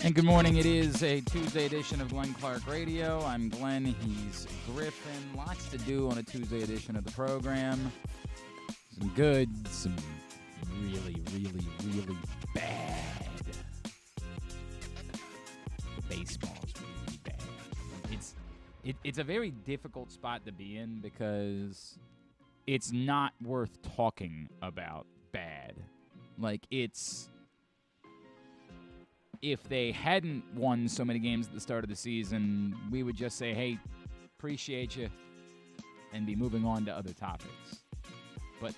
And good morning. It is a Tuesday edition of Glenn Clark Radio. I'm Glenn. He's Griffin. Lots to do on a Tuesday edition of the program. Some good, some really, really, really bad. The baseball's really bad. It's a very difficult spot to be in because it's not worth talking about bad. Like, if they hadn't won so many games at the start of the season, we would just say, hey, appreciate you, and be moving on to other topics. But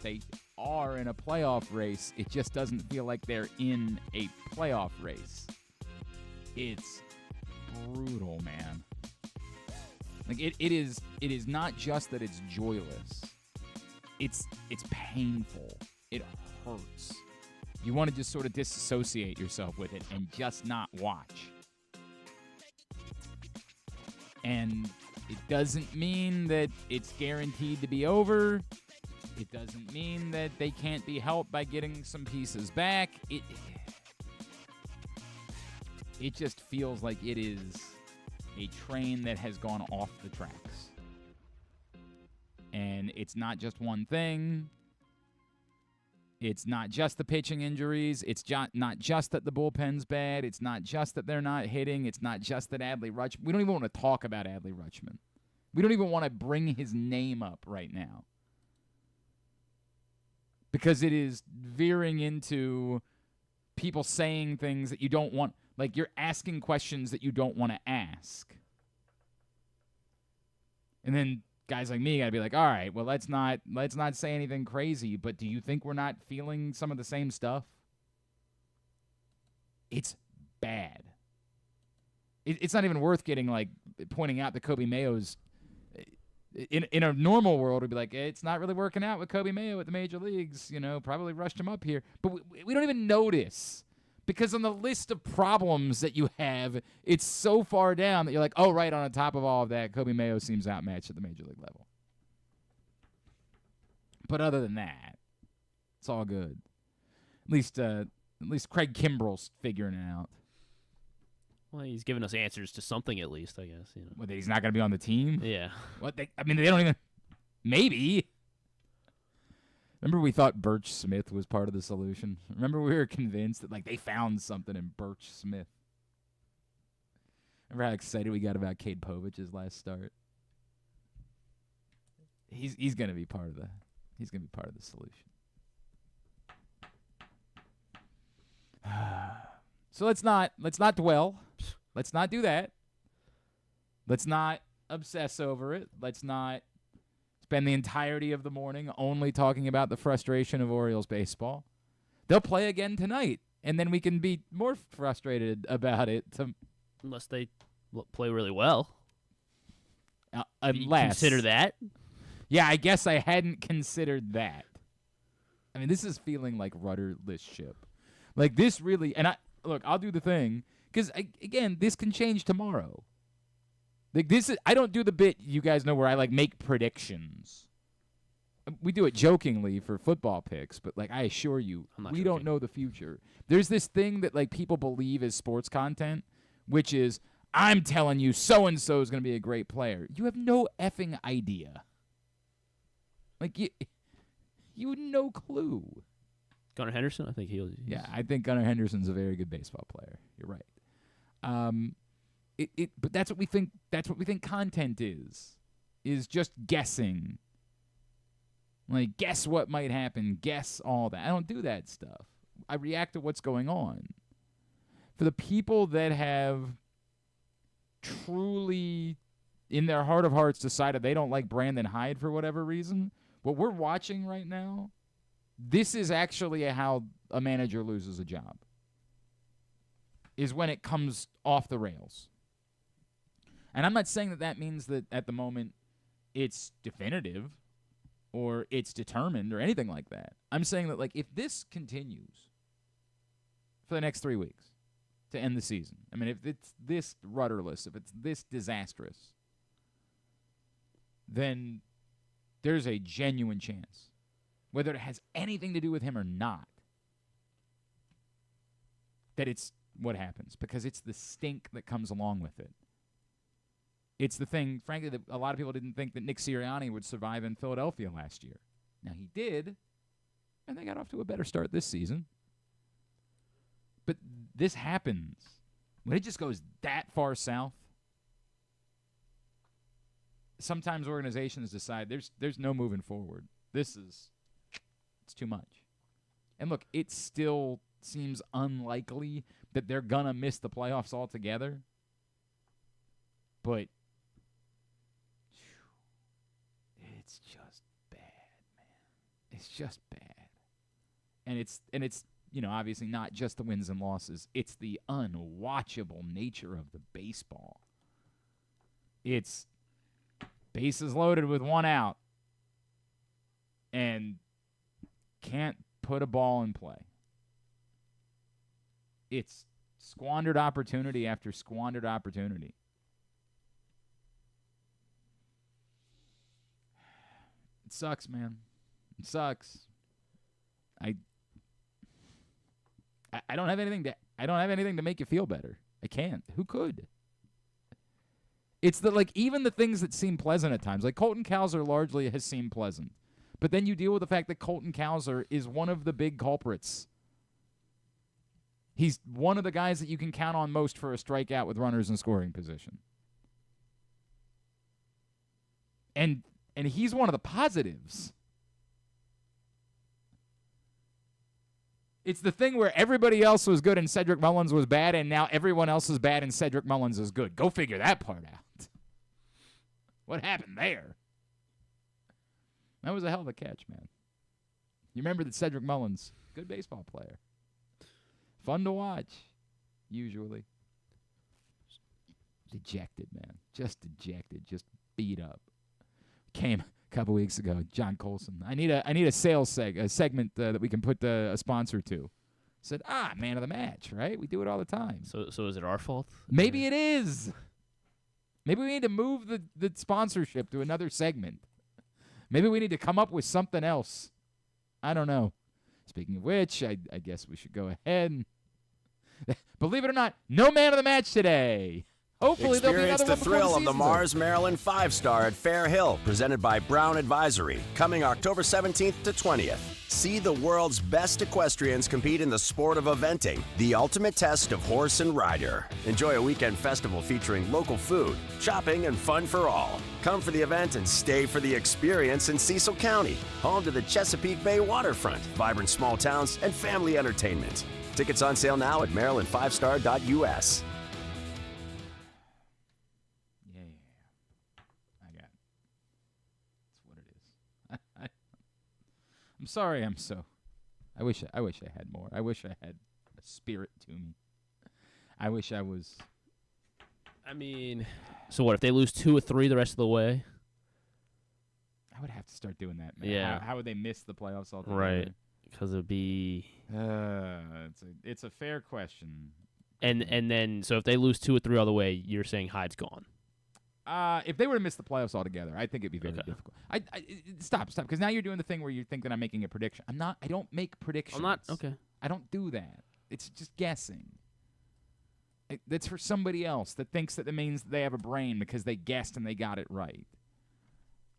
they are in a playoff race. It just doesn't feel like they're in a playoff race. It's brutal, man. Like, it is not just that it's joyless. It's painful. It hurts. You want to just sort of disassociate yourself with it and just not watch. And it doesn't mean that it's guaranteed to be over. It doesn't mean that they can't be helped by getting some pieces back. It just feels like it is a train that has gone off the tracks. And it's not just one thing. It's not just the pitching injuries. It's not just that the bullpen's bad. It's not just that they're not hitting. It's not just that Adley Rutschman. We don't even want to talk about Adley Rutschman. We don't even want to bring his name up right now. Because it is veering into people saying things that you don't want. Like, you're asking questions that you don't want to ask. And then guys like me got to be like, all right, well, let's not say anything crazy, but do you think we're not feeling some of the same stuff? It's bad. It's not even worth getting, like, pointing out that Kobe Mayo's in a normal world, we'd be like, it's not really working out with Kobe Mayo at the major leagues, probably rushed him up here. But we don't even notice. Because on the list of problems that you have, it's so far down that you're like, oh, right, on top of all of that, Kobe Mayo seems outmatched at the major league level. But other than that, it's all good. At least Craig Kimbrell's figuring it out. Well, he's giving us answers to something at least, I guess. What, that he's not going to be on the team? Yeah. What? They don't even. Maybe. Remember we thought Birch Smith was part of the solution? Remember we were convinced that, like, they found something in Birch Smith? Remember how excited we got about Cade Povich's last start? He's going to be part of the solution. So let's not dwell. Let's not do that. Let's not obsess over it. Let's not spend the entirety of the morning only talking about the frustration of Orioles baseball. They'll play again tonight, and then we can be more frustrated about it. Unless they play really well. Unless. Consider that? Yeah, I guess I hadn't considered that. I mean, this is feeling like rudderless ship. Like, this really, and I'll do the thing, because, again, this can change tomorrow. Like, I don't do the bit, you guys know, where I, like, make predictions. We do it jokingly for football picks, but, like, I assure you, we don't know the future. There's this thing that, like, people believe is sports content, which is, I'm telling you so-and-so is going to be a great player. You have no effing idea. Like, you have no clue. Gunnar Henderson, I think he'll. Yeah, I think Gunnar Henderson's a very good baseball player. You're right. But that's what we think. That's what we think content is just guessing. Like, guess what might happen. Guess all that. I don't do that stuff. I react to what's going on. For the people that have truly, in their heart of hearts, decided they don't like Brandon Hyde for whatever reason, what we're watching right now, this is actually how a manager loses a job. Is when it comes off the rails. And I'm not saying that means that at the moment it's definitive or it's determined or anything like that. I'm saying that, like, if this continues for the next 3 weeks to end the season, I mean, if it's this rudderless, if it's this disastrous, then there's a genuine chance, whether it has anything to do with him or not, that it's what happens because it's the stink that comes along with it. It's the thing, frankly, that a lot of people didn't think that Nick Sirianni would survive in Philadelphia last year. Now, he did, and they got off to a better start this season. But this happens. When it just goes that far south, sometimes organizations decide there's no moving forward. It's too much. And look, it still seems unlikely that they're going to miss the playoffs altogether. But it's just bad, man. It's just bad. And it's obviously not just the wins and losses. It's the unwatchable nature of the baseball. It's bases loaded with one out and can't put a ball in play. It's squandered opportunity after squandered opportunity. It sucks, man. It sucks. I don't have anything to make you feel better. I can't. Who could? It's even the things that seem pleasant at times. Like Colton Cowser largely has seemed pleasant. But then you deal with the fact that Colton Cowser is one of the big culprits. He's one of the guys that you can count on most for a strikeout with runners in scoring position. And he's one of the positives. It's the thing where everybody else was good and Cedric Mullins was bad, and now everyone else is bad and Cedric Mullins is good. Go figure that part out. What happened there? That was a hell of a catch, man. You remember that Cedric Mullins, good baseball player. Fun to watch, usually. Dejected, man. Just dejected. Just beat up. Came a couple weeks ago, John Colson. I need a sales segment that we can put a sponsor to. Said, man of the match, right? We do it all the time. So is it our fault? Maybe it is. Maybe we need to move the sponsorship to another segment. Maybe we need to come up with something else. I don't know. Speaking of which, I guess we should go ahead. Believe it or not, no man of the match today. Hopefully there'll be another one before the Experience the thrill of the season's Mars Maryland 5-Star at Fair Hill, presented by Brown Advisory, coming October 17th to 20th. See the world's best equestrians compete in the sport of eventing, the ultimate test of horse and rider. Enjoy a weekend festival featuring local food, shopping, and fun for all. Come for the event and stay for the experience in Cecil County, home to the Chesapeake Bay waterfront, vibrant small towns, and family entertainment. Tickets on sale now at maryland5star.us. I'm sorry I wish I had more. I wish I had a spirit to me. I wish I was. I mean, so what if they lose 2 or 3 the rest of the way? I would have to start doing that, man. Yeah. How would they miss the playoffs altogether? Right. Because it'd be. It's a fair question. And then so if they lose 2 or 3 all the way, you're saying Hyde's gone. If they were to miss the playoffs altogether, I think it'd be very difficult. Stop, because now you're doing the thing where you think that I'm making a prediction. I'm not. I don't make predictions. I'm not. Okay. I don't do that. It's just guessing. That's for somebody else that thinks that it means they have a brain because they guessed and they got it right.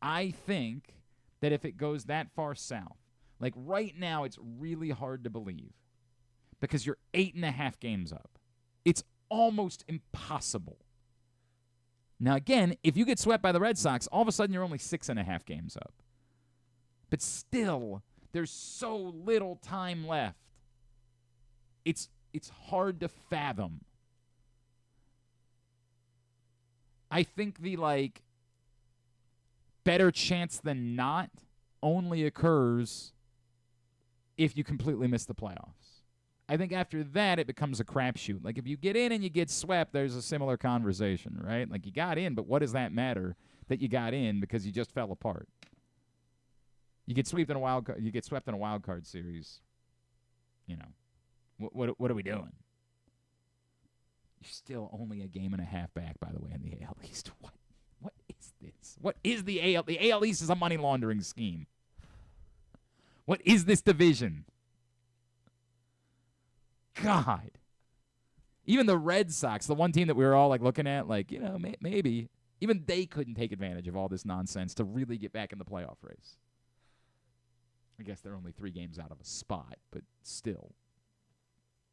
I think that if it goes that far south, like right now, it's really hard to believe because you're 8.5 games up. It's almost impossible. Now, again, if you get swept by the Red Sox, all of a sudden you're only 6.5 games up. But still, there's so little time left. It's hard to fathom. I think the, better chance than not only occurs if you completely miss the playoffs. I think after that, it becomes a crapshoot. Like, if you get in and you get swept, there's a similar conversation, right? Like, you got in, but what does that matter that you got in because you just fell apart? You get swept in a wild card series. What are we doing? You're still only a game and a half back, by the way, in the AL East. What is this? What is the AL? The AL East is a money laundering scheme. What is this division? God. Even the Red Sox, the one team that we were all like looking at, like, maybe, even they couldn't take advantage of all this nonsense to really get back in the playoff race. I guess they're only 3 games out of a spot, but still.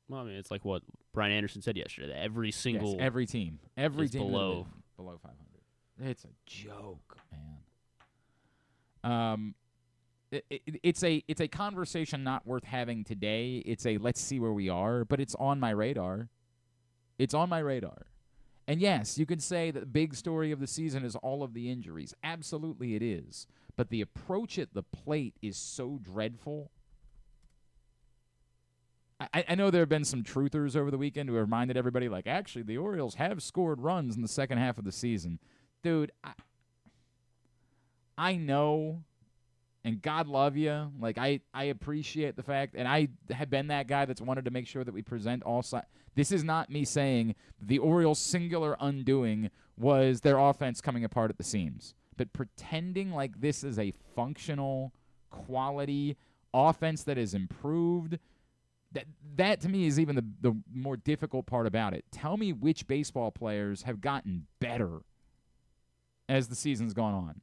Well, I mean, it's like what Brian Anderson said yesterday. That every single every team is below 500. It's a joke, man. It's a conversation not worth having today. It's a let's see where we are, but it's on my radar. It's on my radar. And yes, you could say that the big story of the season is all of the injuries. Absolutely it is. But the approach at the plate is so dreadful. I know there have been some truthers over the weekend who reminded everybody, like, actually, the Orioles have scored runs in the second half of the season. Dude, I know, and God love you. Like, I appreciate the fact, and I have been that guy that's wanted to make sure that we present all sides. This is not me saying the Orioles' singular undoing was their offense coming apart at the seams. But pretending like this is a functional, quality offense that is improved, that to me is even the more difficult part about it. Tell me which baseball players have gotten better as the season's gone on,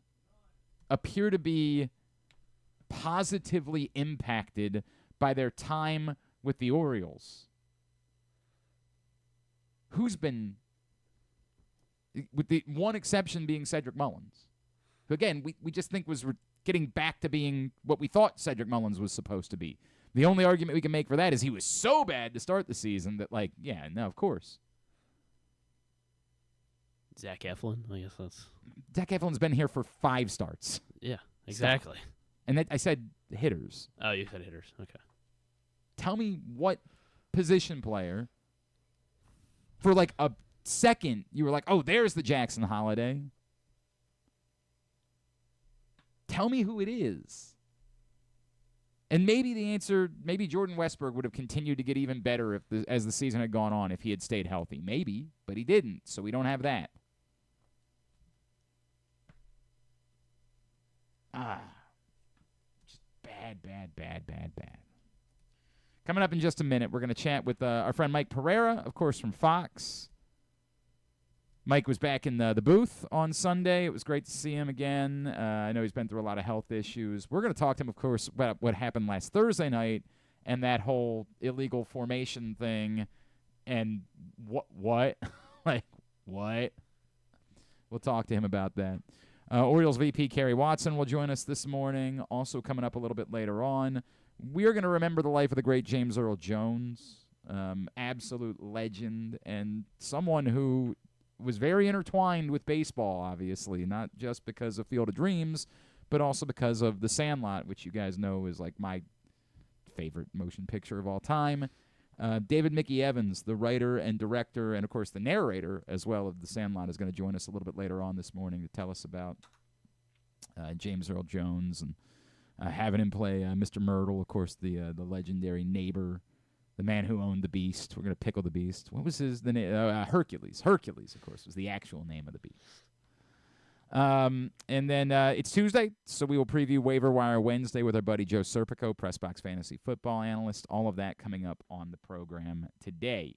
appear to be positively impacted by their time with the Orioles. Who's been, with the one exception being Cedric Mullins, who, again, we just think was getting back to being what we thought Cedric Mullins was supposed to be. The only argument we can make for that is he was so bad to start the season that, like, yeah, no, of course. Zach Eflin, I guess that's... Zach Eflin's been here for 5 starts. Yeah, exactly. So, and I said hitters. Oh, you said hitters. Okay. Tell me what position player, for like a second, you were like, oh, there's the Jackson Holiday. Tell me who it is. And maybe the answer, maybe Jordan Westburg would have continued to get even better as the season had gone on if he had stayed healthy. Maybe, but he didn't, so we don't have that. Just bad. Coming up in just a minute, we're going to chat with our friend Mike Pereira, of course, from Fox. Mike was back in the booth on Sunday. It was great to see him again. I know he's been through a lot of health issues. We're going to talk to him, of course, about what happened last Thursday night and that whole illegal formation thing and what? Like, what? We'll talk to him about that. Orioles VP Kerry Watson will join us this morning. Also coming up a little bit later on, we are going to remember the life of the great James Earl Jones, absolute legend, and someone who was very intertwined with baseball, obviously, not just because of Field of Dreams, but also because of The Sandlot, which you guys know is like my favorite motion picture of all time. David Mickey Evans, the writer and director, and of course the narrator as well of The Sandlot, is going to join us a little bit later on this morning to tell us about James Earl Jones and having him play Mr. Myrtle, of course, the legendary neighbor, the man who owned the beast. We're going to pickle the beast. What was the name? Hercules. Hercules, of course, was the actual name of the beast. And then it's Tuesday, so we will preview Waiver-Wire Wednesday with our buddy Joe Serpico, PressBox Fantasy Football Analyst. All of that coming up on the program today.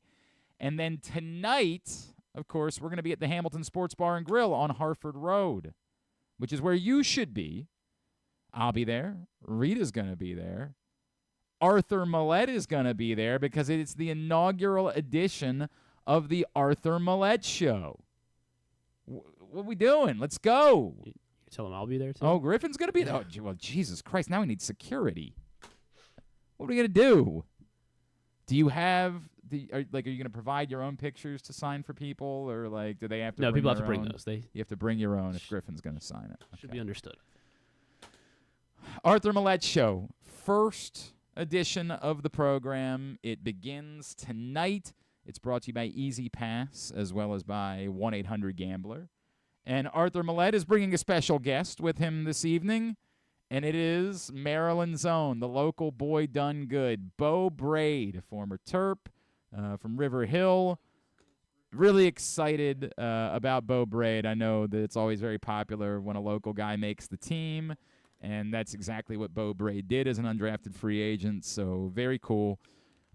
And then tonight, of course, we're going to be at the Hamilton Sports Bar and Grill on Harford Road, which is where you should be. I'll be there. Rita's going to be there. Arthur Millette is going to be there because it's the inaugural edition of the Arthur Millette Show. What are we doing? Let's go. You tell him I'll be there, too? Oh, Griffin's going to be there? Oh, well, Jesus Christ. Now we need security. What are we going to do? Do you have are you going to provide your own pictures to sign for people, or like do they have to? No, bring people have their to bring own? those. You have to bring your own if Griffin's going to sign it. Should be understood. Arthur Millette Show, first edition of the program. It begins tonight. It's brought to you by Easy Pass as well as by 1-800-GAMBLER. And Arthur Millette is bringing a special guest with him this evening, and it is Maryland's own, the local boy done good, Bo Braid, former Terp from River Hill. Really excited about Bo Braid. I know that it's always very popular when a local guy makes the team, and that's exactly what Bo Braid did as an undrafted free agent, so very cool.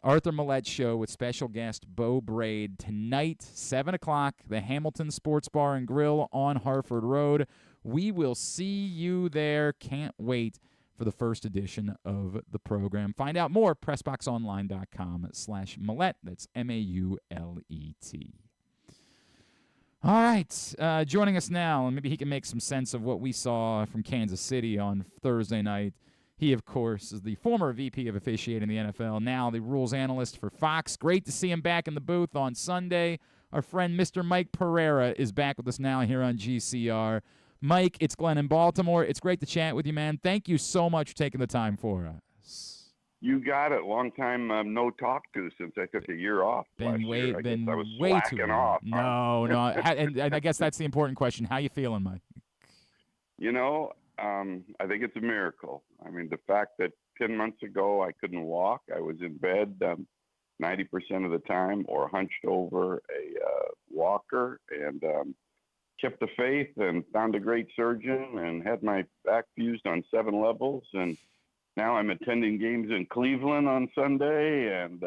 Arthur Millette Show with special guest Bo Braid tonight, 7 o'clock, the Hamilton Sports Bar and Grill on Harford Road. We will see you there. Can't wait for the first edition of the program. Find out more, PressBoxOnline.com/Millette. That's MAULET. All right, joining us now, and maybe he can make some sense of what we saw from Kansas City on Thursday night. He, of course, is the former VP of officiating in the NFL, now the rules analyst for Fox. Great to see him back in the booth on Sunday. Our friend Mr. Mike Pereira is back with us now here on GCR. Mike, it's Glenn in Baltimore. It's great to chat with you, man. Thank you so much for taking the time for us. You got it. Long time no talk to since I took a year off last year. I was way too slacking long. off. No. And I guess that's the important question. How you feeling, Mike? I think it's a miracle. I mean, the fact that 10 months ago I couldn't walk, I was in bed 90% of the time or hunched over a walker, and kept the faith and found a great surgeon and had my back fused on 7 levels. And now I'm attending games in Cleveland on Sunday, and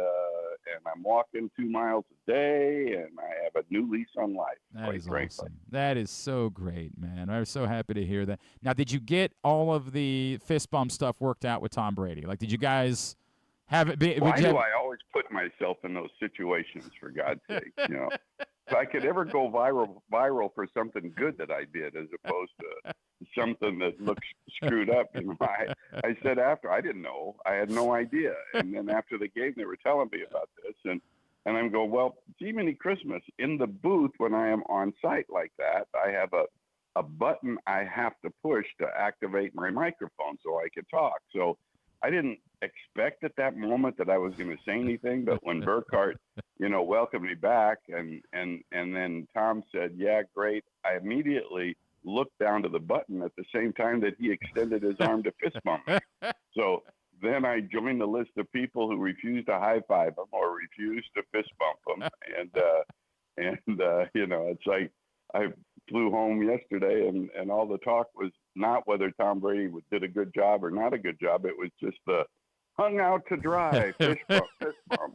I'm walking 2 miles a day, and I have a new lease on life. That is awesome. That is so great, man. I'm so happy to hear that. Now, did you get all of the fist bump stuff worked out with Tom Brady? Like, did you guys have it be? Why do I always put myself in those situations, for God's sake? If I could ever go viral for something good that I did, as opposed to something that looks screwed up. I said after, I didn't know. I had no idea. And then after the game, they were telling me about this. And I'm going, well, Jiminy Christmas, in the booth when I am on site like that, I have a button I have to push to activate my microphone so I could talk. So I didn't expect at that moment that I was going to say anything, but when Burkhart, welcomed me back and then Tom said, yeah, great, I immediately looked down to the button at the same time that he extended his arm to fist bump me. So then I joined the list of people who refused to high five him or refused to fist bump him. And it's like I flew home yesterday and all the talk was not whether Tom Brady did a good job or not a good job. It was just the hung out to dry, fist bump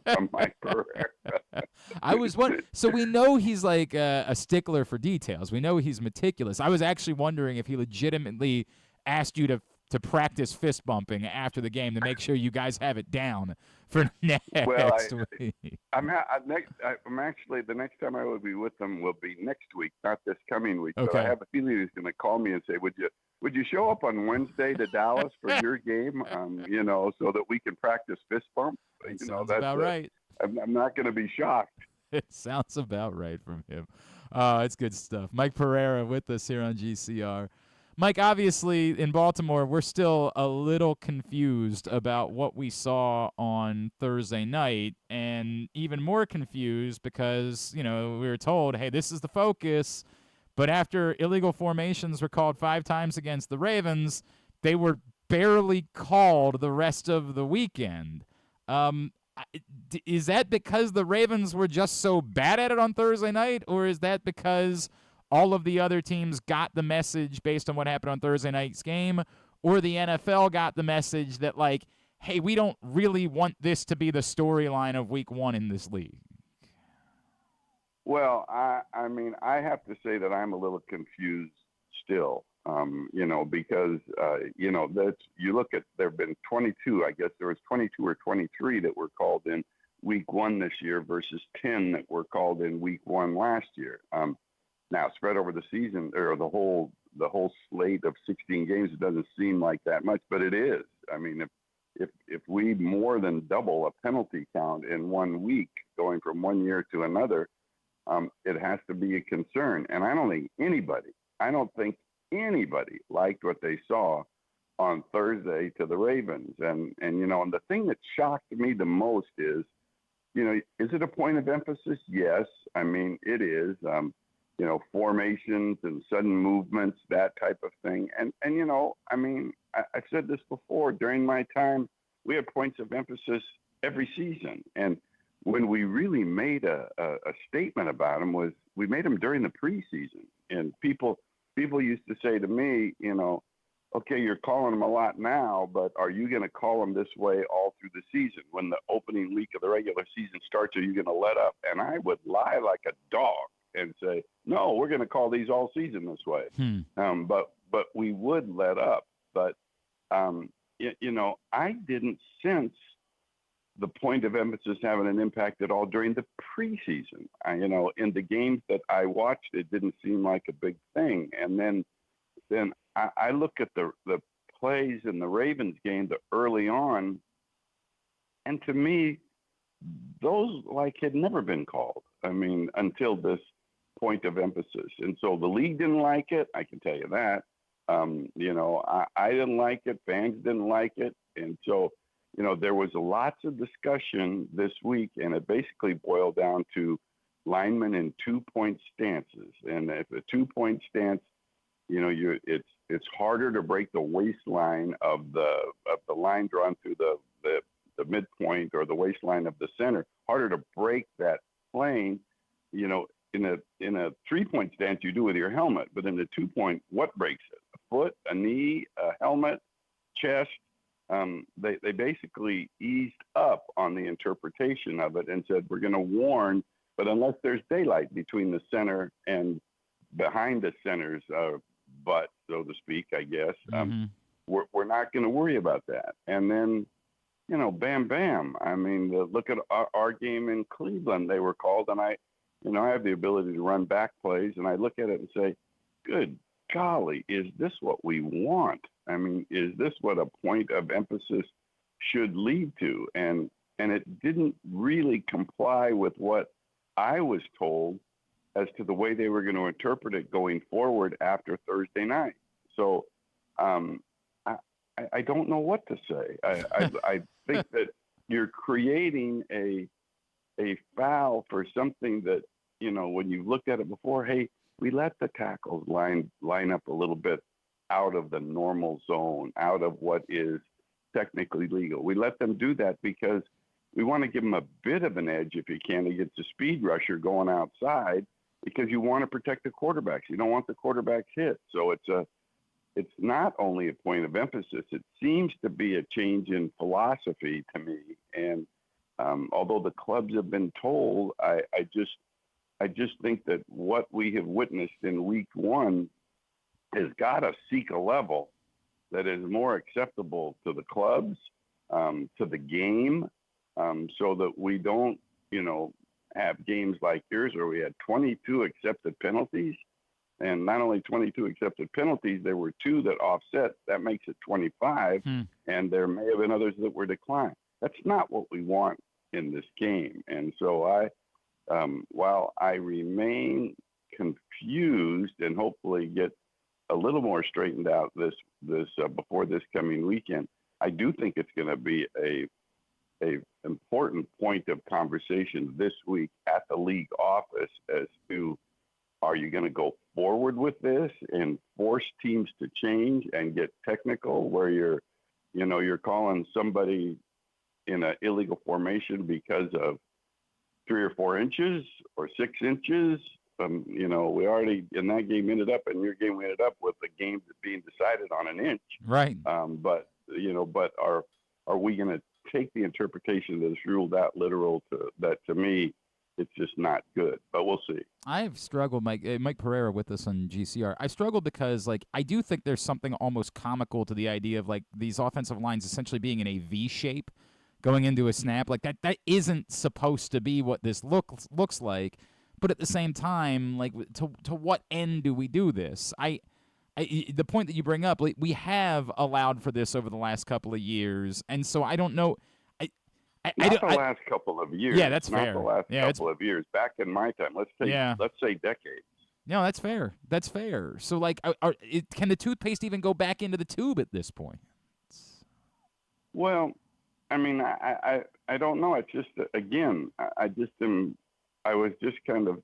from Mike Pereira. I was wondering, so we know he's like a stickler for details. We know he's meticulous. I was actually wondering if he legitimately asked you to practice fist bumping after the game to make sure you guys have it down for next week. I'm actually, the next time I will be with them will be next week, not this coming week. Okay. So I have a feeling he's going to call me and say, would you show up on Wednesday to Dallas for your game, so that we can practice fist bump? Sounds about right. I'm not going to be shocked. It sounds about right from him. It's good stuff. Mike Pereira with us here on GCR. Mike, obviously, in Baltimore, we're still a little confused about what we saw on Thursday night, and even more confused because, we were told, hey, this is the focus. But after illegal formations were called 5 times against the Ravens, they were barely called the rest of the weekend. Is that because the Ravens were just so bad at it on Thursday night, or is that because all of the other teams got the message based on what happened on Thursday night's game, or the NFL got the message that, like, hey, we don't really want this to be the storyline of week 1 in this league? Well, I have to say that I'm a little confused still, because, you look at, there have been 22, I guess there was 22 or 23 that were called in week 1 this year versus 10 that were called in week 1 last year. Now, spread over the season or the whole slate of 16 games, it doesn't seem like that much, but it is. I mean, if we more than double a penalty count in 1 week, going from 1 year to another, it has to be a concern. And I don't think anybody liked what they saw on Thursday to the Ravens. And the thing that shocked me the most is, is it a point of emphasis? Yes. I mean, it is. Formations and sudden movements, that type of thing. And I've said this before, during my time, we had points of emphasis every season. And when we really made a statement about them was we made them during the preseason. And people used to say to me, okay, you're calling them a lot now, but are you going to call them this way all through the season? When the opening week of the regular season starts, are you going to let up? And I would lie like a dog and say, no, we're going to call these all season this way. But we would let up. But, I didn't sense the point of emphasis having an impact at all during the preseason. In the games that I watched, it didn't seem like a big thing. And then I look at the plays in the Ravens game early on, and to me, those had never been called. Until this point of emphasis. And so the league didn't like it. I can tell you that. I didn't like it. Fans didn't like it. And so, there was lots of discussion this week, and it basically boiled down to linemen in 2-point stances. And if a 2-point stance, it's harder to break the waistline of the line drawn through the midpoint or the waistline of the center. Harder to break that plane. In a 3-point stance, you do with your helmet, but in the 2-point, what breaks it? A foot, a knee, a helmet, chest. They basically eased up on the interpretation of it and said, we're going to warn, but unless there's daylight between the center and behind the center's butt, so to speak, I guess, we're not going to worry about that. And then, bam, bam. Look at our game in Cleveland. They were called, and I have the ability to run back plays, and I look at it and say, good golly, is this what we want? Is this what a point of emphasis should lead to? And it didn't really comply with what I was told as to the way they were going to interpret it going forward after Thursday night. So I don't know what to say. I think that you're creating a foul for something that, when you've looked at it before, hey, we let the tackles line up a little bit out of the normal zone, out of what is technically legal. We let them do that because we want to give them a bit of an edge, if you can, against a speed rusher going outside, because you want to protect the quarterbacks. You don't want the quarterbacks hit. So it's not only a point of emphasis. It seems to be a change in philosophy to me. And although the clubs have been told, I just think that what we have witnessed in week one has got to seek a level that is more acceptable to the clubs, to the game, so that we don't, have games like yours where we had 22 accepted penalties. And not only 22 accepted penalties, there were 2 that offset. That makes it 25. And there may have been others that were declined. That's not what we want in this game. And so while I remain confused and hopefully get a little more straightened out this before this coming weekend, I do think it's going to be a important point of conversation this week at the league office as to, are you going to go forward with this and force teams to change and get technical where you're calling somebody in an illegal formation because of 3 or 4 inches or 6 inches? We already in that game ended up, and your game ended up with the game being decided on an inch. Right. But are we going to take the interpretation that is ruled out literal to me, it's just not good, but we'll see. I've struggled, Mike Pereira with this on GCR. I've struggled because, I do think there's something almost comical to the idea of, these offensive lines essentially being in a V shape going into a snap. That isn't supposed to be what this looks like. But at the same time, to what end do we do this? The point that you bring up, we have allowed for this over the last couple of years, and so I don't know. Last couple of years. Yeah, that's fair. Not the last couple of years. Back in my time, let's say decades. No, that's fair. That's fair. So, can the toothpaste even go back into the tube at this point? Well, I don't know. It's just, again, I was just kind of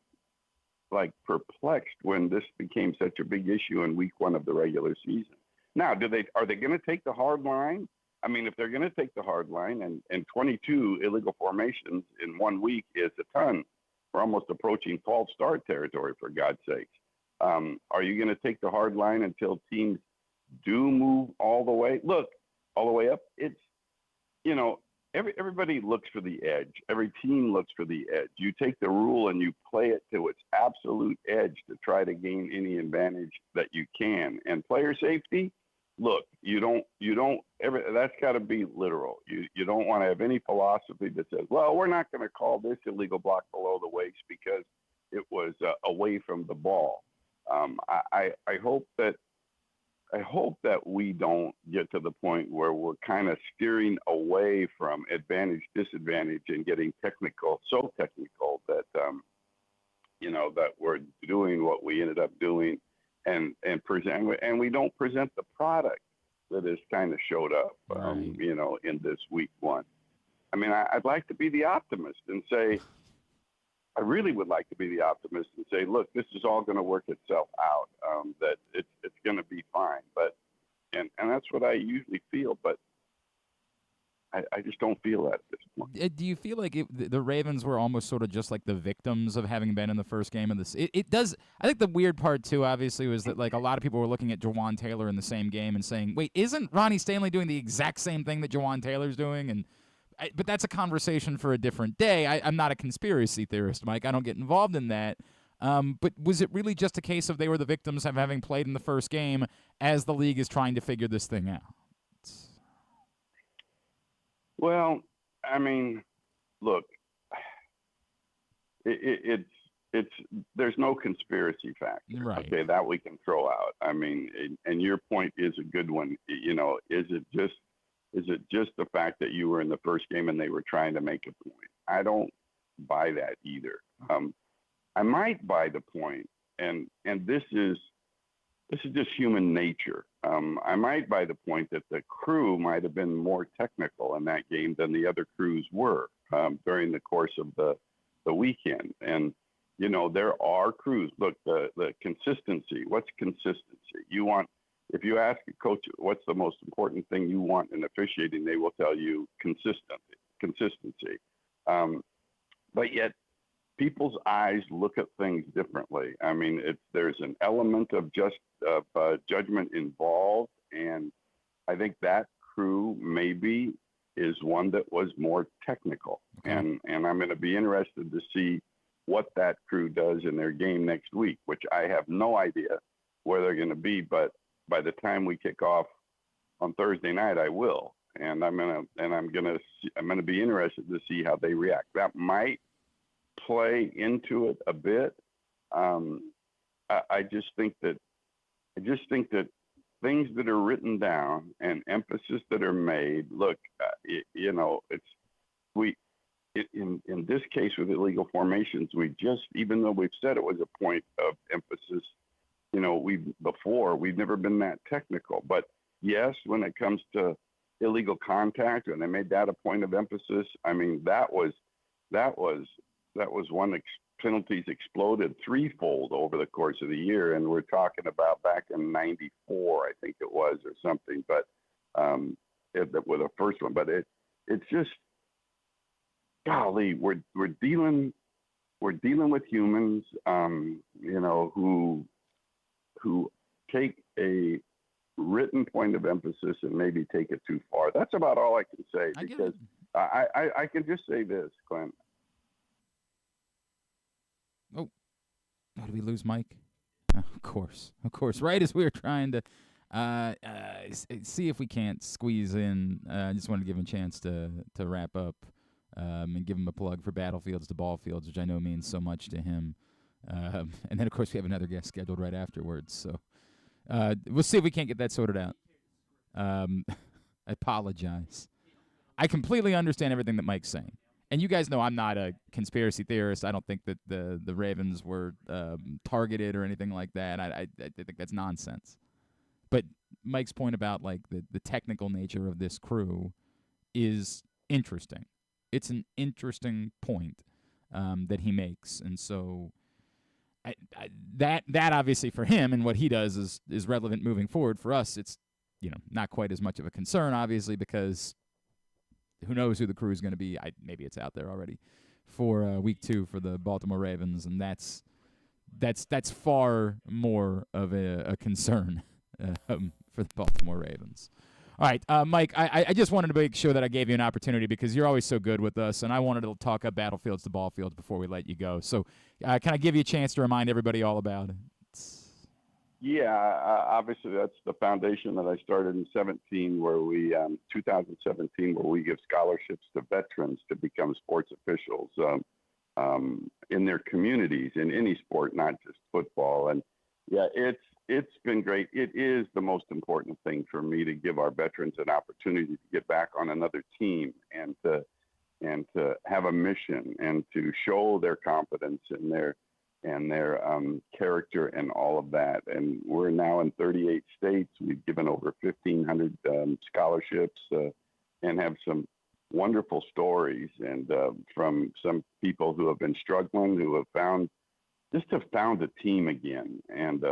perplexed when this became such a big issue in week one of the regular season. Now, are they going to take the hard line? If they're going to take the hard line, and 22 illegal formations in 1 week is a ton. We're almost approaching false start territory, for God's sakes. Are you going to take the hard line until teams do move all the way, look, all the way up, it's, you know, everybody looks for the edge. Every team looks for the edge. You take the rule and you play it to its absolute edge to try to gain any advantage that you can. And player safety, look, that's got to be literal. You don't want to have any philosophy that says, well, we're not going to call this illegal block below the waist because it was away from the ball. I hope that we don't get to the point where we're kind of steering away from advantage, disadvantage, and getting so technical that, that we're doing what we ended up doing and we don't present the product that has kind of showed up, in this week one. I mean, I'd like to be the optimist and say, I really would like to be the optimist and say, look, this is all going to work itself out, that it's going to be fine. But, and that's what I usually feel, but I just don't feel that at this point. Do you feel like the Ravens were almost sort of just like the victims of having been in the first game of this? It does. I think the weird part, too, obviously, was that like a lot of people were looking at Jawan Taylor in the same game and saying, wait, isn't Ronnie Stanley doing the exact same thing that Jawan Taylor's doing? But that's a conversation for a different day. I'm not a conspiracy theorist, Mike. I don't get involved in that. But was it really just a case of they were the victims of having played in the first game as the league is trying to figure this thing out? Well, I mean, look, it's there's no conspiracy factor, right? Okay, that we can throw out. I mean, and your point is a good one. Is it just the fact that you were in the first game and they were trying to make a point? I don't buy that either. I might buy the point, and this is just human nature. I might buy the point that the crew might have been more technical in that game than the other crews were during the course of the weekend. And, there are crews. Look, the consistency. What's consistency? If you ask a coach what's the most important thing you want in officiating, they will tell you consistency. But yet, people's eyes look at things differently. I mean, there's an element of judgment involved, and I think that crew maybe is one that was more technical. Okay. And I'm going to be interested to see what that crew does in their game next week, which I have no idea where they're going to be, but by the time we kick off on Thursday night, I will, and I'm gonna be interested to see how they react. That might play into it a bit. I just think that things that are written down and emphasis that are made. Look, in this case with illegal formations, even though we've said it was a point of emphasis, we've never been that technical. But yes, when it comes to illegal contact, and they made that a point of emphasis, I mean, that was one penalties exploded threefold over the course of the year, and we're talking about back in '94, I think it was, or something. But with the first one, but it's just, golly, we're dealing with humans, who take a written point of emphasis and maybe take it too far. That's about all I can say, because I can just say this, Glenn. Oh, did we lose Mike? Oh, of course. Right as we were trying to see if we can't squeeze in. I just wanted to give him a chance to wrap up and give him a plug for Battlefields to Ballfields, which I know means so much to him. And then, of course, we have another guest scheduled right afterwards. So we'll see if we can't get that sorted out. I apologize. I completely understand everything that Mike's saying. And you guys know I'm not a conspiracy theorist. I don't think that the Ravens were targeted or anything like that. I think that's nonsense. But Mike's point about like the technical nature of this crew is interesting. It's an interesting point that he makes, and so that obviously for him and what he does is relevant moving forward. For us, it's not quite as much of a concern, obviously, because who knows who the crew is going to be. Maybe it's out there already for week 2 for the Baltimore Ravens, and that's far more of a concern for for the Baltimore Ravens. All right, Mike, I just wanted to make sure that I gave you an opportunity because you're always so good with us, and I wanted to talk up battlefields to ball fields before we let you go. So can I give you a chance to remind everybody all about it? Yeah, obviously that's the foundation that I started in 2017, where we give scholarships to veterans to become sports officials in their communities in any sport, not just football. And yeah, it's been great. It is the most important thing for me to give our veterans an opportunity to get back on another team and to have a mission and to show their competence and their character and all of that. And we're now in 38 states. We've given over 1,500 scholarships and have some wonderful stories and from some people who have been struggling, who have found a team again, and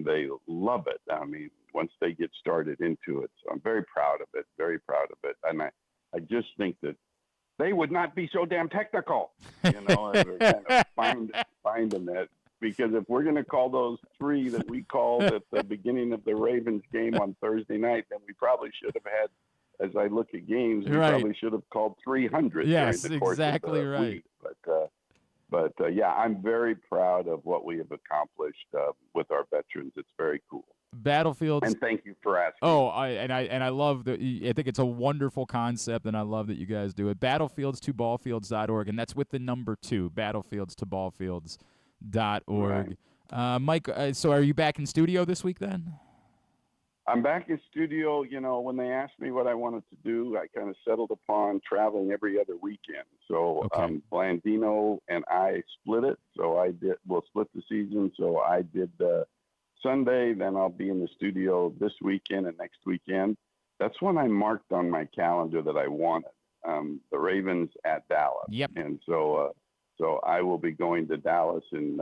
they love it. I mean, once they get started into it. So I'm very proud of it, and I just think that they would not be so damn technical, and we're kind of finding that, because if we're going to call those 3 that we called at the beginning of the Ravens game on Thursday night, then we probably should have had, as I look at games, we probably should have called 300 yes, during the course exactly of the right. week. But yeah, I'm very proud of what we have accomplished with our veterans. It's very cool. Battlefields. And thank you for asking. Oh, I love that. I think it's a wonderful concept, and I love that you guys do it. Battlefields2ballfields.org, and that's with the number 2. Battlefields2ballfields.org. Right. Mike, so are you back in studio this week then? I'm back in studio. When they asked me what I wanted to do, I kind of settled upon traveling every other weekend. So Blandino and I split it. So we'll split the season. So I did Sunday, then I'll be in the studio this weekend and next weekend. That's when I marked on my calendar that I wanted the Ravens at Dallas. Yep. And so I will be going to Dallas in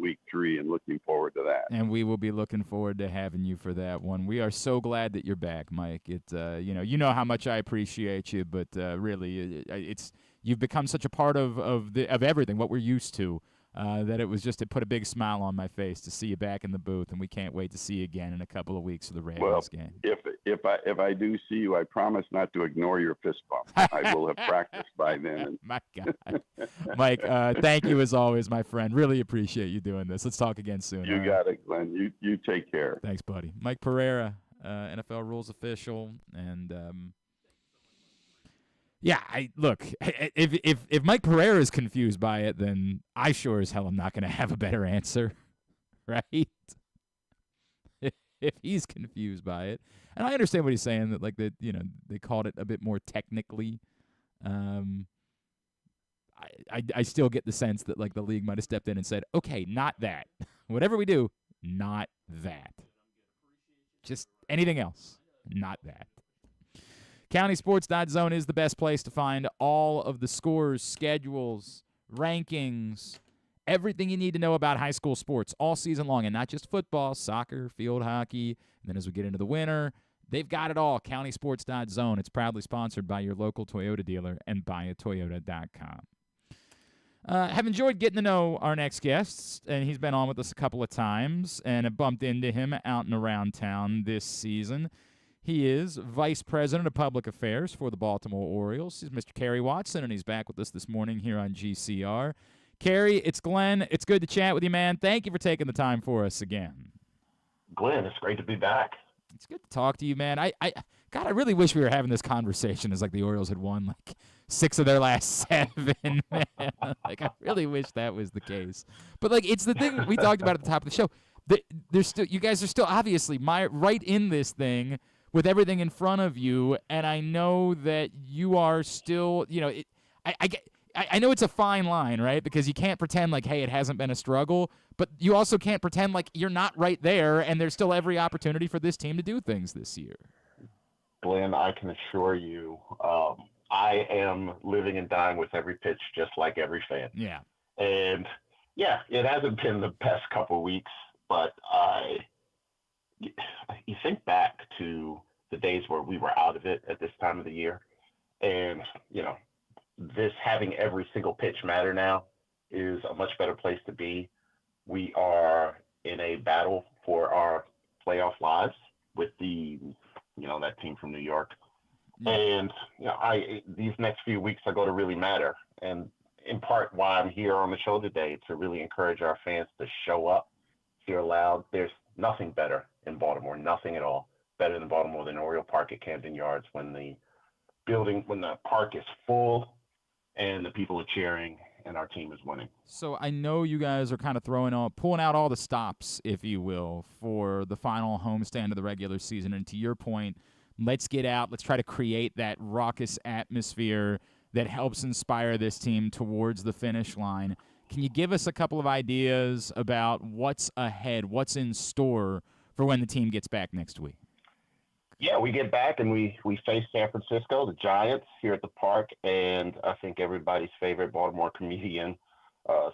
week 3 and looking forward to that. And we will be looking forward to having you for that one. We are so glad that you're back, Mike. You know how much I appreciate you, but really, you've become such a part of everything, what we're used to, that it put a big smile on my face to see you back in the booth, and we can't wait to see you again in a couple of weeks for the Ravens game. If I do see you, I promise not to ignore your fist bump. I will have practiced by then. My God. Mike, thank you as always, my friend. Really appreciate you doing this. Let's talk again soon. You got it, Glenn. You take care. Thanks, buddy. Mike Pereira, NFL rules official, and yeah, if Mike Pereira is confused by it, then I sure as hell am not going to have a better answer, right? If he's confused by it, and I understand what he's saying, that they called it a bit more technically. I still get the sense that the league might have stepped in and said, okay, not that. Whatever we do, not that. Just anything else, not that. CountySports.zone is the best place to find all of the scores, schedules, rankings, everything you need to know about high school sports all season long, and not just football, soccer, field hockey. And then as we get into the winter, they've got it all. CountySports.zone. It's proudly sponsored by your local Toyota dealer and buyatoyota.com. Have enjoyed getting to know our next guest, and he's been on with us a couple of times, and have bumped into him out and around town this season. He is Vice President of Public Affairs for the Baltimore Orioles. He's Mr. Kerry Watson, and he's back with us this morning here on GCR. Kerry, it's Glenn. It's good to chat with you, man. Thank you for taking the time for us again. Glenn, it's great to be back. It's good to talk to you, man. I really wish we were having this conversation as the Orioles had won 6 of their last 7, man. I really wish that was the case. But it's the thing we talked about at the top of the show. You guys are still obviously right in this thing with everything in front of you, and I know that you are still, I know it's a fine line, right? Because you can't pretend hey, it hasn't been a struggle, but you also can't pretend you're not right there, and there's still every opportunity for this team to do things this year. Glenn, I can assure you, I am living and dying with every pitch, just like every fan. Yeah. And yeah, it hasn't been the best couple of weeks, but you think back to the days where we were out of it at this time of the year, and this having every single pitch matter now is a much better place to be. We are in a battle for our playoff lives, with that team from New York. And these next few weeks are going to really matter. And in part why I'm here on the show today, to really encourage our fans to show up, cheer loud. There's nothing better in Baltimore, nothing at all better than Baltimore than Oriole Park at Camden Yards when the park is full and the people are cheering and our team is winning. So I know you guys are kind of pulling out all the stops, if you will, for the final homestand of the regular season. And to your point, let's get out. Let's try to create that raucous atmosphere that helps inspire this team towards the finish line. Can you give us a couple of ideas about what's ahead, what's in store for when the team gets back next week? Yeah, we get back and we face San Francisco, the Giants, here at the park, and I think everybody's favorite Baltimore comedian,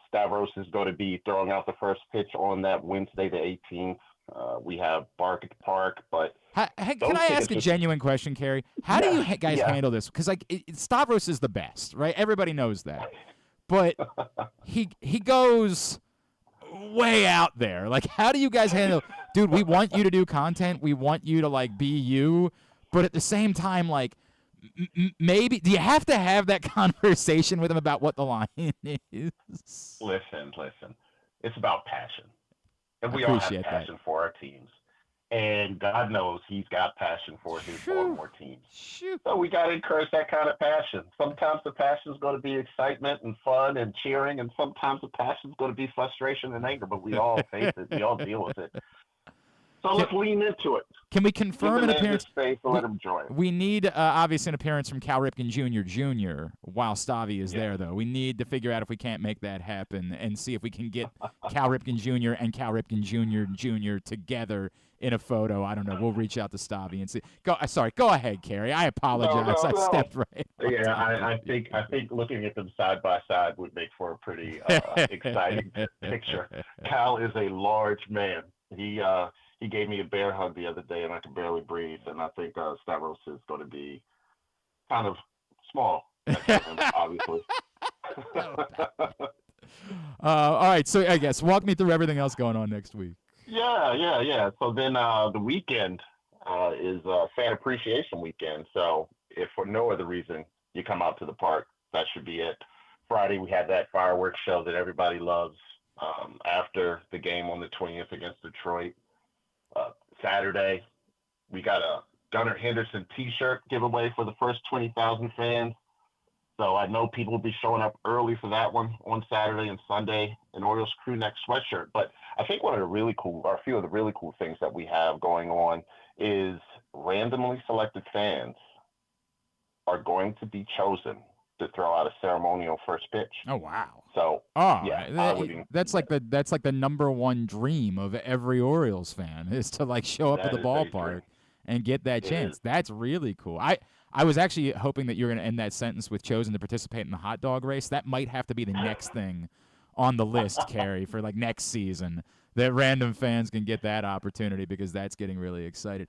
Stavros, is going to be throwing out the first pitch on that Wednesday, the 18th. We have Bark at the Park, but can I ask a genuine question, Kerry? How do you guys handle this? Because Stavros is the best, right? Everybody knows that, but he goes way out there. Like, how do you guys handle? Dude, we want you to do content. We want you to be you, but at the same time, maybe do you have to have that conversation with him about what the line is? Listen. It's about passion. And we all have passion for our teams. And God knows he's got passion for his Baltimore teams. So we got to encourage that kind of passion. Sometimes the passion is going to be excitement and fun and cheering, and sometimes the passion is going to be frustration and anger, but we all face it. We all deal with it. So let's lean into it. Can we confirm an appearance? Space and let him join. We need, obviously, an appearance from Cal Ripken Jr. while Stavi is there, though. We need to figure out if we can't make that happen and see if we can get Cal Ripken Jr. and Cal Ripken Jr. together in a photo. I don't know. We'll reach out to Stavi and see. Go ahead, Kerry. I apologize. No. I stepped right. Yeah, I think looking at them side by side would make for a pretty exciting picture. Cal is a large man. He gave me a bear hug the other day, and I could barely breathe. And I think Stavros is going to be kind of small, obviously. All right, so I guess walk me through everything else going on next week. Yeah. So then the weekend is Fan Appreciation Weekend. So if for no other reason you come out to the park, that should be it. Friday, we have that fireworks show that everybody loves after the game on the 20th against Detroit. Saturday, we got a Gunnar Henderson T-shirt giveaway for the first 20,000 fans. So I know people will be showing up early for that one on Saturday and Sunday, an Orioles crew neck sweatshirt. But I think a few of the really cool things that we have going on is randomly selected fans are going to be chosen to throw out a ceremonial first pitch. Oh, wow. So that's like the number one dream of every Orioles fan is to show up at the ballpark and get that chance. That's really cool. I was actually hoping that you're going to end that sentence with chosen to participate in the hot dog race. That might have to be the next thing on the list, Kerry, for next season, that random fans can get that opportunity, because that's getting really excited.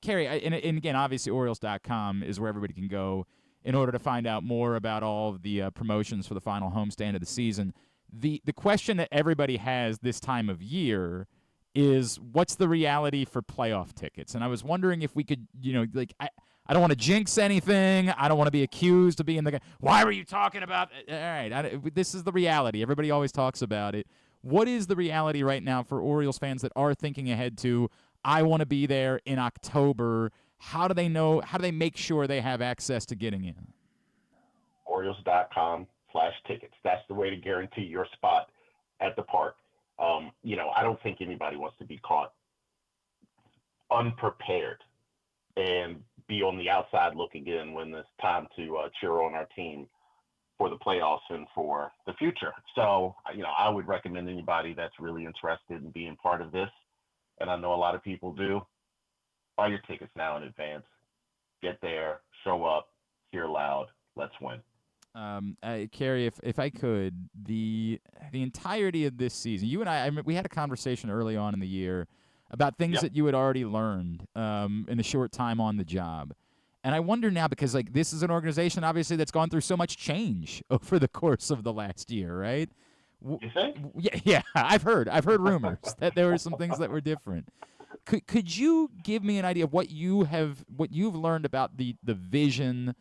Kerry, and again, obviously Orioles.com is where everybody can go in order to find out more about all of the promotions for the final homestand of the season. The question that everybody has this time of year is, what's the reality for playoff tickets? And I was wondering if we could, I don't want to jinx anything. I don't want to be accused of being the guy. Why were you talking about – all right, this is the reality. Everybody always talks about it. What is the reality right now for Orioles fans that are thinking ahead to, I want to be there in October? How do they know? How do they make sure they have access to getting in? Orioles.com/tickets. That's the way to guarantee your spot at the park. I don't think anybody wants to be caught unprepared and be on the outside looking in when it's time to cheer on our team for the playoffs and for the future. So, I would recommend anybody that's really interested in being part of this, and I know a lot of people do, buy your tickets now in advance. Get there, show up, cheer loud, let's win. Kerry, if I could, the entirety of this season, you and I we had a conversation early on in the year about things that you had already learned in a short time on the job. And I wonder now, because this is an organization obviously that's gone through so much change over the course of the last year, right? You think? Yeah. I've heard rumors that there were some things that were different. Could you give me an idea of what you've learned about the vision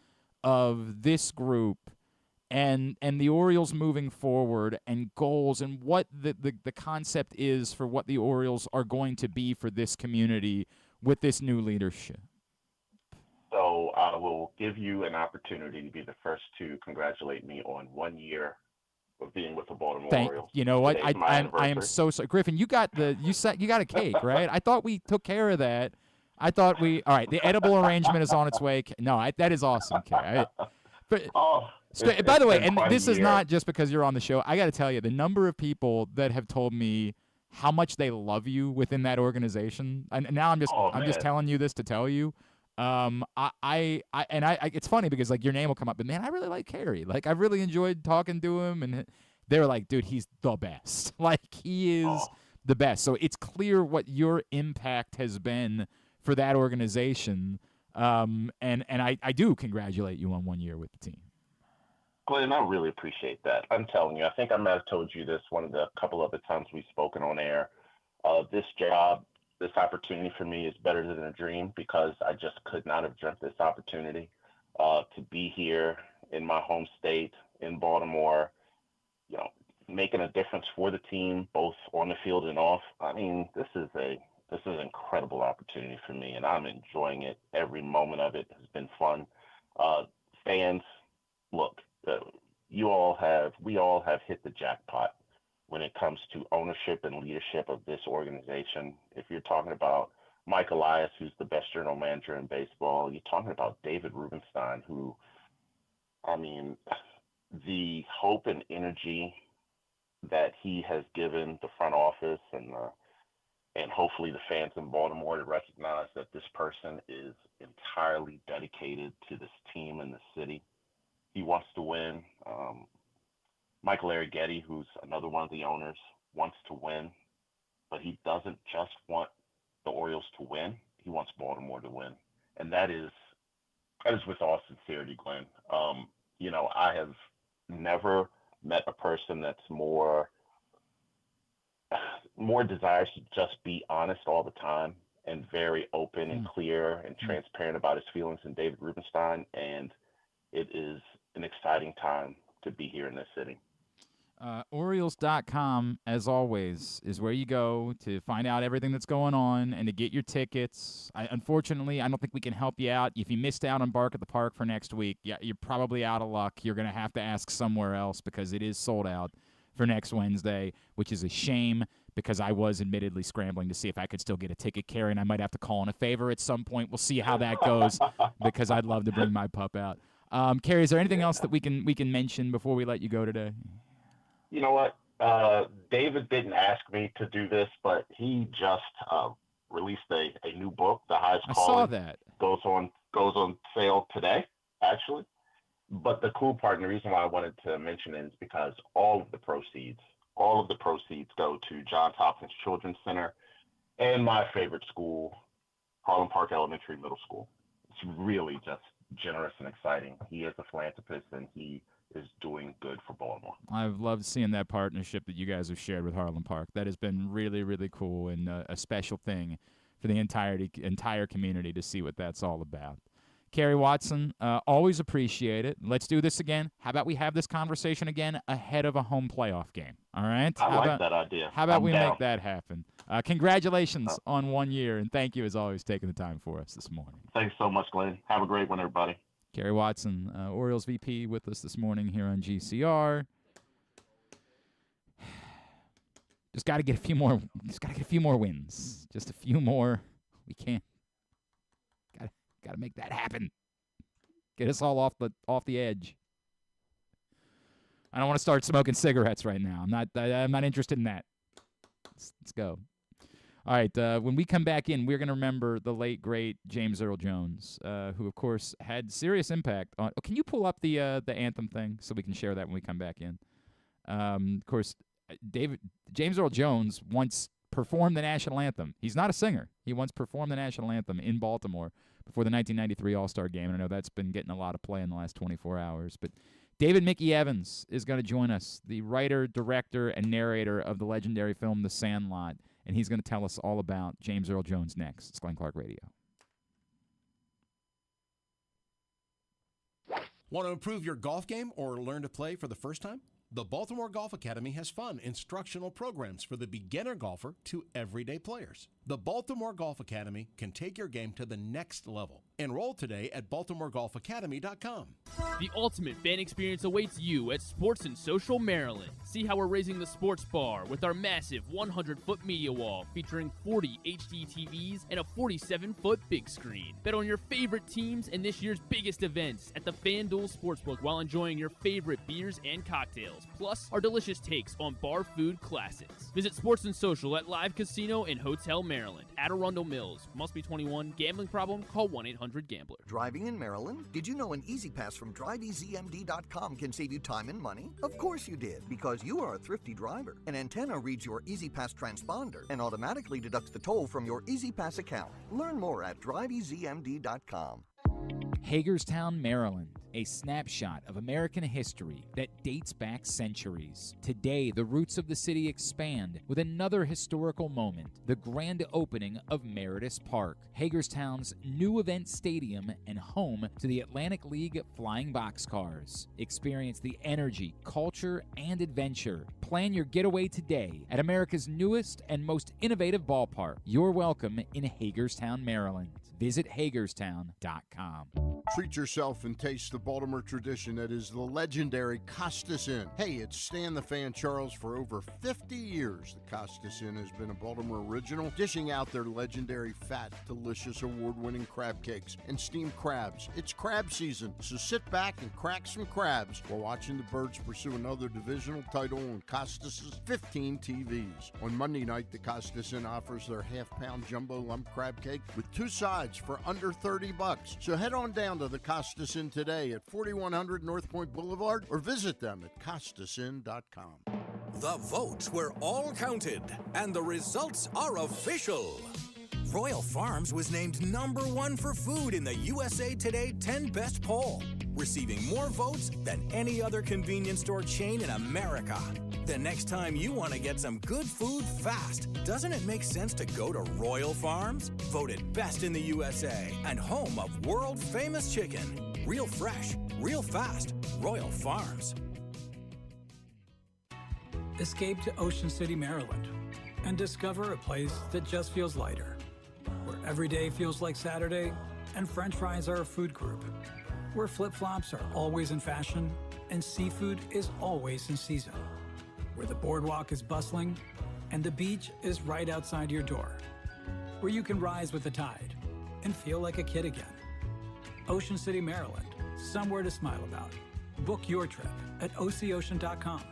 of this group and the Orioles moving forward and goals and what the concept is for what the Orioles are going to be for this community with this new leadership? So I will give you an opportunity to be the first to congratulate me on 1 year of being with the Baltimore Orioles. You know what? Today's my I am anniversary. so sorry. Griffin, you got a cake, right? I thought we took care of that. All right, the edible arrangement is on its way. No, that is awesome, Kerry. By the way, and this is not just because you're on the show. I got to tell you, the number of people that have told me how much they love you within that organization, and now I'm just telling you this to tell you. It's funny because like your name will come up, but man, I really like Kerry. Like I really enjoyed talking to him, and they were like, dude, he's the best. Like he is the best. So it's clear what your impact has been for that organization. And I do congratulate you on 1 year with the team. Glenn, I really appreciate that. I'm telling you, I think I might have told you this one of the couple other times we've spoken on air. This job, this opportunity for me is better than a dream because I just could not have dreamt this opportunity to be here in my home state in Baltimore, you know, making a difference for the team, both on the field and off. I mean, this is an incredible opportunity for me, and I'm enjoying it. Every moment of it has been fun. Fans, look, we all have hit the jackpot when it comes to ownership and leadership of this organization. If you're talking about Mike Elias, who's the best general manager in baseball, you're talking about David Rubenstein, who, I mean, the hope and energy that he has given the front office and hopefully the fans in Baltimore to recognize that this person is entirely dedicated to this team and the city. He wants to win. Michael Arrighetti, who's another one of the owners, wants to win, but he doesn't just want the Orioles to win. He wants Baltimore to win. And that is with all sincerity, Glenn. You know, I have never met a person that's more desires to just be honest all the time and very open and clear and transparent about his feelings than David Rubenstein. And it is an exciting time to be here in this city. Orioles.com, as always, is where you go to find out everything that's going on and to get your tickets. Unfortunately, I don't think we can help you out. If you missed out on Bark at the Park for next week, yeah, you're probably out of luck. You're going to have to ask somewhere else because it is sold out for next Wednesday, which is a shame because I was admittedly scrambling to see if I could still get a ticket, Kerry, and I might have to call in a favor at some point. We'll see how that goes because I'd love to bring my pup out. Kerry, is there anything else that we can mention before we let you go today? You know what? David didn't ask me to do this, but he just released a new book, The Highest Calling. I saw that. Goes on sale today, actually. But the cool part, and the reason why I wanted to mention it is because all of the proceeds go to Johns Hopkins Children's Center and my favorite school, Harlem Park Elementary Middle School. It's really just generous and exciting. He is a philanthropist, and he is doing good for Baltimore. I've loved seeing that partnership that you guys have shared with Harlem Park. That has been really, really cool and a special thing for the entire community to see what that's all about. Kerry Watson, always appreciate it. Let's do this again. How about we have this conversation again ahead of a home playoff game? All right? I like that idea. How about we make that happen? Congratulations on 1 year, and thank you, as always, taking the time for us this morning. Thanks so much, Glenn. Have a great one, everybody. Kerry Watson, Orioles VP, with us this morning here on GCR. Just got to get a few more. Wins. Just a few more. We can't. Got to make that happen. Get us all off the edge. I don't want to start smoking cigarettes right now. I'm not interested in that. Let's go. All right, when we come back in, we're going to remember the late, great James Earl Jones, who, of course, had serious impact on... Oh, can you pull up the anthem thing so we can share that when we come back in? Of course, James Earl Jones once performed the national anthem. He's not a singer. He once performed the national anthem in Baltimore before the 1993 All-Star Game. And I know that's been getting a lot of play in the last 24 hours. But David Mickey Evans is going to join us, the writer, director, and narrator of the legendary film The Sandlot. and he's going to tell us all about James Earl Jones next. It's Glenn Clark Radio. Want to improve your golf game or learn to play for the first time? The Baltimore Golf Academy has fun, instructional programs for the beginner golfer to everyday players. The Baltimore Golf Academy can take your game to the next level. Enroll today at baltimoregolfacademy.com. The ultimate fan experience awaits you at Sports and Social Maryland. See how we're raising the sports bar with our massive 100-foot media wall featuring 40 HD TVs and a 47-foot big screen. Bet on your favorite teams and this year's biggest events at the FanDuel Sportsbook while enjoying your favorite beers and cocktails, plus our delicious takes on bar food classics. Visit Sports and Social at Live Casino and Hotel Maryland, at Arundel Mills. Must be 21. Gambling problem? Call 1-800-GAMBLER. Driving in Maryland? Did you know an Easy Pass from DriveEasyMD.com can save you time and money? Of course you did, because you are a thrifty driver. An antenna reads your Easy Pass transponder and automatically deducts the toll from your Easy Pass account. Learn more at DriveEasyMD.com. Hagerstown, Maryland, a snapshot of American history that dates back centuries. Today, the roots of the city expand with another historical moment, the grand opening of Meredith Park, Hagerstown's new event stadium and home to the Atlantic League Flying Boxcars. Experience the energy, culture, and adventure. Plan your getaway today at America's newest and most innovative ballpark. You're welcome in Hagerstown, Maryland. Visit Hagerstown.com. Treat yourself and taste the Baltimore tradition that is the legendary Costas Inn. Hey, it's Stan the Fan Charles. For over 50 years, the Costas Inn has been a Baltimore original, dishing out their legendary fat, delicious, award-winning crab cakes and steamed crabs. It's crab season, so sit back and crack some crabs while watching the Birds pursue another divisional title on Costas' 15 TVs. On Monday night, the Costas Inn offers their half-pound jumbo lump crab cake with 2 sides for under $30. So head on down to the Costas Inn today at 4100 North Point Boulevard or visit them at CostasInn.com. The votes were all counted, and the results are official. Royal Farms was named #1 for food in the USA Today 10 Best poll, receiving more votes than any other convenience store chain in America. The next time you want to get some good food fast, doesn't it make sense to go to Royal Farms? Voted best in the USA and home of world-famous chicken. Real fresh, real fast. Royal Farms. Escape to Ocean City, Maryland, and discover a place that just feels lighter, where every day feels like Saturday and French fries are a food group, where flip-flops are always in fashion and seafood is always in season, where the boardwalk is bustling and the beach is right outside your door, where you can rise with the tide and feel like a kid again. Ocean City, Maryland, somewhere to smile about. Book your trip at OCOcean.com.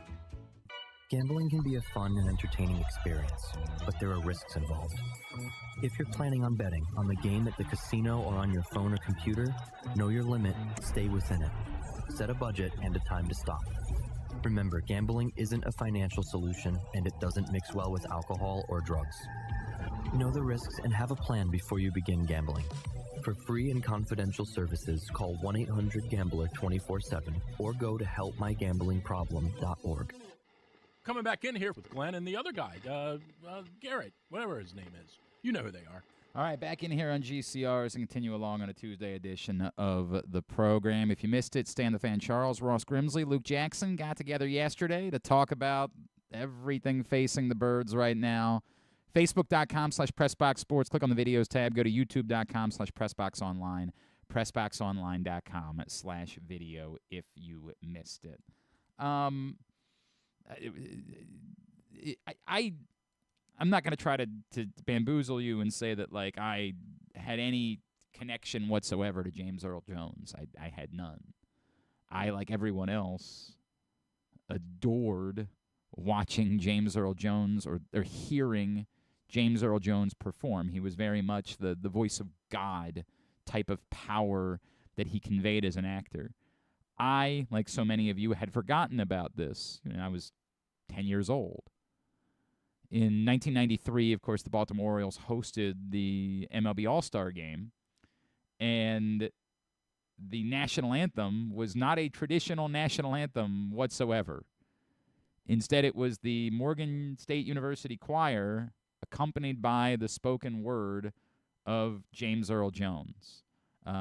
Gambling can be a fun and entertaining experience, but there are risks involved. If you're planning on betting on the game at the casino or on your phone or computer, know your limit, stay within it. Set a budget and a time to stop. Remember, gambling isn't a financial solution, and it doesn't mix well with alcohol or drugs. Know the risks and have a plan before you begin gambling. For free and confidential services, call 1-800-GAMBLER 24/7 or go to helpmygamblingproblem.org. Coming back in here with Glenn and the other guy, Garrett, whatever his name is. You know who they are. All right, back in here on GCRs and continue along on a Tuesday edition of the program. If you missed it, Stan the Fan Charles, Ross Grimsley, Luke Jackson got together yesterday to talk about everything facing the Birds right now. Facebook.com/PressBoxSports. Click on the videos tab. Go to YouTube.com/PressBoxOnline. PressBoxOnline.com/video if you missed it. I'm not going to try to bamboozle you and say that, like, I had any connection whatsoever to James Earl Jones. I had none. I, like everyone else, adored watching James Earl Jones or hearing James Earl Jones perform. He was very much the voice of God type of power that he conveyed as an actor. I, like so many of you, had forgotten about this. I was 10 years old. In 1993, of course, the Baltimore Orioles hosted the MLB All-Star Game, and the national anthem was not a traditional national anthem whatsoever. Instead, it was the Morgan State University Choir accompanied by the spoken word of James Earl Jones.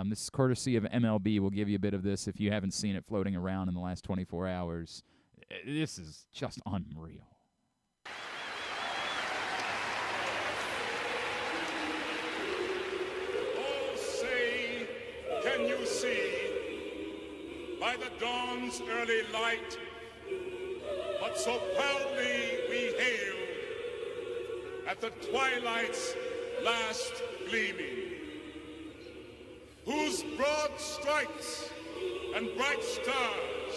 This is courtesy of MLB. We'll give you a bit of this if you haven't seen it floating around in the last 24 hours. This is just unreal. Oh, say, can you see by the dawn's early light what so proudly we hailed at the twilight's last gleaming, whose broad stripes and bright stars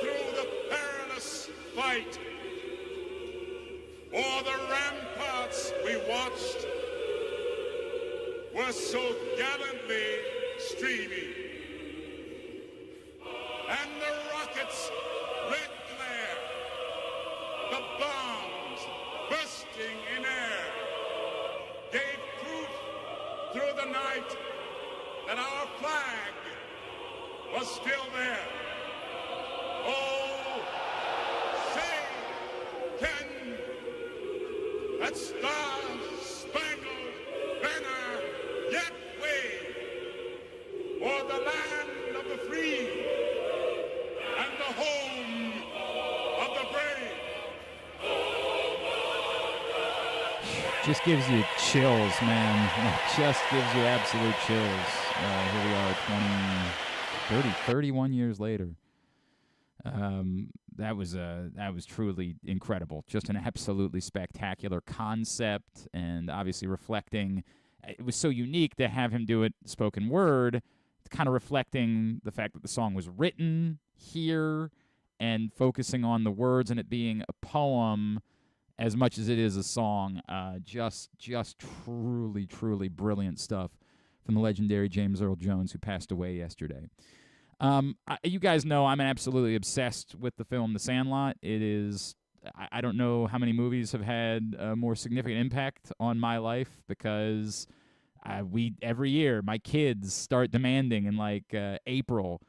through the perilous fight o'er the ramparts we watched were so gallantly streaming, and the rockets' red glare, the bombs bursting in air, gave proof through the night that our flag was still there. Oh, say, can that star-spangled banner yet wave o'er the land of the free and the home of the brave? Just gives you chills, man. It just gives you absolute chills. Here we are 31 years later. That was truly incredible. Just an absolutely spectacular concept, and obviously reflecting. It was so unique to have him do it spoken word, kind of reflecting the fact that the song was written here and focusing on the words and it being a poem as much as it is a song. Just truly, truly brilliant stuff from the legendary James Earl Jones, who passed away yesterday. You guys know I'm absolutely obsessed with the film The Sandlot. It is, I don't know how many movies have had a more significant impact on my life, because every year my kids start demanding in April,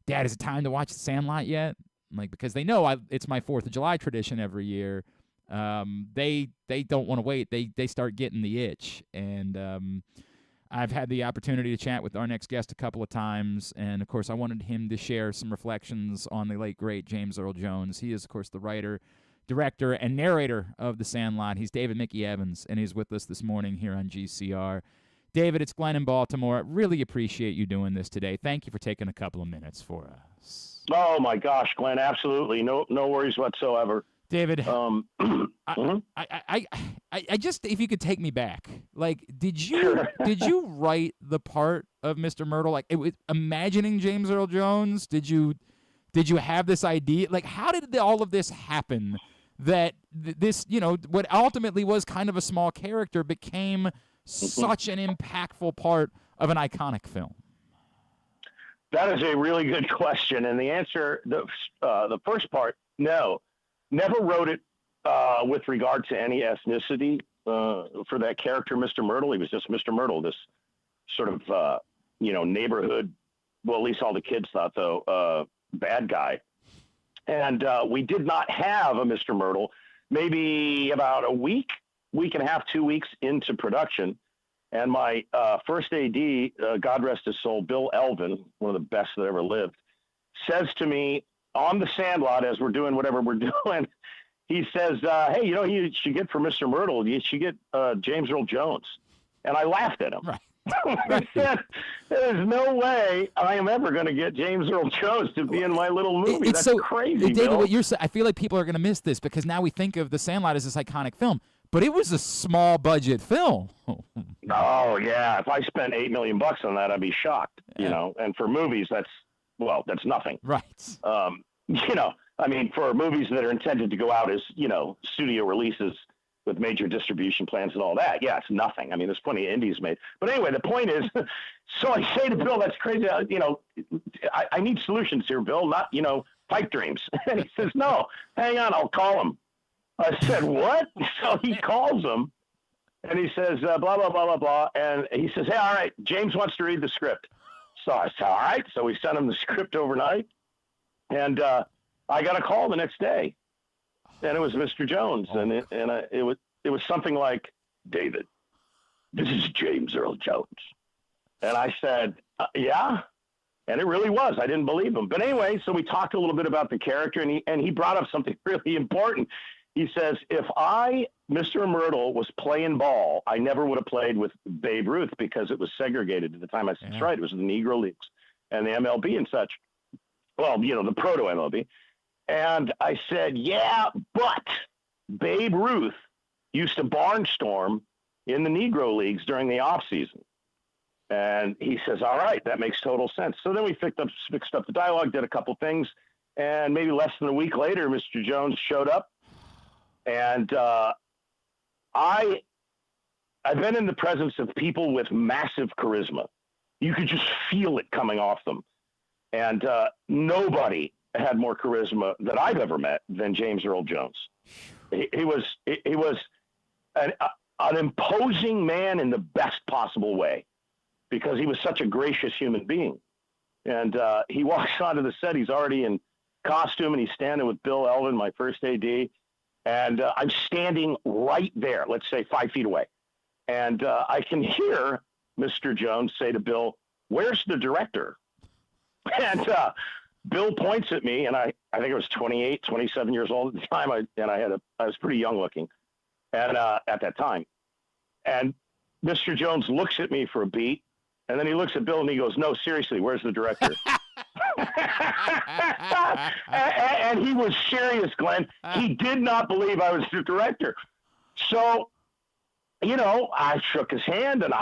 Dad, is it time to watch The Sandlot yet? Because they know it's my 4th of July tradition every year. They don't want to wait. They start getting the itch. And I've had the opportunity to chat with our next guest a couple of times, and, of course, I wanted him to share some reflections on the late, great James Earl Jones. He is, of course, the writer, director, and narrator of The Sandlot. He's David Mickey Evans, and he's with us this morning here on GCR. David, it's Glenn in Baltimore. I really appreciate you doing this today. Thank you for taking a couple of minutes for us. Oh, my gosh, Glenn, absolutely. No worries whatsoever. David, I just, if you could take me back, did you write the part of Mr. Myrtle? Imagining James Earl Jones? Did you have this idea? How did all of this happen? That this, what ultimately was kind of a small character became such an impactful part of an iconic film? That is a really good question, and the answer, the first part, no. Never wrote it with regard to any ethnicity for that character, Mr. Myrtle. He was just Mr. Myrtle, this sort of, neighborhood, well, at least all the kids thought, though, bad guy. And we did not have a Mr. Myrtle, maybe about a week and a half, 2 weeks into production. And my first AD, God rest his soul, Bill Elvin, one of the best that ever lived, says to me, on The Sandlot, as we're doing whatever we're doing, he says, hey, you should get for Mr. Myrtle, you should get James Earl Jones. And I laughed at him. Right. I said, there's no way I am ever going to get James Earl Jones to be in my little movie. That's so crazy, David, Bill. what you're saying, I feel like people are going to miss this, because now we think of The Sandlot as this iconic film, but it was a small budget film. Oh, yeah. If I spent $8 million on that, I'd be shocked, and for movies, that's nothing. Right. For movies that are intended to go out as, studio releases with major distribution plans and all that, yeah, it's nothing. There's plenty of indies made. But anyway, the point is, so I say to Bill, that's crazy. I need solutions here, Bill, not, pipe dreams. And he says, no, hang on, I'll call him. I said, what? So he calls him, and he says, blah, blah, blah, blah, blah. And he says, hey, all right, James wants to read the script. So I said, all right. So we sent him the script overnight, and I got a call the next day, and it was Mr. Jones, and it it was something like, David, this is James Earl Jones. And I said, yeah. And it really was. I didn't believe him. But anyway, so we talked a little bit about the character, and he brought up something really important. He says, if Mr. Myrtle, was playing ball, I never would have played with Babe Ruth because it was segregated at the time. I said, that's right. It was the Negro Leagues and the MLB and such. Well, the proto-MLB. And I said, yeah, but Babe Ruth used to barnstorm in the Negro Leagues during the offseason. And he says, all right, that makes total sense. So then we fixed up the dialogue, did a couple things, and maybe less than a week later, Mr. Jones showed up. And I've been in the presence of people with massive charisma. You could just feel it coming off them. And nobody had more charisma that I've ever met than James Earl Jones. He was an imposing man in the best possible way because he was such a gracious human being. And he walks onto the set. He's already in costume, and he's standing with Bill Elvin, my first AD. And I'm standing right there, let's say 5 feet away. And I can hear Mr. Jones say to Bill, where's the director? And Bill points at me, and I think I was 28, 27 years old at the time. I was pretty young looking and at that time. And Mr. Jones looks at me for a beat, and then he looks at Bill and he goes, no, seriously, where's the director? And he was serious, Glenn. He did not believe I was the director. So, I shook his hand, and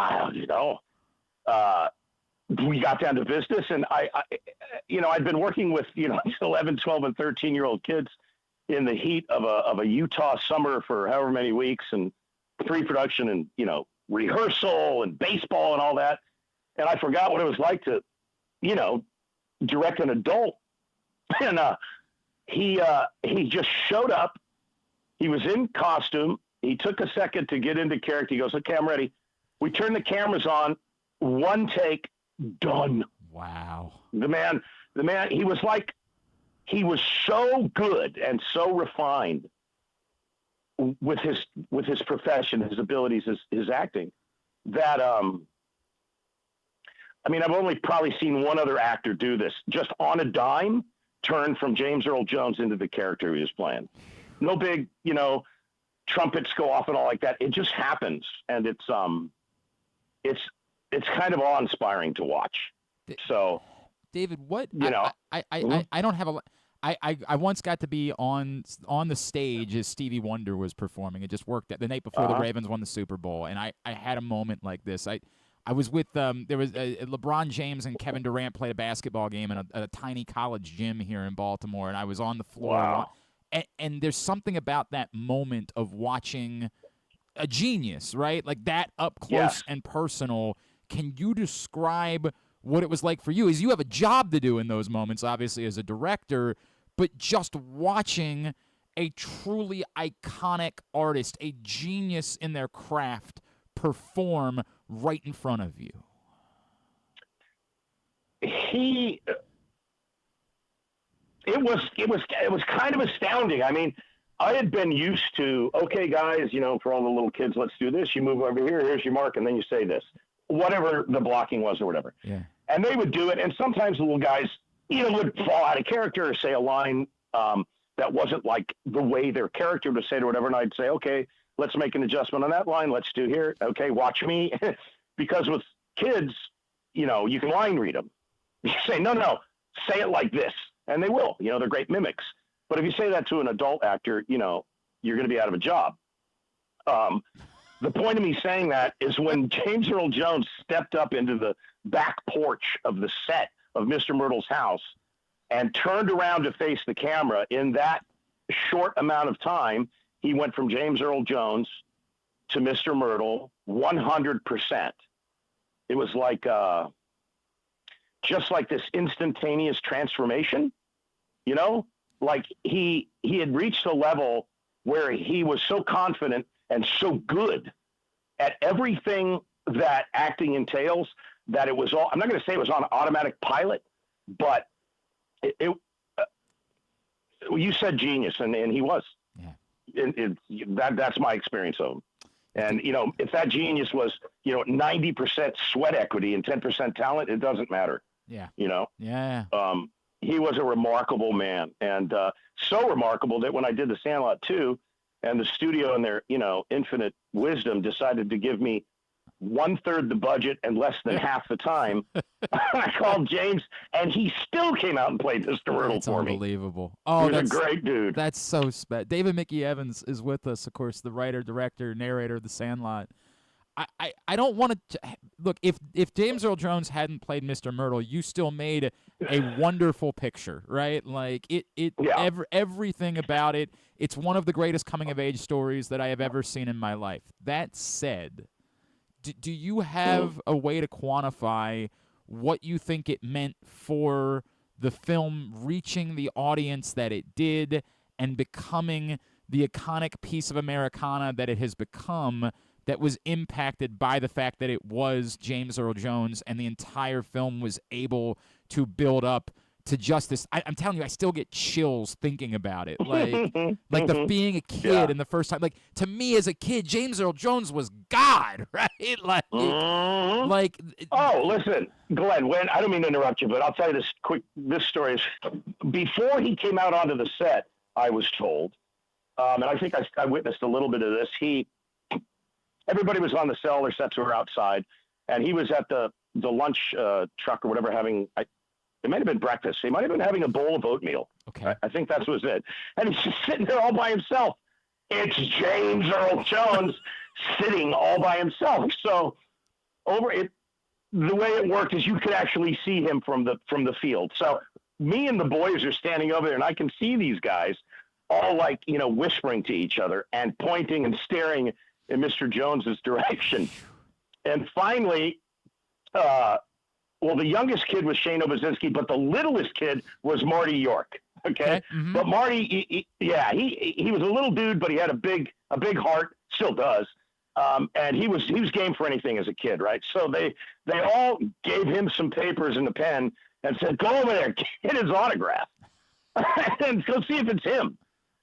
we got down to business, and I'd been working with 11, 12, and 13-year-old kids in the heat of a Utah summer for however many weeks, and pre-production, and rehearsal, and baseball, and all that. And I forgot what it was like to, direct an adult. And he just showed up. He was in costume. He took a second to get into character. He goes, okay, I'm ready. We turned the cameras on. One take, done. Wow. The man, he was so good and so refined with his profession, his abilities, his acting, that, I've only probably seen one other actor do this, just on a dime, turn from James Earl Jones into the character he was playing. No big, trumpets go off and all like that. It just happens. And it's kind of awe-inspiring to watch. So, David, what, I don't have a, I once got to be on the stage as Stevie Wonder was performing. It just worked the night before the Ravens won the Super Bowl. And I had a moment like this. I was with there was LeBron James and Kevin Durant played a basketball game in a tiny college gym here in Baltimore, and I was on the floor. Wow. And there's something about that moment of watching a genius, right? Like that up close and personal. Can you describe what it was like for you? As you have a job to do in those moments, obviously as a director, but just watching a truly iconic artist, a genius in their craft, perform right in front of you. It was kind of astounding. I had been used to, okay, guys, for all the little kids, let's do this. You move over here, here's your mark, and then you say this, whatever the blocking was or whatever. Yeah. And they would do it, and sometimes the little guys, would fall out of character or say a line that wasn't like the way their character would say it or whatever, and I'd say, okay, let's make an adjustment on that line. Let's do here. Okay, watch me. Because with kids, you can line read them. You say, no, say it like this. And they will. They're great mimics. But if you say that to an adult actor, you're going to be out of a job. The point of me saying that is when James Earl Jones stepped up into the back porch of the set of Mr. Myrtle's house and turned around to face the camera, in that short amount of time, he went from James Earl Jones to Mr. Myrtle 100%. It was like just like this instantaneous transformation, like he had reached a level where he was so confident and so good at everything that acting entails that it was all, I'm not going to say it was on automatic pilot, but you said genius, and he was. Yeah. that's my experience of him. And, if that genius was, 90% sweat equity and 10% talent, it doesn't matter. Yeah. Yeah. He was a remarkable man, and so remarkable that when I did the Sandlot 2 and the studio in their, infinite wisdom decided to give me 1/3 the budget and less than half the time, I called James, and he still came out and played Mr. Myrtle for me. Unbelievable. Oh, he's a great dude. That's so special. David Mickey Evans is with us, of course, the writer, director, narrator of the Sandlot. I don't want to look, if James Earl Jones hadn't played Mr. Myrtle, you still made a wonderful picture, right? Like everything about it. It's one of the greatest coming of age stories that I have ever seen in my life. That said, do you have a way to quantify what you think it meant for the film reaching the audience that it did and becoming the iconic piece of Americana that it has become, that was impacted by the fact that it was James Earl Jones and the entire film was able to build up to justice? I'm telling you, I still get chills thinking about it. Like the being a kid and the first time. Like, to me as a kid, James Earl Jones was God, right? Oh, listen, Glenn, I don't mean to interrupt you, but I'll tell you this story is, before he came out onto the set, I was told, and I think I witnessed a little bit of this, everybody was on the cell, their sets were outside, and he was at the lunch truck or whatever having, it might have been breakfast. He might have been having a bowl of oatmeal. Okay. I think that was it. And he's just sitting there all by himself. It's James Earl Jones sitting all by himself. So the way it worked is you could actually see him from the field. So me and the boys are standing over there, and I can see these guys all whispering to each other and pointing and staring in Mr. Jones's direction. And finally, the youngest kid was Shane Obazinski, but the littlest kid was Marty York. Okay. Mm-hmm. But Marty, he was a little dude, but he had a big heart, still does. And he was game for anything as a kid. Right. So they all gave him some papers and a pen and said, go over there, get his autograph and go see if it's him.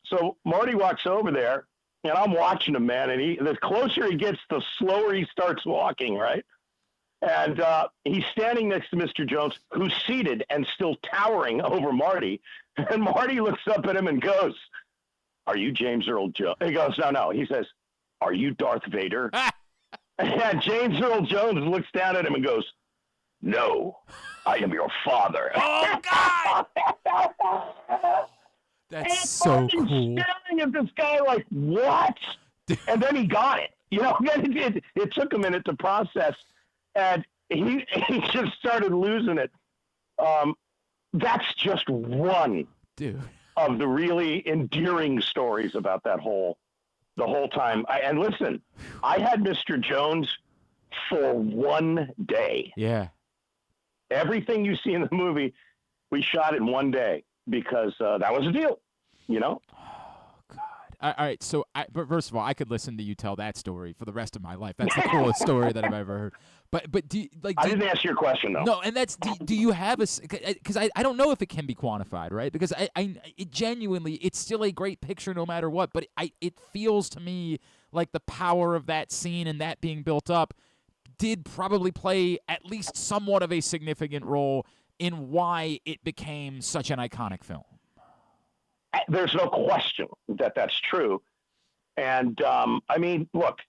So Marty walks over there, and I'm watching him, man. And the closer he gets, the slower he starts walking. Right. And he's standing next to Mr. Jones, who's seated and still towering over Marty. And Marty looks up at him and goes, "Are you James Earl Jones?" He goes, No. He says, "Are you Darth Vader?" And James Earl Jones looks down at him and goes, "No, I am your father." Oh, God! That's so cool. Staring at this guy like, what? And then he got it. It took a minute to process. And he just started losing it. That's just one of the really endearing stories about the whole time. And listen, I had Mr. Jones for one day. Yeah. Everything you see in the movie, we shot in one day because that was the deal, Oh, God. All right, so but first of all, I could listen to you tell that story for the rest of my life. That's the coolest story that I've ever heard. But I didn't ask your question though. No, and that's do you have because I don't know if it can be quantified, right? Because it genuinely, it's still a great picture no matter what. But it feels to me like the power of that scene and that being built up did probably play at least somewhat of a significant role in why it became such an iconic film. There's no question that that's true. And, look,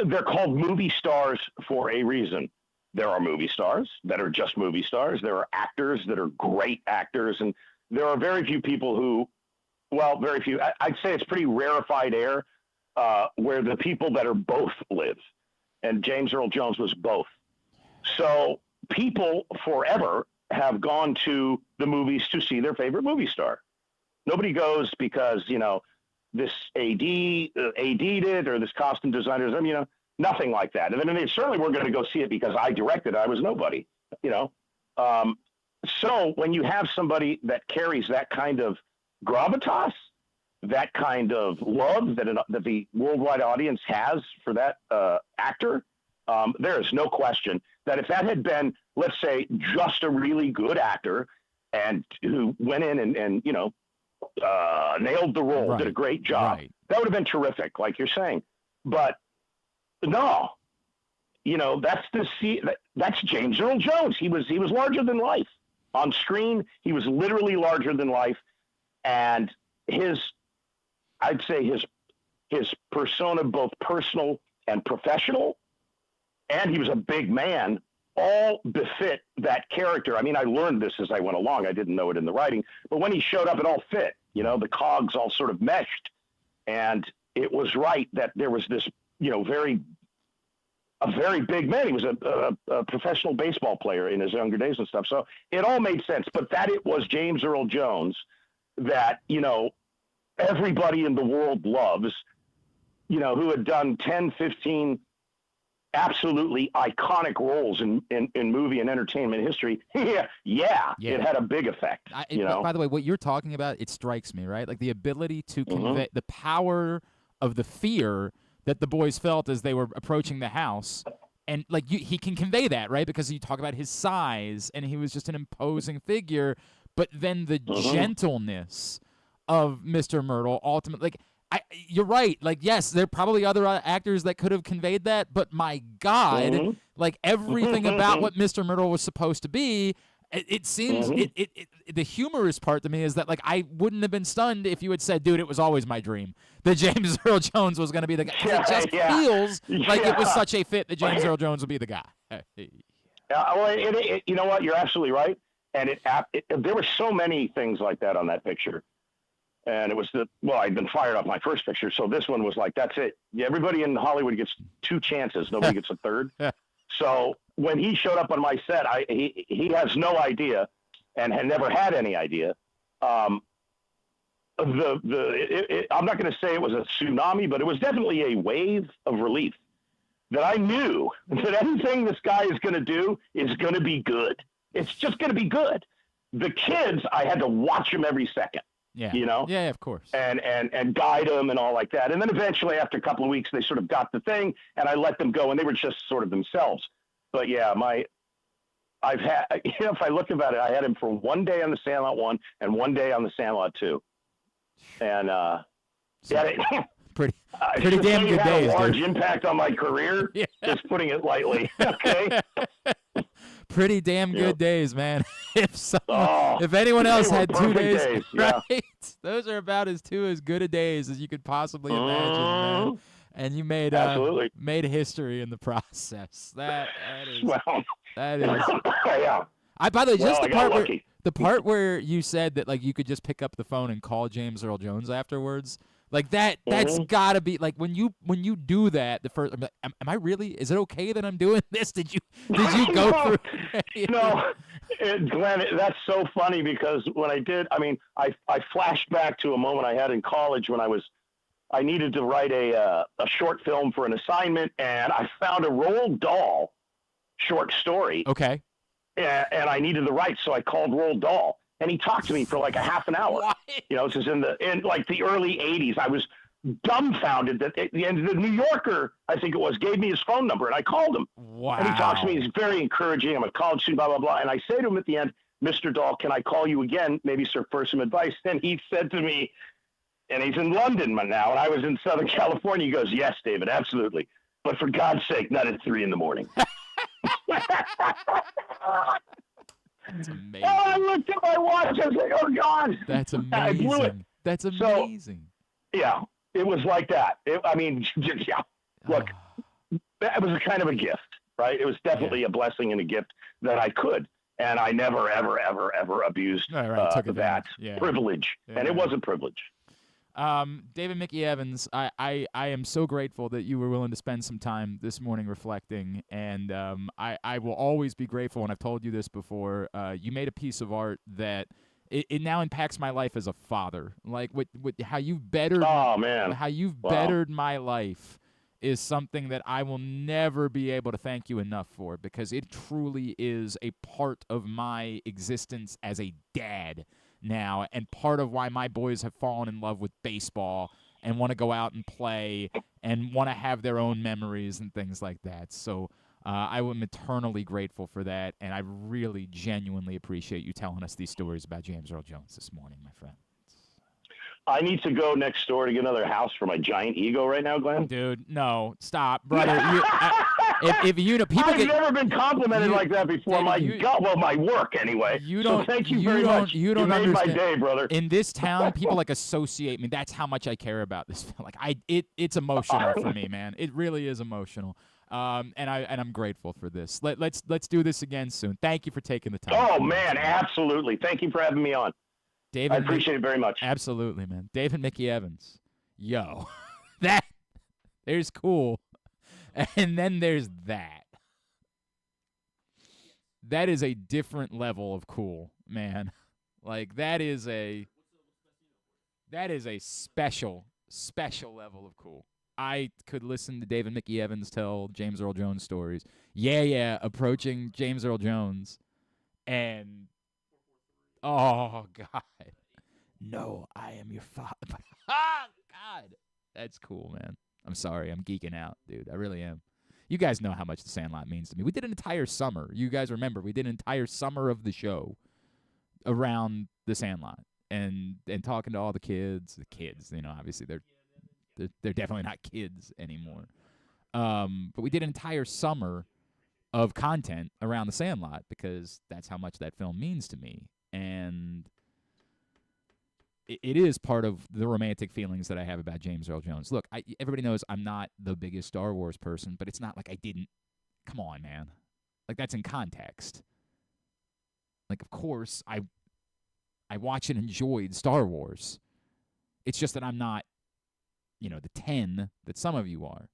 they're called movie stars for a reason. There are movie stars that are just movie stars. There are actors that are great actors. And there are very few people very few. I'd say it's pretty rarefied air where the people that are both live. And James Earl Jones was both. So people forever have gone to the movies to see their favorite movie star. Nobody goes because, this AD did it or this costume designer, nothing like that. And then they certainly weren't going to go see it because I directed it. I was nobody, So when you have somebody that carries that kind of gravitas, that kind of love that the worldwide audience has for that actor, there is no question that if that had been, let's say, just a really good actor and who went in and nailed the role, did a great job. Right. That would have been terrific, like you're saying. But no, that's James Earl Jones. He was larger than life on screen. He was literally larger than life, and I'd say his persona, both personal and professional, and he was a big man, all befit that character. I mean, I learned this as I went along. I didn't know it in the writing, but when he showed up, it all fit. The cogs all sort of meshed, and it was right that there was this, a very big man. He was a professional baseball player in his younger days and stuff. So it all made sense, but that it was James Earl Jones that, everybody in the world loves, who had done 10, 15 absolutely iconic roles in movie and entertainment history. Yeah, it had a big effect. By the way, what you're talking about, it strikes me, right? Like the ability to convey the power of the fear that the boys felt as they were approaching the house. And he can convey that, right? Because you talk about his size, and he was just an imposing figure. But then the gentleness of Mr. Myrtle, ultimately, you're right. Yes, there are probably other actors that could have conveyed that, but my God, everything about what Mr. Myrtle was supposed to be, it seems the humorous part to me is that I wouldn't have been stunned if you had said, "Dude, it was always my dream that James Earl Jones was going to be the guy." It just feels like it was such a fit that James Earl Jones would be the guy. Well, you know what? You're absolutely right. And there were so many things like that on that picture. And it was I'd been fired off my first picture. So this one was that's it. Everybody in Hollywood gets 2 chances. Nobody gets a third. So when he showed up on my set, he has no idea and had never had any idea. I'm not going to say it was a tsunami, but it was definitely a wave of relief that I knew that anything this guy is going to do is going to be good. It's just going to be good. The kids, I had to watch them every second. Yeah. Yeah, of course. And guide them and all like that. And then eventually, after a couple of weeks, they sort of got the thing, and I let them go, and they were just sort of themselves. But yeah, I've had, if I look about it, I had him for 1 day on the Sandlot 1 and 1 day on the Sandlot 2. And pretty damn good days. Had a large dude. impact on my career. Just putting it lightly. Okay. Pretty damn good days, man. If anyone else had 2 days, right? Those are about as good a days as you could possibly imagine, man. And you made history in the process. That is yeah. By the way, just the part where you said that you could just pick up the phone and call James Earl Jones afterwards. That's gotta be when you do that the first. Am I really? Is it okay that I'm doing this? Did you go through? Glenn, that's so funny because when I did, I flashed back to a moment I had in college when I needed to write a short film for an assignment, and I found a Roald Dahl short story. Okay. And I needed the rights, so I called Roald Dahl. And he talked to me for a half an hour. What? This is in the early 80s. I was dumbfounded that the New Yorker, I think it was, gave me his phone number, and I called him. Wow. And he talks to me. He's very encouraging. I'm a college student, blah, blah, blah. And I say to him at the end, "Mr. Dahl, can I call you again, maybe for some advice?" And he said to me, and he's in London now, and I was in Southern California. He goes, "Yes, David, absolutely. But for God's sake, not at 3 a.m. That's amazing. Oh, I looked at my watch. I was like, "Oh God, that's amazing. That's amazing." So, yeah, it was like that. Look, that was a kind of a gift, right? It was definitely a blessing and a gift that I could, and I never, ever, ever, ever abused that privilege, and it was a privilege. David Mickey Evans, I am so grateful that you were willing to spend some time this morning reflecting, and I will always be grateful, and I've told you this before, you made a piece of art that it now impacts my life as a father. With how you've bettered bettered my life is something that I will never be able to thank you enough for, because it truly is a part of my existence as a dad now, and part of why my boys have fallen in love with baseball and want to go out and play and want to have their own memories and things like that. So I am eternally grateful for that, and I really genuinely appreciate you telling us these stories about James Earl Jones this morning, my friend. I need to go next door to get another house for my giant ego right now, Glenn. Dude, no, stop, brother. If people I've never been complimented like that before. My work anyway. So thank you very much. You don't made understand. my day, brother. In this town, people like associate me. That's how much I care about this film. Like it's emotional for me, man. It really is emotional. And I'm grateful for this. Let's do this again soon. Thank you for taking the time. Oh man, absolutely. Thank you for having me on. David, I appreciate it very much. Absolutely, man. David Mickey Evans. Yo. There's cool. And then there's that. That is a different level of cool, man. Like that is a special level of cool. I could listen to David Mickey Evans tell James Earl Jones stories. Yeah, approaching James Earl Jones. And, oh, God. No, I am your father. God. That's cool, man. I'm sorry. I'm geeking out, dude. I really am. You guys know how much the Sandlot means to me. We did an entire summer. You guys remember, we did an entire summer of the show around the Sandlot and talking to all the kids. The kids, obviously they're definitely not kids anymore. But we did an entire summer of content around the Sandlot because that's how much that film means to me. And it is part of the romantic feelings that I have about James Earl Jones. Look, everybody knows I'm not the biggest Star Wars person, but it's not like I didn't. Come on, man. Like, that's in context. Like, of course, I watch and enjoyed Star Wars. It's just that I'm not, the 10 that some of you are.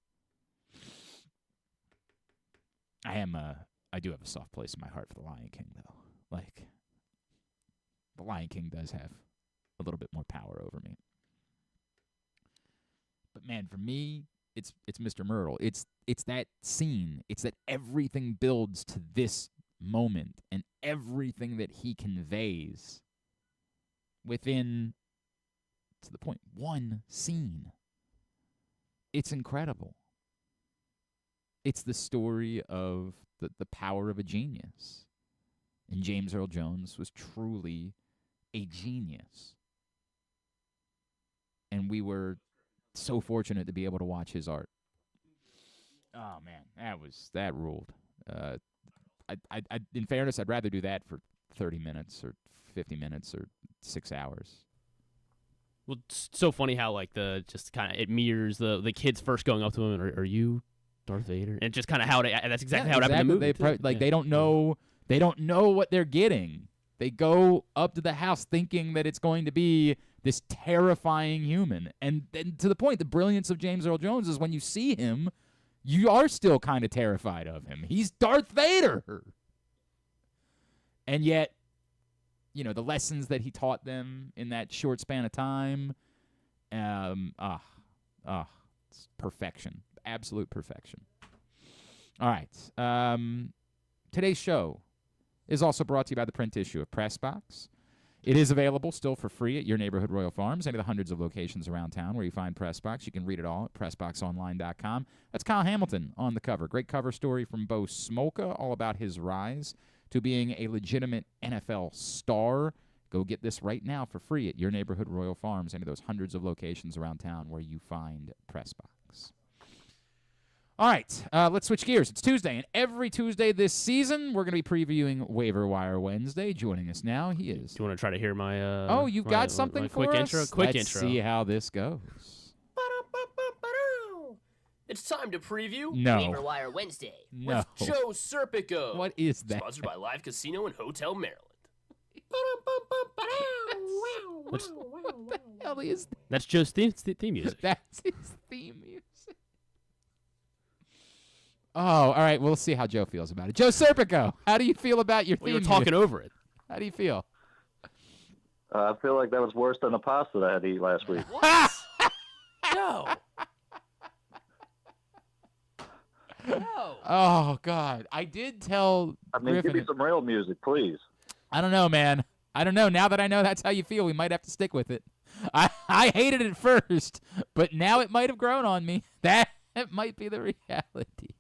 I do have a soft place in my heart for The Lion King, though. Like, The Lion King does have a little bit more power over me. But man, for me, it's Mr. Myrtle. It's that scene. It's that everything builds to this moment and everything that he conveys within, to the point, one scene. It's incredible. It's the story of the power of a genius. And James Earl Jones was truly a genius. And we were so fortunate to be able to watch his art. Oh man, that ruled. In fairness, I'd rather do that for 30 minutes or 50 minutes or 6 hours. Well, it's so funny how it mirrors the kids first going up to him and are you Darth Vader? And just kind of how that's exactly how it happened in the movie. They don't know what they're getting. They go up to the house thinking that it's going to be this terrifying human. And to the point, the brilliance of James Earl Jones is when you see him, you are still kind of terrified of him. He's Darth Vader. And yet, the lessons that he taught them in that short span of time, it's perfection. Absolute perfection. All right. Today's show is also brought to you by the print issue of PressBox. It is available still for free at your neighborhood Royal Farms, any of the hundreds of locations around town where you find PressBox. You can read it all at PressBoxOnline.com. That's Kyle Hamilton on the cover. Great cover story from Bo Smolka, all about his rise to being a legitimate NFL star. Go get this right now for free at your neighborhood Royal Farms, any of those hundreds of locations around town where you find PressBox. All right, let's switch gears. It's Tuesday, and every Tuesday this season, we're going to be previewing Waiver-Wire Wednesday. Joining us now, he is. Do you want to try to hear my you've got something my for quick us? intro? Quick Let's intro. see how this goes. It's time to preview No. Waiver-Wire Wednesday No. with Joe Serpico. What is that? Sponsored by Live Casino and Hotel Maryland. What the hell is that? That's Joe's theme music. That's his theme music. Oh, all right. We'll see how Joe feels about it. Joe Serpico, how do you feel about your theme? We were talking over it. How do you feel? I feel like that was worse than the pasta that I had to eat last week. What? No. No. Oh, God. I did tell Griffin. Give me some real music, please. I don't know, man. I don't know. Now that I know that's how you feel, we might have to stick with it. I hated it at first, but now it might have grown on me. That might be the reality.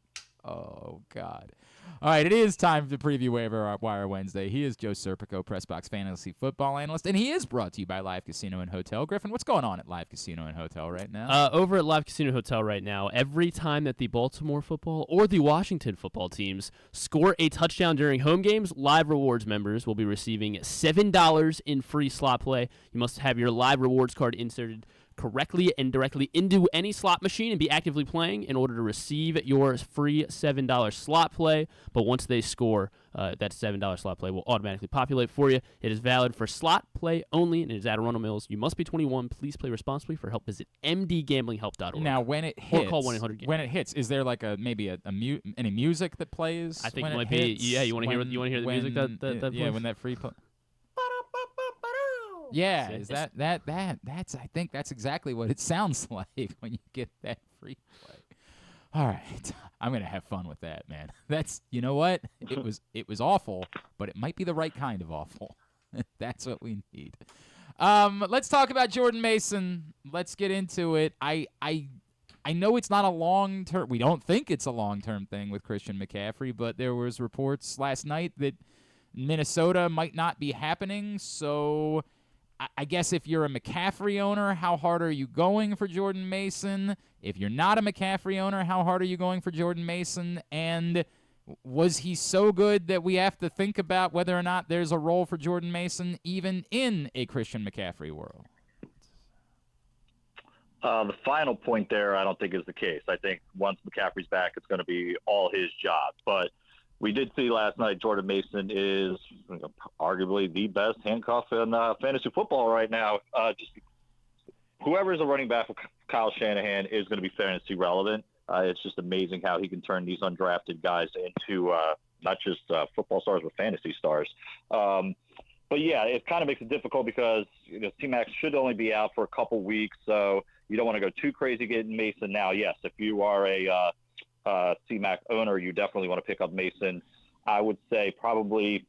Oh, God. All right, it is time to preview Waiver-Wire Wednesday. He is Joe Serpico, PressBox Fantasy Football Analyst, and he is brought to you by Live Casino and Hotel. Griffin, what's going on at Live Casino and Hotel right now? Over at Live Casino Hotel right now, every time that the Baltimore football or the Washington football teams score a touchdown during home games, Live Rewards members will be receiving $7 in free slot play. You must have your Live Rewards card inserted correctly and directly into any slot machine and be actively playing in order to receive your free $7 slot play. But once they score, that $7 slot play will automatically populate for you. It is valid for slot play only, and it is at Arundel Mills. You must be 21. Please play responsibly. For help, visit mdgamblinghelp.org. Now, when it hits, or call 1-800-GAMBLE. When it hits, is there like any music that plays? I think when it might hits? be. Yeah, you want to hear the music that plays? When that free play. Yeah, is that's I think that's exactly what it sounds like when you get that free play. All right, I'm gonna have fun with that, man. That's, you know what? It was awful, but it might be the right kind of awful. That's what we need. Let's talk about Jordan Mason. Let's get into it. I know it's not a long-term. We don't think it's a long-term thing with Christian McCaffrey, but there was reports last night that Minnesota might not be happening. So I guess if you're a McCaffrey owner, how hard are you going for Jordan Mason? If you're not a McCaffrey owner, how hard are you going for Jordan Mason? And was he so good that we have to think about whether or not there's a role for Jordan Mason even in a Christian McCaffrey world? The final point there, I don't think is the case. I think once McCaffrey's back, it's going to be all his job. But we did see last night Jordan Mason is arguably the best handcuff in fantasy football right now. Just whoever is a running back for Kyle Shanahan is going to be fantasy relevant. It's just amazing how he can turn these undrafted guys into not just football stars, but fantasy stars. But, yeah, it kind of makes it difficult because T-Mac should only be out for a couple weeks, so you don't want to go too crazy getting Mason now. Yes, if you are a C-Mac owner, you definitely want to pick up Mason. I would say probably,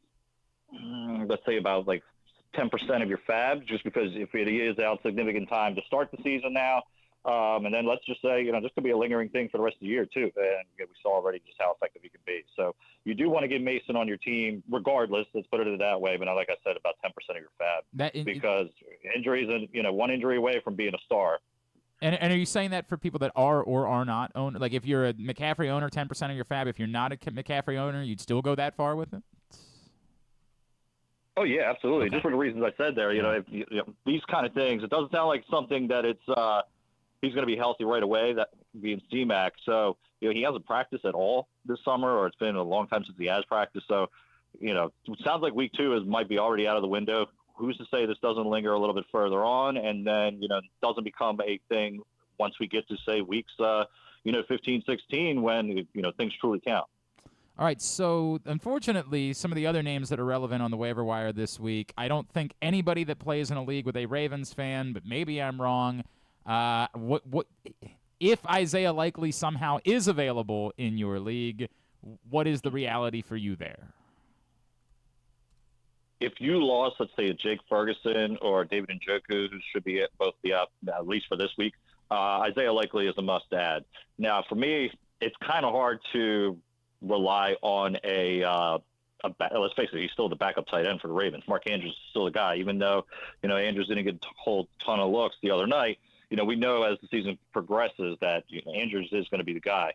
let's say about like 10% of your fab, just because if it is out significant time to start the season now, and then let's just say, this could be a lingering thing for the rest of the year too. And we saw already just how effective he can be. So you do want to get Mason on your team regardless. Let's put it that way. But like I said, about 10% of your fab, because injuries and one injury away from being a star. And are you saying that for people that are or are not owners? Like if you're a McCaffrey owner, 10% of your fab. If you're not a McCaffrey owner, you'd still go that far with him? Oh, yeah, absolutely. Okay. Just for the reasons I said there, these kind of things, it doesn't sound like something that it's he's going to be healthy right away, that being C-Mac. So, he hasn't practiced at all this summer, or it's been a long time since he has practiced. So, it sounds like week 2 might be already out of the window. Who's to say this doesn't linger a little bit further on and then, doesn't become a thing once we get to, say, weeks, 15, 16 when, things truly count. All right, so unfortunately, some of the other names that are relevant on the waiver wire this week, I don't think anybody that plays in a league with a Ravens fan, but maybe I'm wrong. What if Isaiah Likely somehow is available in your league, what is the reality for you there? If you lost, let's say, a Jake Ferguson or David Njoku, who should be both be up at least for this week, Isaiah Likely is a must-add. Now, for me, it's kind of hard to rely on let's face it, he's still the backup tight end for the Ravens. Mark Andrews is still the guy, even though, Andrews didn't get a whole ton of looks the other night. We know as the season progresses that Andrews is going to be the guy.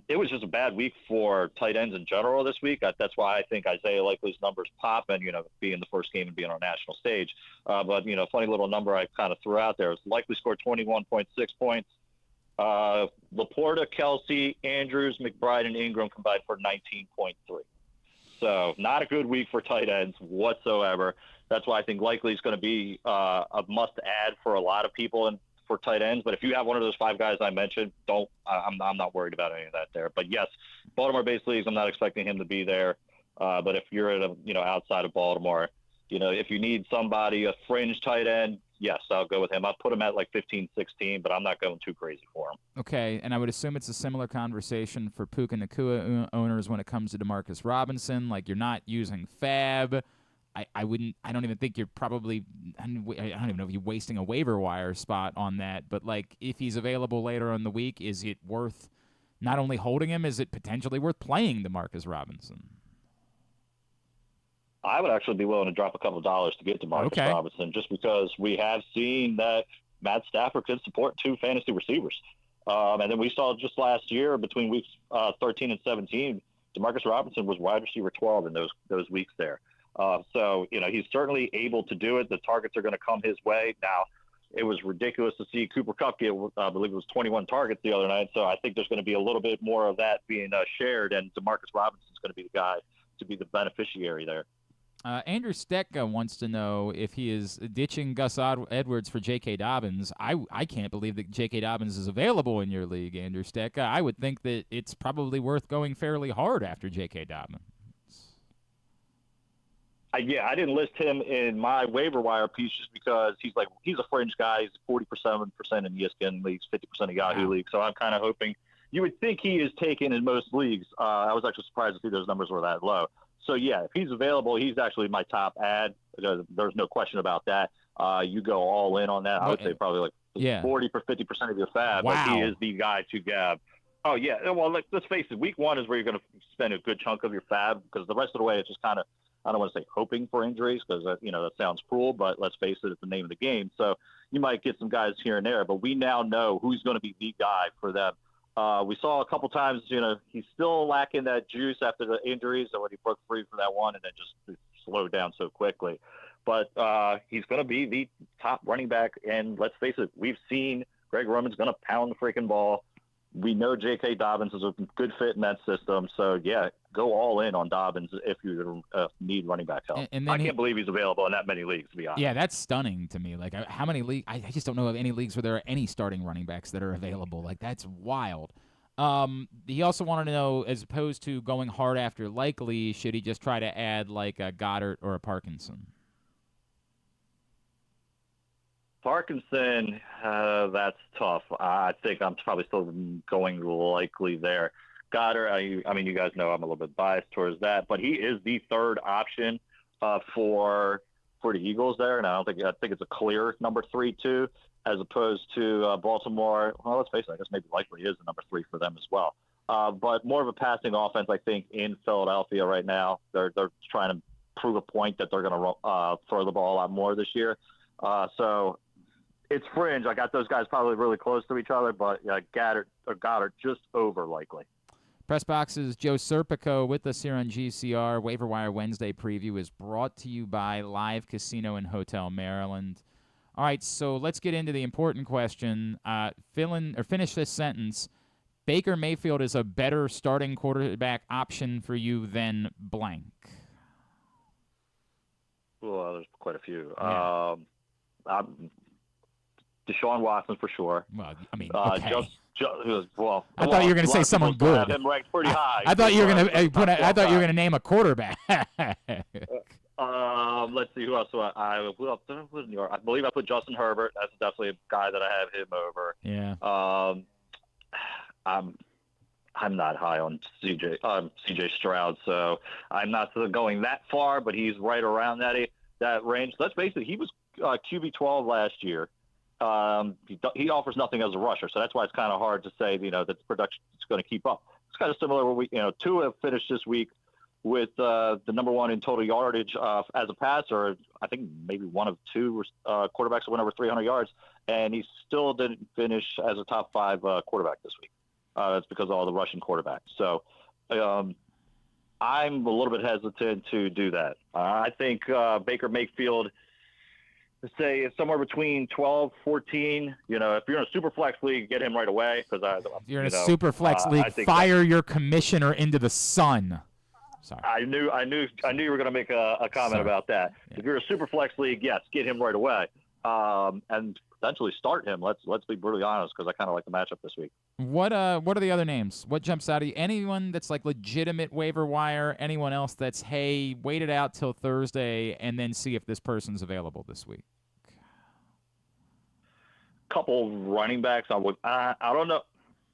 It was just a bad week for tight ends in general this week. That's why I think Isaiah Likely's numbers pop and, being the first game and being on a national stage. But, funny little number I kind of threw out there is Likely scored 21.6 points. Laporta, Kelsey, Andrews, McBride, and Ingram combined for 19.3. So not a good week for tight ends whatsoever. That's why I think Likely is going to be a must-add for a lot of people and for tight ends. But if you have one of those 5 guys I mentioned, I'm not worried about any of that there. But yes, Baltimore-based leagues, I'm not expecting him to be there. But if you're at outside of Baltimore, if you need somebody, a fringe tight end, yes, I'll go with him. I'll put him at like 15, 16, but I'm not going too crazy for him. Okay, and I would assume it's a similar conversation for Puka Nacua owners when it comes to DeMarcus Robinson. Like, you're not using fab. I don't even think you're probably – I don't even know if you're wasting a waiver wire spot on that. But, like, if he's available later in the week, is it worth not only holding him, is it potentially worth playing DeMarcus Robinson? I would actually be willing to drop a couple of dollars to get DeMarcus Robinson, just because we have seen that Matt Stafford could support 2 fantasy receivers. And then we saw just last year between weeks 13 and 17, DeMarcus Robinson was wide receiver 12 in those weeks there. So, he's certainly able to do it. The targets are going to come his way. Now, it was ridiculous to see Cooper Kupp get, I believe it was 21 targets the other night. So I think there's going to be a little bit more of that being shared, and DeMarcus Robinson's going to be the guy to be the beneficiary there. Andrew Stecka wants to know if he is ditching Gus Edwards for J.K. Dobbins. I can't believe that J.K. Dobbins is available in your league, Andrew Stecka. I would think that it's probably worth going fairly hard after J.K. Dobbins. I didn't list him in my waiver wire piece just because he's a fringe guy. He's 47% in ESPN leagues, 50% of Yahoo leagues. So I'm kind of hoping you would think he is taken in most leagues. I was actually surprised to see those numbers were that low. So, if he's available, he's actually my top ad. There's no question about that. You go all in on that. I would say probably 40 for 50% of your fab. Wow. He is the guy to grab. Oh, yeah. Well, let's face it. Week 1 is where you're going to spend a good chunk of your fab, because the rest of the way it's just kind of, I don't want to say hoping for injuries, because, that sounds cruel, but let's face it, it's the name of the game. So you might get some guys here and there, but we now know who's going to be the guy for them. We saw a couple times, he's still lacking that juice after the injuries, so when he broke free from that one and then just slowed down so quickly. But he's going to be the top running back, and let's face it, we've seen Greg Roman's going to pound the freaking ball. We know J.K. Dobbins is a good fit in that system, so go all in on Dobbins if you need running back help. And I can't believe he's available in that many leagues, to be honest. Yeah, that's stunning to me. Like, how many leagues? I just don't know of any leagues where there are any starting running backs that are available. Like, that's wild. He also wanted to know, as opposed to going hard after likely, should he just try to add like a Goddard or a Parkinson? Parkinson, that's tough. I think I'm probably still going likely there. Goddard, I mean, you guys know I'm a little bit biased towards that, but he is the third option for the Eagles there, and I think it's a clear number 3 too, as opposed to Baltimore. Well, let's face it, I guess maybe likely is the number 3 for them as well. But more of a passing offense, I think, in Philadelphia right now. They're trying to prove a point that they're going to throw the ball a lot more this year. So it's fringe. I got those guys probably really close to each other, but Goddard just over likely. PressBox's Joe Serpico with us here on GCR. Waiver-Wire Wednesday preview is brought to you by Live Casino and Hotel Maryland. All right, so let's get into the important question. Finish this sentence. Baker Mayfield is a better starting quarterback option for you than blank. Well, there's quite a few. Yeah. Deshaun Watson for sure. Well, I mean, okay. I thought you were going to say someone good. Have him ranked pretty high. I thought you were going to name a quarterback. Let's see who else. I believe I put Justin Herbert. That's definitely a guy that I have him over. Yeah. I'm not high on CJ Stroud, so I'm not going that far, but he's right around that range. Let's face it, he was QB 12 last year. He offers nothing as a rusher, so that's why it's kind of hard to say, that the production is going to keep up. It's kind of similar where Tua finished this week with the number 1 in total yardage as a passer. I think maybe one of 2 quarterbacks that went over 300 yards, and he still didn't finish as a top 5 quarterback this week. That's because of all the rushing quarterbacks. So I'm a little bit hesitant to do that. I think Baker Mayfield, say it's somewhere between 12, 14. If you're in a super flex league, get him right away. If you're in a super flex league, fire your commissioner into the sun. Sorry. I knew you were going to make a comment about that. Yeah. If you're a super flex league, yes, get him right away, and potentially start him. Let's be brutally honest, because I kind of like the matchup this week. What are the other names? What jumps out at you? Anyone that's like legitimate waiver wire? Anyone else that's, hey, wait it out till Thursday and then see if this person's available this week? Couple running backs I don't know.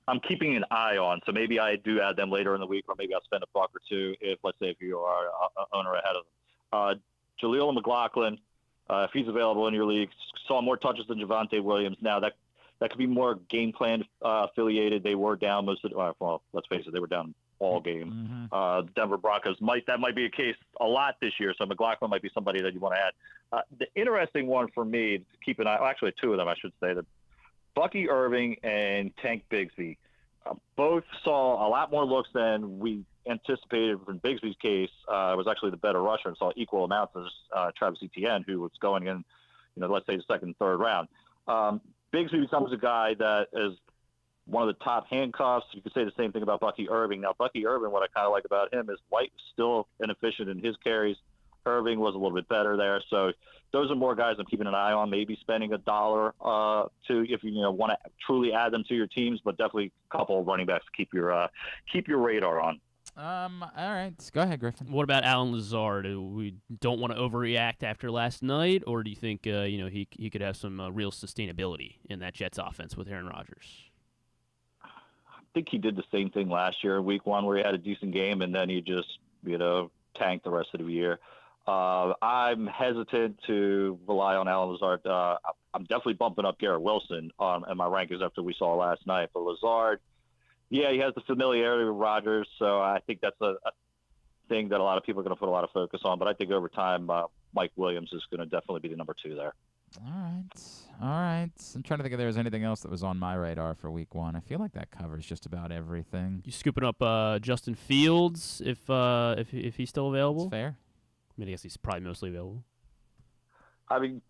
I'm keeping an eye on, so maybe I do add them later in the week, or maybe I'll spend $1 or $2 if you are an owner ahead of them. Jaleel McLaughlin, if he's available in your league, saw more touches than Javonte Williams. Now that that could be more game plan affiliated. They were down most of well, let's face it, they were down all game. Denver Broncos might be a case a lot this year, so McLaughlin might be somebody that you want to add. The interesting one for me to keep an eye, actually two of them I should say, that Bucky Irving and Tank Bigsby both saw a lot more looks than we anticipated. In Bigsby's case, was actually the better rusher and saw equal amounts as Travis Etienne, who was going in, let's say the second, third round. Bigsby becomes a guy that is one of the top handcuffs. You could say the same thing about Bucky Irving. Now, Bucky Irving, what I kind of like about him is White was still inefficient in his carries. Irving was a little bit better there. So those are more guys I'm keeping an eye on, maybe spending $1 to if you want to truly add them to your teams, but definitely a couple of running backs to keep your radar on. All right. Go ahead, Griffin. What about Alan Lazard? We don't want to overreact after last night, or do you think he could have some real sustainability in that Jets offense with Aaron Rodgers? I think he did the same thing last year in week one where he had a decent game and then he just, tanked the rest of the year. I'm hesitant to rely on Alan Lazard. I'm definitely bumping up Garrett Wilson in my rankings after we saw last night. But Lazard, yeah, he has the familiarity with Rodgers, so I think that's a thing that a lot of people are going to put a lot of focus on. But I think over time, Mike Williams is going to definitely be the number 2 there. All right. I'm trying to think if there was anything else that was on my radar for week one. I feel like that covers just about everything. You scooping up Justin Fields if he's still available? That's fair. I guess he's probably mostly available. I mean,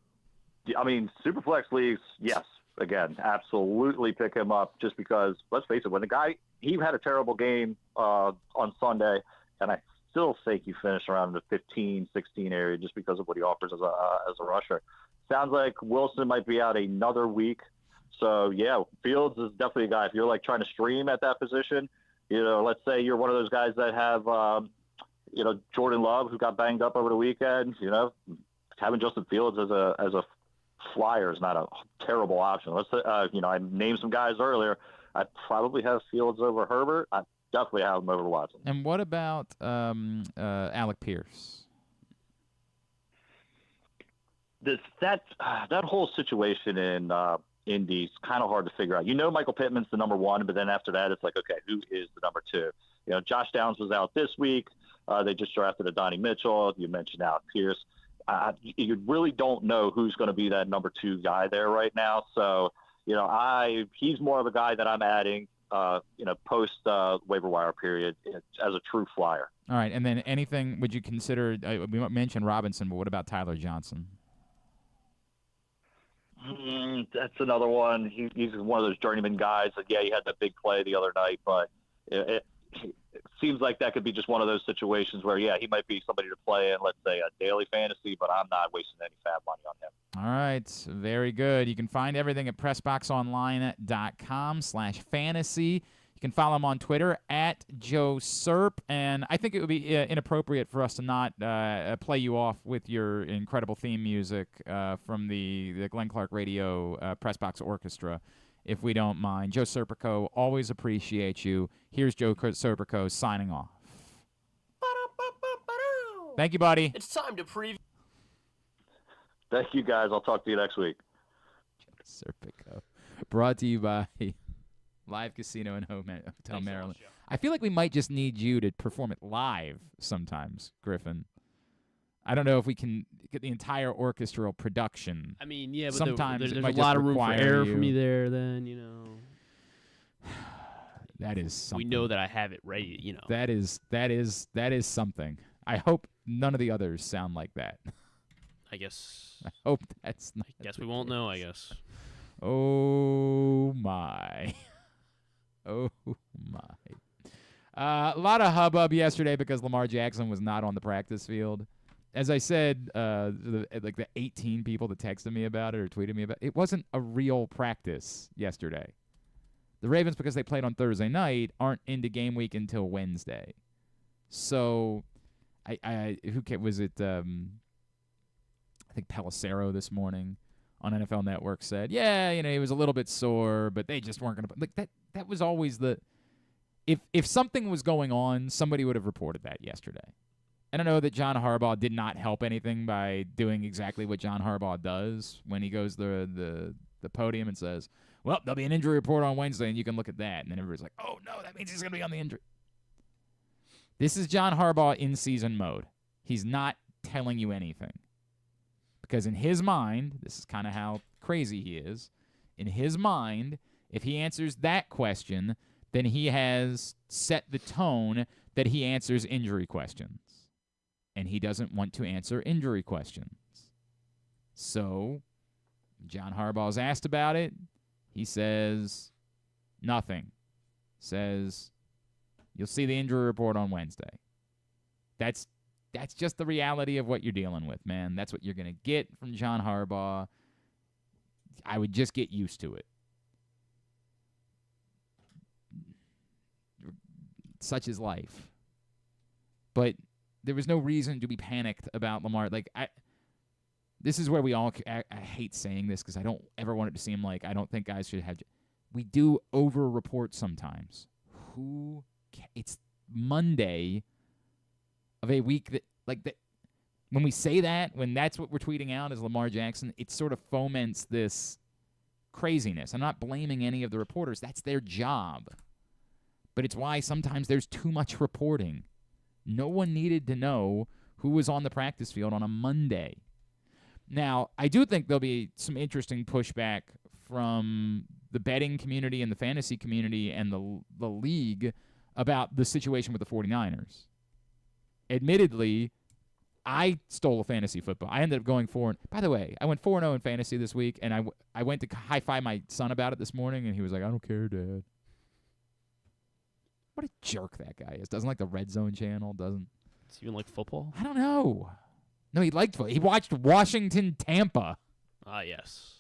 Superflex leagues, yes. Again, absolutely pick him up just because, let's face it, when the guy, he had a terrible game on Sunday, and I still think he finished around the 15, 16 area just because of what he offers as a rusher. Sounds like Wilson might be out another week. So, yeah, Fields is definitely a guy. If you're, trying to stream at that position, let's say you're one of those guys that have, Jordan Love, who got banged up over the weekend, having Justin Fields as a flyer is not a terrible option. Let's say, I named some guys earlier. I probably have Fields over Herbert. I definitely have him over Watson. And what about Alec Pierce? That whole situation in Indy's kind of hard to figure out. Michael Pittman's the number 1, but then after that, it's like, okay, who is the number 2? Josh Downs was out this week. They just drafted Adonai Mitchell. You mentioned Alec Pierce. You really don't know who's going to be that number 2 guy there right now. So, he's more of a guy that I'm adding, post waiver wire period as a true flyer. All right, and then anything would you consider? We mentioned Robinson, but what about Tyler Johnson? That's another one. He's one of those journeyman guys. Yeah, he had that big play the other night, but it seems like that could be just one of those situations where, yeah, he might be somebody to play in, let's say, a daily fantasy, but I'm not wasting any fab money on him. All right, very good. You can find everything at PressBoxOnline.com/fantasy. You can follow him on Twitter at Joe Serp, and I think it would be inappropriate for us to not play you off with your incredible theme music from the Glenn Clark Radio PressBox Orchestra, if we don't mind. Joe Serpico, always appreciate you. Here's Joe Serpico signing off. Thank you, buddy. It's time to preview. Thank you, guys. I'll talk to you next week. Joe Serpico. Brought to you by Live Casino and Hotel Maryland. I feel like we might just need you to perform it live sometimes, Griffin. I don't know if we can get the entire orchestral production. I mean, yeah, but sometimes there's a lot of room for error for me there. Then that is something. We know that I have it ready. That is something. I hope none of the others sound like that. I guess. I hope that's not. I guess we won't know. I guess. Oh my. Oh, my. A lot of hubbub yesterday because Lamar Jackson was not on the practice field. As I said, the 18 people that texted me about it or tweeted me about it, it wasn't a real practice yesterday. The Ravens, because they played on Thursday night, aren't into game week until Wednesday. So, was it? I think Pelissero this morning on NFL Network said, yeah, he was a little bit sore, but they just weren't going to – like that was always the – if something was going on, somebody would have reported that yesterday. And I know that John Harbaugh did not help anything by doing exactly what John Harbaugh does when he goes the the podium and says, well, there'll be an injury report on Wednesday, and you can look at that. And then everybody's like, oh, no, that means he's going to be on the injury. This is John Harbaugh in season mode. He's not telling you anything. Because in his mind, this is kind of how crazy he is, in his mind, if he answers that question, then he has set the tone that he answers injury questions. And he doesn't want to answer injury questions. So, John Harbaugh's asked about it. He says nothing. Says, you'll see the injury report on Wednesday. That's just the reality of what you're dealing with, man. That's what you're going to get from John Harbaugh. I would just get used to it. Such is life. But there was no reason to be panicked about Lamar. This is where we all I hate saying this because I don't ever want it to seem like I don't think guys should have. We do over-report sometimes. It's Monday of a week that, when we say that, when that's what we're tweeting out as Lamar Jackson, it sort of foments this craziness. I'm not blaming any of the reporters. That's their job. But it's why sometimes there's too much reporting. No one needed to know who was on the practice field on a Monday. Now, I do think there'll be some interesting pushback from the betting community and the fantasy community and the league about the situation with the 49ers. Admittedly, I stole a fantasy football. I ended up going 4. By the way, I went 4-0 in fantasy this week, and I went to high-five my son about it this morning, and he was like, I don't care, Dad. What a jerk that guy is. Doesn't like the Red Zone channel, doesn't. Does he even like football? I don't know. No, he liked football. He watched Washington-Tampa. Ah, yes.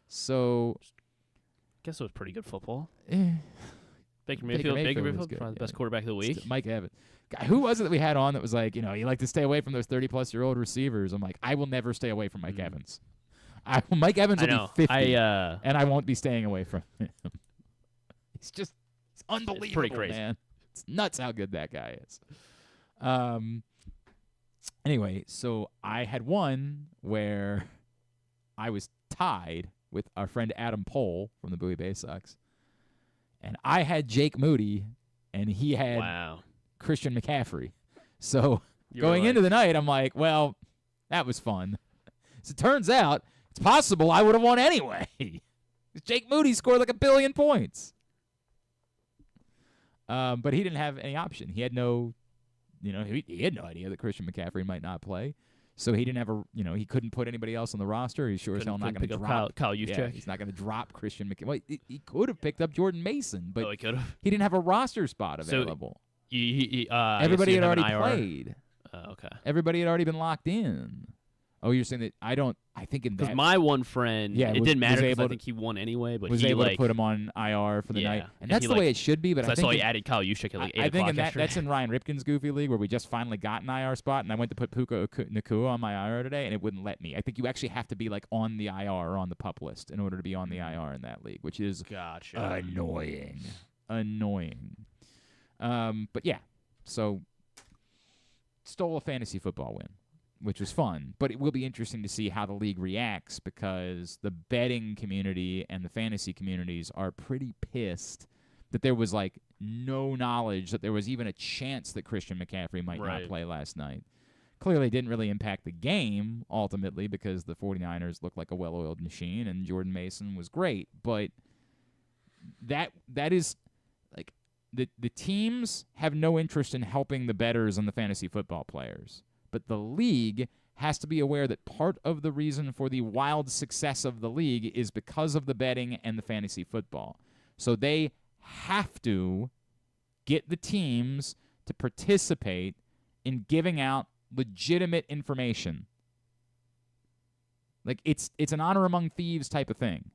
So, guess it was pretty good football. Baker Mayfield was good, probably the best quarterback of the week. Mike Evans. Who was it that we had on that was like, you like to stay away from those 30-plus-year-old receivers? I'm like, I will never stay away from Mike Evans. Mike Evans will be 50, and I won't be staying away from him. It's unbelievable, it's pretty crazy. Man. It's nuts how good that guy is. Anyway, so I had one where I was tied with our friend Adam Pohl from the Bowie Bay Sox, and I had Jake Moody, and he had Christian McCaffrey. So going into the night, I'm like, well, that was fun. So it turns out it's possible I would have won anyway. Jake Moody scored like 1 billion points. But he didn't have any option. He had no, he had no idea that Christian McCaffrey might not play. So he didn't have he couldn't put anybody else on the roster. He's sure as hell not going to drop Kyle Juszczyk. Yeah, he's not going to drop Christian McCaffrey. Well, he could have picked up Jordan Mason, but he could have. He didn't have a roster spot available. So everybody had already played. Okay. Everybody had already been locked in. Oh, you're saying that I think in that. Because my one friend, it didn't matter because I think he won anyway, but was he able to put him on IR for the night. And that's the way it should be. But I saw he added Kyle Juszczyk at 8 o'clock I think that's in Ryan Ripken's goofy league where we just finally got an IR spot, and I went to put Puka Nacua on my IR today, and it wouldn't let me. I think you actually have to be on the IR or on the PUP list in order to be on the IR in that league, which is annoying. But yeah, so stole a fantasy football win, which was fun. But it will be interesting to see how the league reacts because the betting community and the fantasy communities are pretty pissed that there was no knowledge that there was even a chance that Christian McCaffrey might not play last night. Clearly didn't really impact the game ultimately because the 49ers looked like a well-oiled machine and Jordan Mason was great. But that is the teams have no interest in helping the bettors and the fantasy football players. But the league has to be aware that part of the reason for the wild success of the league is because of the betting and the fantasy football. So they have to get the teams to participate in giving out legitimate information. It's an honor among thieves type of thing.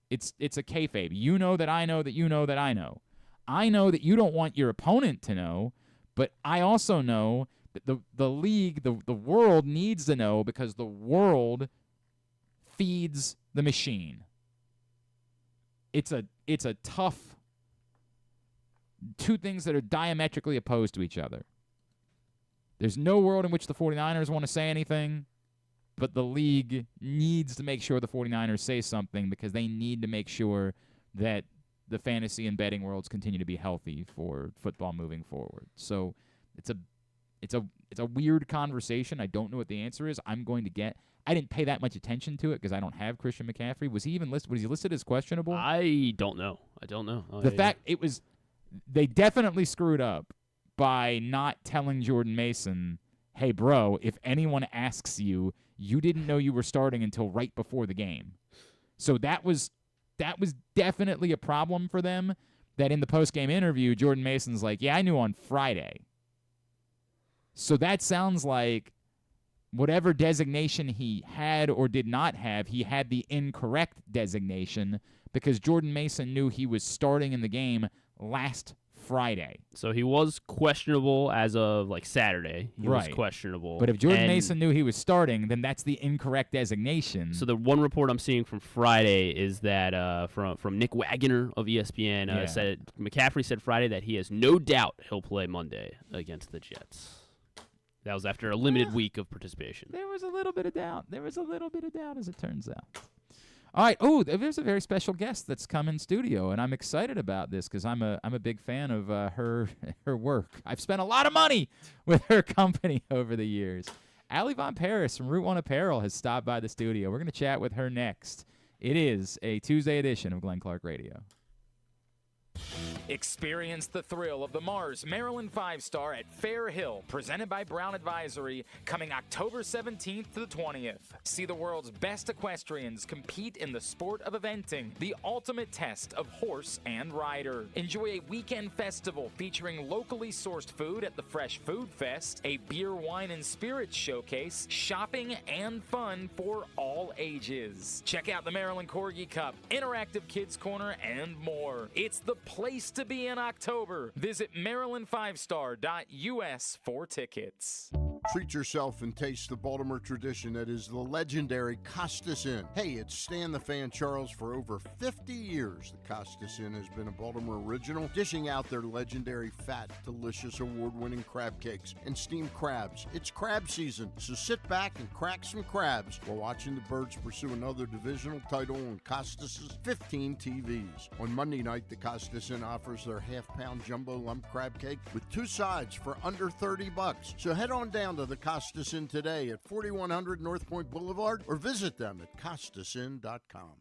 It's a kayfabe. You know that I know that you know that I know. I know that you don't want your opponent to know, but I also know that the league, the world needs to know because the world feeds the machine. It's a tough two things that are diametrically opposed to each other. There's no world in which the 49ers want to say anything, but the league needs to make sure the 49ers say something because they need to make sure that the fantasy and betting worlds continue to be healthy for football moving forward. So it's a weird conversation. I don't know what the answer is. I didn't pay that much attention to it because I don't have Christian McCaffrey. Was he even listed? Was he listed as questionable? I don't know. They definitely screwed up by not telling Jordan Mason, hey, bro, if anyone asks you, you didn't know you were starting until right before the game. So that was definitely a problem for them, that in the post-game interview, Jordan Mason's like, yeah, I knew on Friday. So that sounds like whatever designation he had or did not have, he had the incorrect designation because Jordan Mason knew he was starting in the game last Friday. So he was questionable as of Saturday. He was Right. questionable. But if Jordan Mason knew he was starting, then that's the incorrect designation. So the one report I'm seeing from Friday is that from Nick Wagoner of ESPN said McCaffrey said Friday that he has no doubt he'll play Monday against the Jets. That was after a limited week of participation. There was a little bit of doubt. As it turns out. All right. Oh, there's a very special guest that's come in studio, and I'm excited about this because I'm a big fan of her work. I've spent a lot of money with her company over the years. Allie Von Paris from Route One Apparel has stopped by the studio. We're going to chat with her next. It is a Tuesday edition of Glenn Clark Radio. Experience the thrill of the Mars Maryland 5-Star at Fair Hill, presented by Brown Advisory, coming October 17th to the 20th. See the world's best equestrians compete in the sport of eventing, the ultimate test of horse and rider. Enjoy a weekend festival featuring locally sourced food at the Fresh Food Fest, a beer, wine, and spirits showcase, shopping, and fun for all ages. Check out the Maryland Corgi Cup, interactive kids corner, and more. It's the place to be in October. Visit maryland5star.us for tickets. Treat yourself and taste the Baltimore tradition that is the legendary Costas Inn. Hey, it's Stan the Fan Charles. For over 50 years, the Costas Inn has been a Baltimore original, dishing out their legendary fat, delicious, award-winning crab cakes and steamed crabs. It's crab season, so sit back and crack some crabs while watching the Birds pursue another divisional title on Costas' 15 TVs. On Monday night, the Costas Inn offers their half-pound jumbo lump crab cake with 2 sides for under $30. So head on down to the Costas Inn today at 4100 North Point Boulevard or visit them at costasinn.com.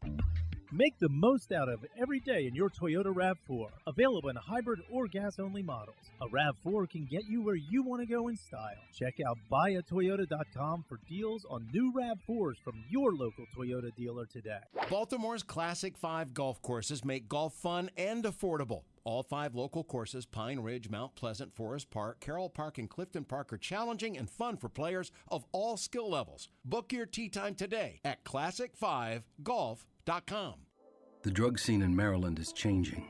Make the most out of every day in your Toyota RAV4. Available in hybrid or gas-only models. A RAV4 can get you where you want to go in style. Check out buyatoyota.com for deals on new RAV4s from your local Toyota dealer today. Baltimore's Classic 5 golf courses make golf fun and affordable. All 5 local courses, Pine Ridge, Mount Pleasant, Forest Park, Carroll Park, and Clifton Park, are challenging and fun for players of all skill levels. Book your tee time today at classic5golf.com. The drug scene in Maryland is changing.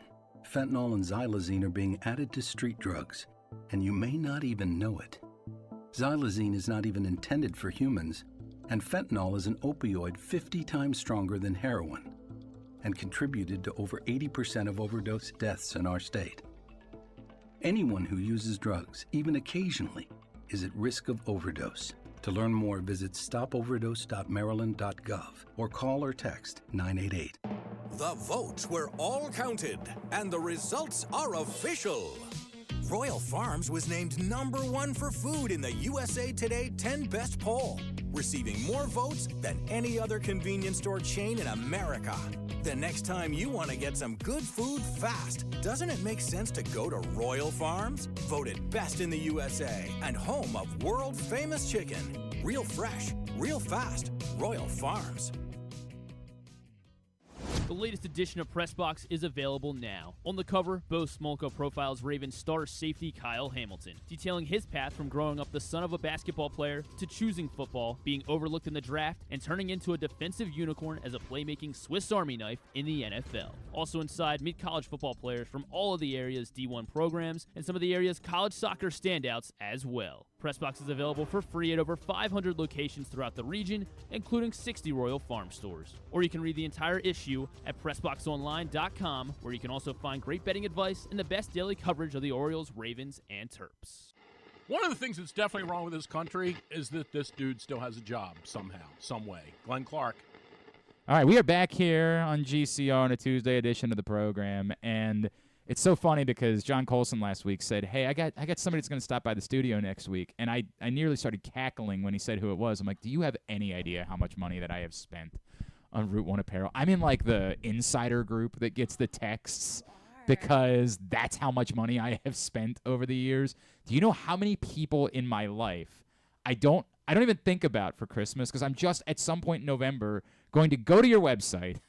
Fentanyl and xylazine are being added to street drugs, and you may not even know it. Xylazine is not even intended for humans, and fentanyl is an opioid 50 times stronger than heroin and contributed to over 80% of overdose deaths in our state. Anyone who uses drugs, even occasionally, is at risk of overdose. To learn more, visit stopoverdose.maryland.gov or call or text 988. The votes were all counted, and the results are official. Royal Farms was named #1 for food in the USA Today 10 Best poll, receiving more votes than any other convenience store chain in America. The next time you want to get some good food fast, doesn't it make sense to go to Royal Farms? Voted best in the USA and home of world-famous chicken. Real fresh, real fast, Royal Farms. The latest edition of PressBox is available now. On the cover, Bo Smolka profiles Ravens star safety Kyle Hamilton, detailing his path from growing up the son of a basketball player to choosing football, being overlooked in the draft, and turning into a defensive unicorn as a playmaking Swiss Army knife in the NFL. Also inside, meet college football players from all of the area's D1 programs and some of the area's college soccer standouts as well. PressBox is available for free at over 500 locations throughout the region, including 60 Royal Farm stores. Or you can read the entire issue at PressBoxOnline.com, where you can also find great betting advice and the best daily coverage of the Orioles, Ravens, and Terps. One of the things that's definitely wrong with this country is that this dude still has a job somehow, some way. Glenn Clark. All right, we are back here on GCR on a Tuesday edition of the program, and it's so funny because John Colson last week said, "Hey, I got somebody that's going to stop by the studio next week," and I nearly started cackling when he said who it was. I'm like, "Do you have any idea how much money that I have spent on Route One Apparel?" I'm in like the insider group that gets the texts because that's how much money I have spent over the years. Do you know how many people in my life I don't even think about for Christmas because I'm just at some point in November going to go to your website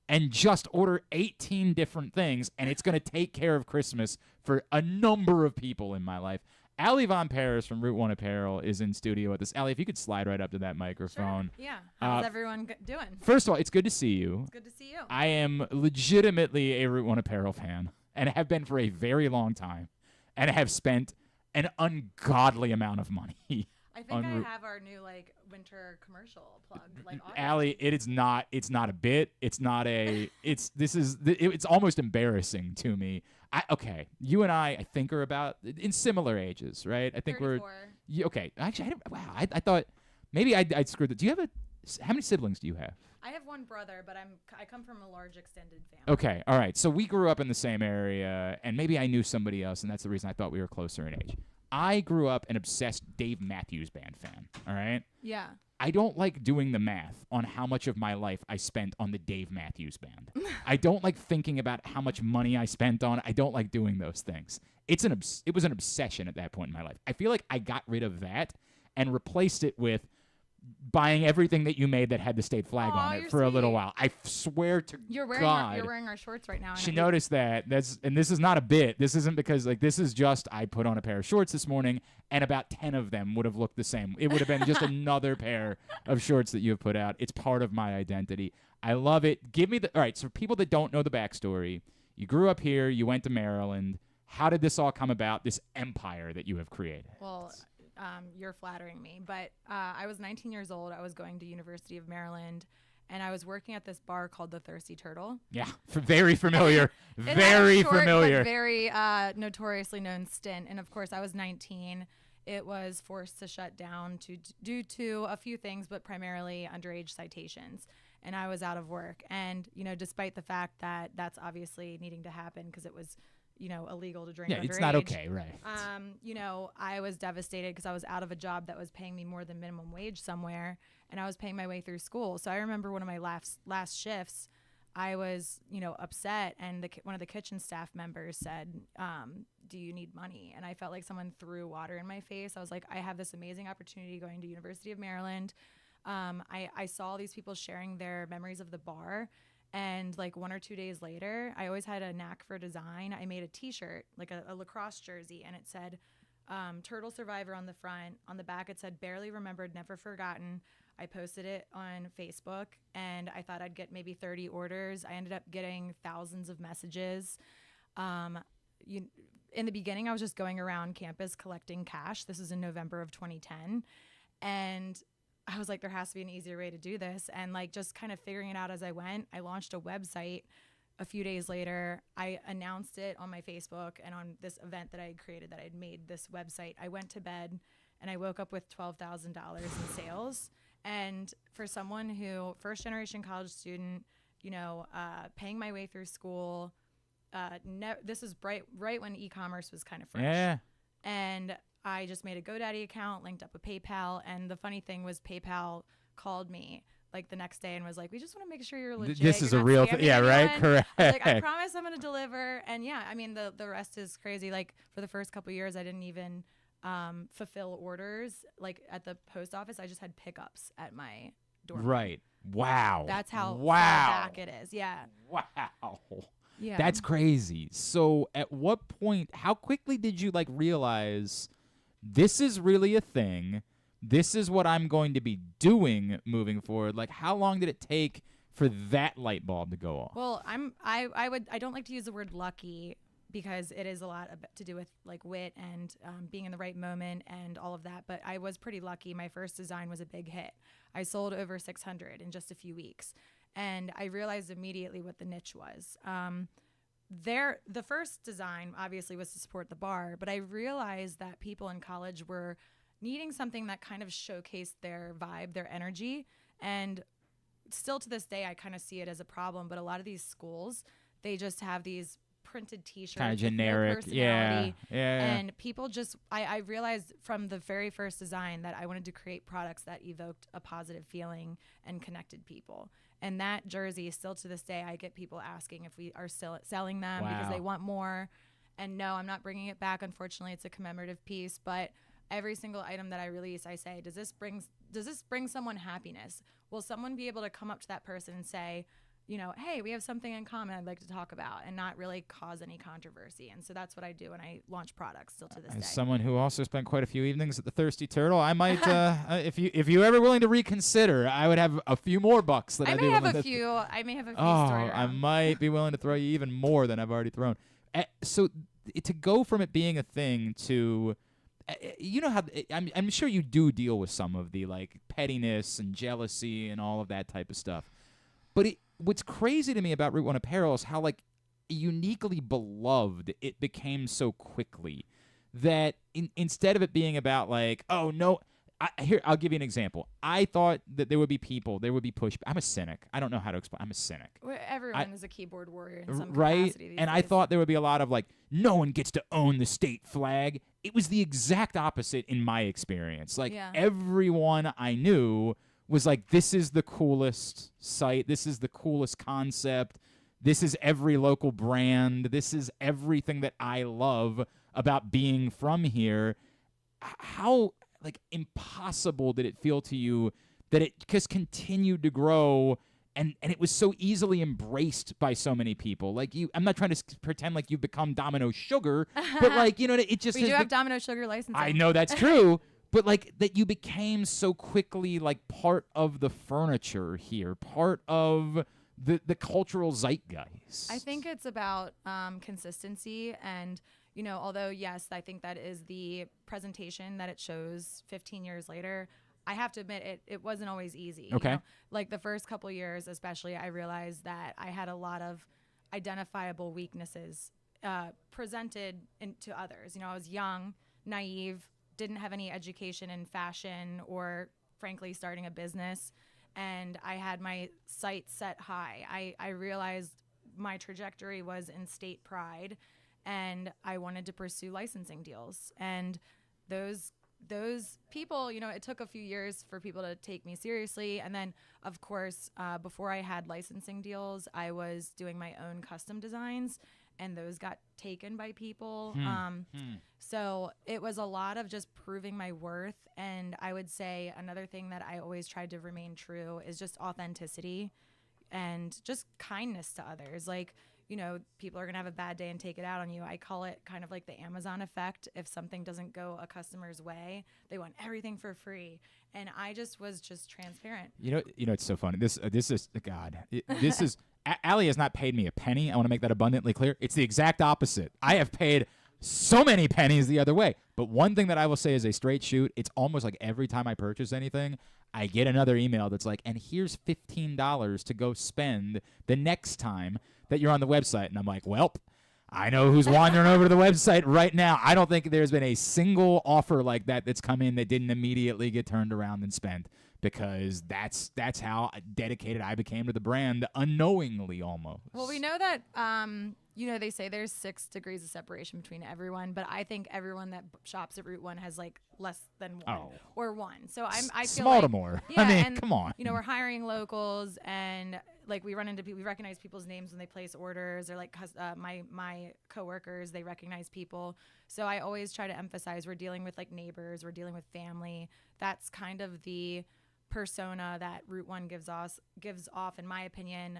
and just order 18 different things, and it's going to take care of Christmas for a number of people in my life. Allie Von Paris from Route One Apparel is in studio with us. Allie, if you could slide right up to that microphone. Sure. Yeah. How's everyone doing? First of all, it's good to see you. It's good to see you. I am legitimately a Route One Apparel fan, and have been for a very long time, and have spent an ungodly amount of money. I think I have our new winter commercial plugged. Allie, it's not a bit. It's not a. It's almost embarrassing to me. Okay, you and I think are about in similar ages, right? I think 34. we're. Okay, actually, I thought maybe I'd screwed it. Do you have how many siblings do you have? I have one brother, but I come from a large extended family. Okay, all right. So we grew up in the same area, and maybe I knew somebody else, and that's the reason I thought we were closer in age. I grew up an obsessed Dave Matthews Band fan, all right? Yeah. I don't like doing the math on how much of my life I spent on the Dave Matthews Band. I don't like thinking about how much money I spent on it. I don't like doing those things. It was an obsession at that point in my life. I feel like I got rid of that and replaced it with buying everything that you made that had the state flag on it for a little while. I swear to God. You're wearing our shorts right now. She noticed that. And this is not a bit. This isn't because this is just I put on a pair of shorts this morning and about 10 of them would have looked the same. It would have been just another pair of shorts that you have put out. It's part of my identity. I love it. All right, so for people that don't know the backstory, you grew up here, you went to Maryland. How did this all come about, this empire that you have created? Well, you're flattering me, but I was 19 years old. I was going to University of Maryland, and I was working at this bar called the Thirsty Turtle. Yeah, very familiar. Very familiar. But very notoriously known stint. And of course, I was 19. It was forced to shut down due to a few things, but primarily underage citations. And I was out of work. And despite the fact that that's obviously needing to happen because it was illegal to drink underage. It's not okay, right. I was devastated because I was out of a job that was paying me more than minimum wage somewhere, and I was paying my way through school. So I remember one of my last shifts, I was, upset, and one of the kitchen staff members said, do you need money? And I felt like someone threw water in my face. I was like, I have this amazing opportunity going to University of Maryland. I saw these people sharing their memories of the bar. And 1 or 2 days later, I always had a knack for design. I made a T-shirt, like a lacrosse jersey, and it said Turtle Survivor on the front. On the back, it said Barely Remembered, Never Forgotten. I posted it on Facebook, and I thought I'd get maybe 30 orders. I ended up getting thousands of messages. In the beginning, I was just going around campus collecting cash. This was in November of 2010. And I was like, there has to be an easier way to do this. And just kind of figuring it out as I went, I launched a website. A few days later, I announced it on my Facebook and on this event that I had created, that I had made this website. I went to bed and I woke up with $12,000 in sales. And for someone who, first generation college student, paying my way through school, this is right when e-commerce was kind of fresh. Yeah. And I just made a GoDaddy account, linked up a PayPal, and the funny thing was PayPal called me the next day and was like, we just want to make sure you're legit. This is a real thing. Yeah, right? Correct. I promise I'm going to deliver. And yeah, I mean, the rest is crazy. For the first couple of years, I didn't even fulfill orders. At the post office, I just had pickups at my door. Right. Wow. That's how far back it is. Yeah. Wow. Yeah. That's crazy. So at what point, how quickly did you realize this is really a thing? This is what I'm going to be doing moving forward. How long did it take for that light bulb to go off? Well, I don't like to use the word lucky because it is a lot to do with wit and being in the right moment and all of that. But I was pretty lucky. My first design was a big hit. I sold over 600 in just a few weeks. And I realized immediately what the niche was. the first design obviously was to support the bar, but I realized that people in college were needing something that kind of showcased their vibe, their energy. And still to this day, I kind of see it as a problem, but a lot of these schools, they just have these printed t-shirts, kind of with no generic. personality. Yeah. And people just, I realized from the very first design that I wanted to create products that evoked a positive feeling and connected people. And that jersey, still to this day, I get people asking if we are still selling them because they want more. And no, I'm not bringing it back. Unfortunately, it's a commemorative piece, but every single item that I release, I say, does this bring someone happiness? Will someone be able to come up to that person and say, you know, hey, we have something in common I'd like to talk about, and not really cause any controversy? And so that's what I do when I launch products still to this day. As someone who also spent quite a few evenings at the Thirsty Turtle, I might, if you ever willing to reconsider, I would have a few more bucks that I I'd may be have willing a to few. I may have a few. Oh, stored I around. might be willing to throw you even more than I've already thrown. So to go from it being a thing to, you know how I'm sure you do deal with some of the like pettiness and jealousy and all of that type of stuff. But what's crazy to me about Route One Apparel is how like uniquely beloved it became so quickly that instead of it being about like, oh no. Here, I'll give you an example. I thought that there would be pushback. I'm a cynic. I don't know how to explain. I'm a cynic. Well, everyone is a keyboard warrior in some right? capacity these And days. I thought there would be a lot of like, no one gets to own the state flag. It was the exact opposite in my experience. Like everyone I knew was like, this is the coolest site. This is the coolest concept. This is every local brand. This is everything that I love about being from here. How like impossible did it feel to you that it just continued to grow and it was so easily embraced by so many people? Like I'm not trying to pretend like you've become Domino Sugar, but like, you know, it just we do have Domino Sugar licensing. I know that's true, but like that you became so quickly like part of the furniture here, part of the cultural zeitgeist. I think it's about consistency and, you know, although, yes, I think that is the presentation that it shows 15 years later, I have to admit it wasn't always easy. Okay. You know? Like the first couple years, especially, I realized that I had a lot of identifiable weaknesses presented to others. You know, I was young, naive, didn't have any education in fashion or, frankly, starting a business. And I had my sights set high. I realized my trajectory was in state pride, and I wanted to pursue licensing deals. And those people, you know, it took a few years for people to take me seriously. And then, of course, before I had licensing deals, I was doing my own custom designs, and those got taken by people. So it was a lot of just proving my worth. And I would say another thing that I always tried to remain true is just authenticity and just kindness to others. Like, you know, people are going to have a bad day and take it out on you. I call it kind of like the Amazon effect. If something doesn't go a customer's way, they want everything for free. And I just was just transparent. You know, it's so funny. This is God. This is Allie has not paid me a penny. I want to make that abundantly clear. It's the exact opposite. I have paid so many pennies the other way. But one thing that I will say is a straight shoot. It's almost like every time I purchase anything, I get another email that's like, and here's $15 to go spend the next time that you're on the website. And I'm like, welp, I know who's wandering over to the website right now. I don't think there's been a single offer like that that's come in that didn't immediately get turned around and spent, because that's how dedicated I became to the brand, unknowingly almost. Well, we know that, you know, they say there's 6 degrees of separation between everyone, but I think everyone that shops at Route One has like less than one or one. So I feel small like, to more. Yeah, I mean, and, come on. You know, we're hiring locals, and like we run into people, we recognize people's names when they place orders, or like my coworkers, they recognize people. So I always try to emphasize we're dealing with like neighbors, we're dealing with family. That's kind of the persona that Route One gives off, in my opinion.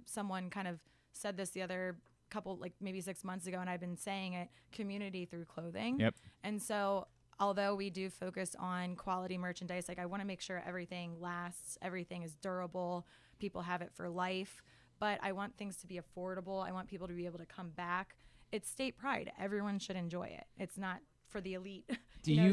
Someone kind of said this the other couple, like maybe 6 months ago, and I've been saying it: community through clothing. Yep. And so although we do focus on quality merchandise, like I want to make sure everything lasts, everything is durable, people have it for life, but I want things to be affordable. I want people to be able to come back. It's state pride. Everyone should enjoy it. It's not for the elite,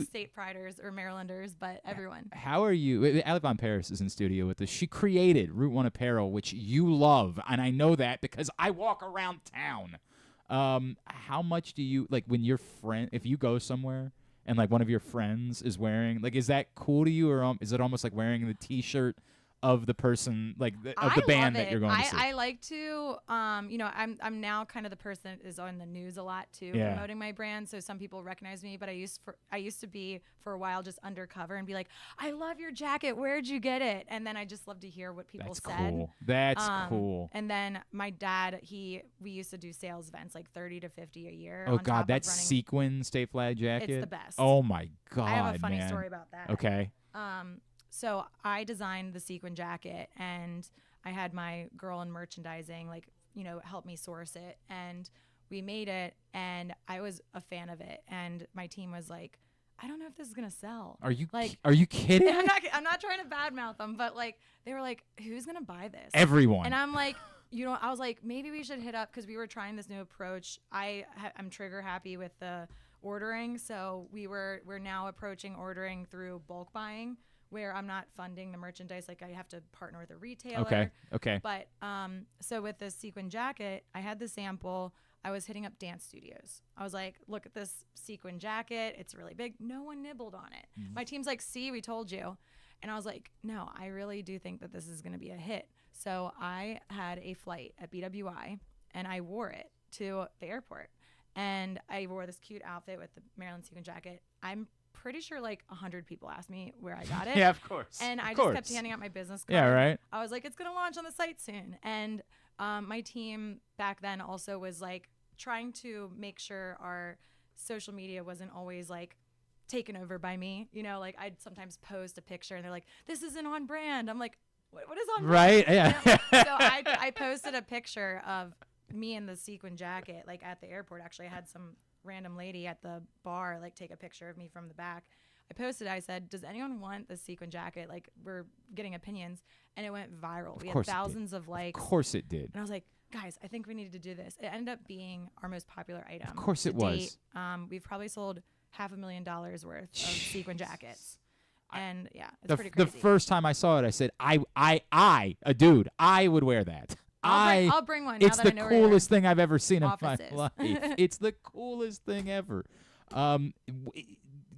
state priders or Marylanders, but everyone. How are you? Allie Von Paris is in studio with us. She created Route One Apparel, which you love, and I know that because I walk around town How much do you like when your friend, if you go somewhere and like one of your friends is wearing, like, is that cool to you, or is it almost like wearing the T-shirt of the person, like of the band that you're going to see? I like to, I'm now kind of the person that is on the news a lot too, promoting my brand. So some people recognize me, but I used to be for a while just undercover and be like, I love your jacket. Where'd you get it? And then I just love to hear what people said. Cool. That's cool. And then my dad, we used to do sales events like 30 to 50 a year. Oh God, that sequin state flag jacket. It's the best. Oh my God, I have a funny story about that. Okay. So I designed the sequin jacket, and I had my girl in merchandising, help me source it, and we made it, and I was a fan of it, and my team was like, I don't know if this is gonna sell. Are you kidding? I'm not trying to badmouth them, but they were like, who's gonna buy this? Everyone. And I'm like, I was like, maybe we should hit up, because we were trying this new approach. I'm trigger happy with the ordering, so we're now approaching ordering through bulk buying, where I'm not funding the merchandise. Like, I have to partner with a retailer. Okay. But so with this sequin jacket, I had the sample. I was hitting up dance studios. I was like, look at this sequin jacket. It's really big. No one nibbled on it. Mm-hmm. My team's like, see, we told you. And I was like, no, I really do think that this is going to be a hit. So I had a flight at BWI, and I wore it to the airport. And I wore this cute outfit with the Maryland sequin jacket. I'm pretty sure 100 people asked me where I got it. Yeah, of course. And I Of just course. kept handing out my business card. Yeah, right. I was like, it's going to launch on the site soon. And my team back then also was trying to make sure our social media wasn't always taken over by me. I'd sometimes post a picture and they're like, this isn't on brand. I'm like, what is on Right, brand? yeah. So I posted a picture of me in the sequin jacket, at the airport. Actually, I had some random lady at the bar take a picture of me from the back. I posted, I said, does anyone want the sequin jacket? We're getting opinions. And it went viral. We had thousands of likes. Of course it did. And I was like, guys, I think we needed to do this. It ended up being our most popular item. Of course to it was. date. We've probably sold $500,000 worth of sequin jackets. And yeah, it's pretty crazy. The first time I saw it, I said, a dude, I would wear that. I'll bring one. Now It's that the I know where coolest thing I've ever seen in my office is. life. It's the coolest thing ever.